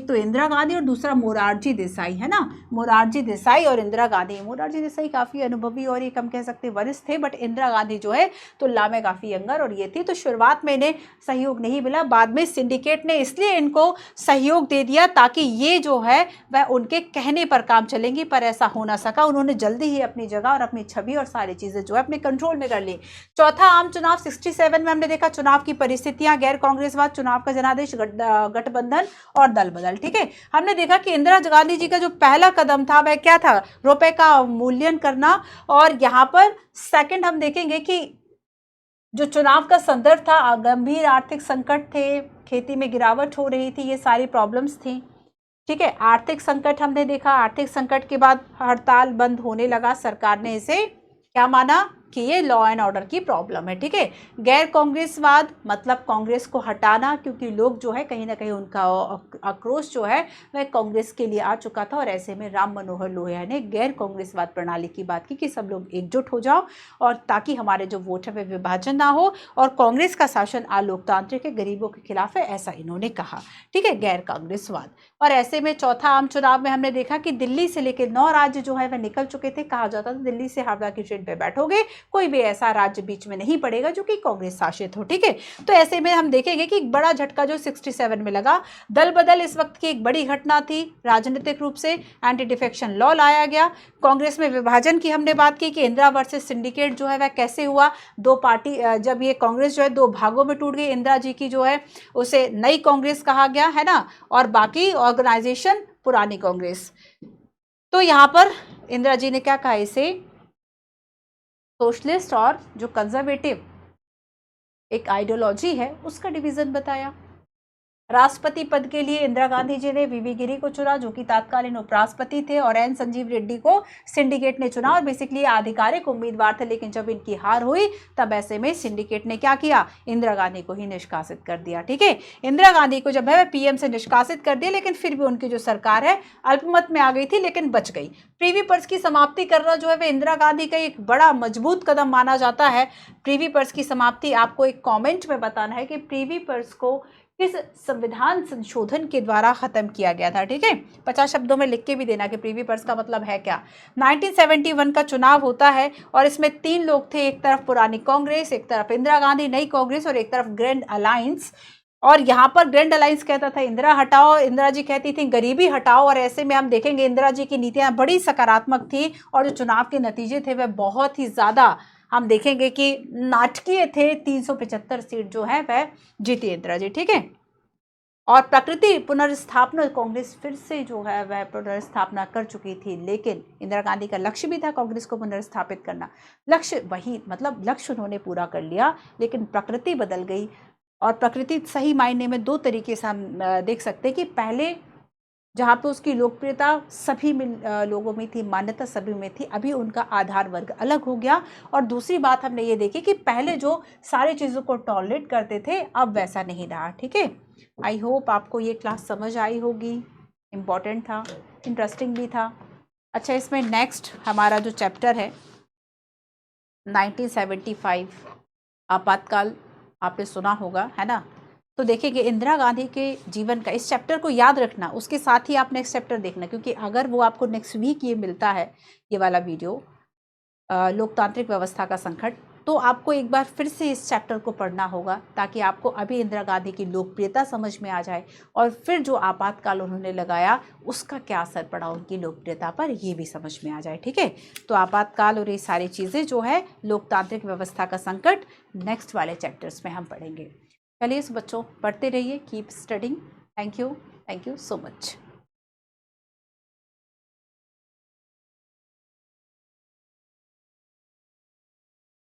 S1: तो इंदिरा गांधी और दूसरा मोरारजी देसाई, है ना। मोरारजी देसाई और इंदिरा गांधी। मोरारजी देसाई काफी अनुभवी और एक हम कह सकते हैं वरिष्ठ थे, बट इंदिरा गांधी जो है तुलना में काफी यंगर और ये थी। तो शुरुआत में इन्हें सहयोग नहीं मिला, बाद में सिंडिकेट ने इसलिए इनको सहयोग दे दिया ताकि ये जो है वह उनके कहने पर काम चलेंगी, पर ऐसा हो ना सका। उन्होंने जल्दी ही अपनी जगह और अपनी छवि और सारी चीजें जो है अपने कंट्रोल में कर ली। चौथा आम चुनाव 67 में हमने देखा चुनाव की परिस्थितियां, गैर कांग्रेसवाद, चुनाव का जनादेश, गठबंधन और दल बदल। ठीक है, हमने देखा कि इंदिरा गांधी जी का जो पहला कदम था वह क्या था, रुपए का अवमूल्यन करना। और यहां पर सेकंड हम देखेंगे कि जो चुनाव का संदर्भ था, गंभीर आर्थिक संकट थे, खेती में गिरावट हो रही थी, ये सारी प्रॉब्लम्स थी। ठीक है, आर्थिक संकट हमने देखा, आर्थिक संकट के बाद हड़ताल बंद होने लगा, सरकार ने इसे क्या माना कि ये लॉ एंड ऑर्डर की प्रॉब्लम है। ठीक है, गैर कांग्रेसवाद मतलब कांग्रेस को हटाना, क्योंकि लोग जो है कहीं ना कहीं उनका आक्रोश जो है वह कांग्रेस के लिए आ चुका था, और ऐसे में राम मनोहर लोहिया ने गैर कांग्रेसवाद प्रणाली की बात की कि सब लोग एकजुट हो जाओ, और ताकि हमारे जो वोट है वे विभाजन ना हो, और कांग्रेस का शासन अलोकतांत्रिक है, गरीबों के खिलाफ है, ऐसा इन्होंने कहा। ठीक है, गैर कांग्रेसवाद। और ऐसे में चौथा आम चुनाव में हमने देखा कि दिल्ली से लेकर 9 राज्य जो है वह निकल चुके थे। कहा जाता था दिल्ली से हावड़ा की ट्रेन पे बैठोगे, कोई भी ऐसा राज्य बीच में नहीं पड़ेगा जो कि कांग्रेस शासित हो। ठीक है, तो ऐसे में हम देखेंगे कि एक बड़ा झटका जो 67 में लगा। दल बदल इस वक्त की एक बड़ी घटना थी, राजनीतिक रूप से एंटी डिफेक्शन लॉ लाया गया। कांग्रेस में विभाजन की हमने बात की कि इंदिरा वर्सेस सिंडिकेट जो है वह कैसे हुआ, दो पार्टी, जब ये कांग्रेस जो है दो भागों में टूट गई, इंदिरा जी की जो है उसे नई कांग्रेस कहा गया, है ना, और बाकी ऑर्गेनाइजेशन पुरानी कांग्रेस। तो यहां पर इंदिरा जी ने क्या कहा, इसे सोशलिस्ट और जो कंजर्वेटिव एक आइडियोलॉजी है उसका डिवीजन बताया। राष्ट्रपति पद के लिए इंदिरा गांधी जी ने वीवी गिरी को चुना, जो कि तत्कालीन उपराष्ट्रपति थे, और एन संजीव रेड्डी को सिंडिकेट ने चुना, और बेसिकली आधिकारिक उम्मीदवार थे। लेकिन जब इनकी हार हुई तब ऐसे में सिंडिकेट ने क्या किया, इंदिरा गांधी को ही निष्कासित कर दिया। ठीक है, इंदिरा गांधी को जब है पीएम से निष्कासित कर दिया, लेकिन फिर भी उनकी जो सरकार है अल्पमत में आ गई थी, लेकिन बच गई। प्रीवी पर्स की समाप्ति करना जो है वह इंदिरा गांधी का एक बड़ा मजबूत कदम माना जाता है। प्रीवी पर्स की समाप्ति, आपको एक कॉमेंट में बताना है कि प्रीवी पर्स को किस संविधान संशोधन के द्वारा खत्म किया गया था। ठीक है, 50 शब्दों में लिख के भी देना कि प्रीवी पर्स का मतलब है क्या। 1971 का चुनाव होता है, और इसमें 3 लोग थे, एक तरफ पुरानी कांग्रेस, एक तरफ इंदिरा गांधी नई कांग्रेस, और एक तरफ ग्रैंड अलायंस। और यहाँ पर ग्रैंड अलायंस कहता था इंदिरा हटाओ, इंदिरा जी कहती थी गरीबी हटाओ। और ऐसे में हम देखेंगे इंदिरा जी की नीतियां बड़ी सकारात्मक थी, और जो चुनाव के नतीजे थे वह बहुत ही ज्यादा हम देखेंगे कि नाटकीय थे। 375 सीट जो है वह जीती इंदिरा जी। ठीक है, और प्रकृति पुनर्स्थापना, कांग्रेस फिर से जो है वह पुनर्स्थापना कर चुकी थी, लेकिन इंदिरा गांधी का लक्ष्य भी था कांग्रेस को पुनर्स्थापित करना। लक्ष्य वही, मतलब लक्ष्य उन्होंने पूरा कर लिया, लेकिन प्रकृति बदल गई। और प्रकृति सही मायने में दो तरीके से हम देख सकते हैं कि पहले जहाँ पे उसकी लोकप्रियता सभी लोगों में थी, मान्यता सभी में थी, अभी उनका आधार वर्ग अलग हो गया। और दूसरी बात हमने ये देखी कि पहले जो सारी चीज़ों को टॉलरेट करते थे अब वैसा नहीं रहा। ठीक है, आई होप आपको ये क्लास समझ आई होगी, इम्पॉर्टेंट था, इंटरेस्टिंग भी था। अच्छा, इसमें नेक्स्ट हमारा जो चैप्टर है 1975 आपातकाल, आपने सुना होगा, है ना। तो देखेंगे इंदिरा गांधी के जीवन का, इस चैप्टर को याद रखना, उसके साथ ही आप नेक्स्ट चैप्टर देखना, क्योंकि अगर वो आपको नेक्स्ट वीक ये मिलता है, ये वाला वीडियो लोकतांत्रिक व्यवस्था का संकट, तो आपको एक बार फिर से इस चैप्टर को पढ़ना होगा, ताकि आपको अभी इंदिरा गांधी की लोकप्रियता समझ में आ जाए, और फिर जो आपातकाल उन्होंने लगाया उसका क्या असर पड़ा उनकी लोकप्रियता पर, ये भी समझ में आ जाए। ठीक है, तो आपातकाल और ये सारी चीज़ें जो है लोकतांत्रिक व्यवस्था का संकट नेक्स्ट वाले चैप्टर्स में हम पढ़ेंगे। चलिए बच्चों, पढ़ते रहिए, keep studying. Thank you so much.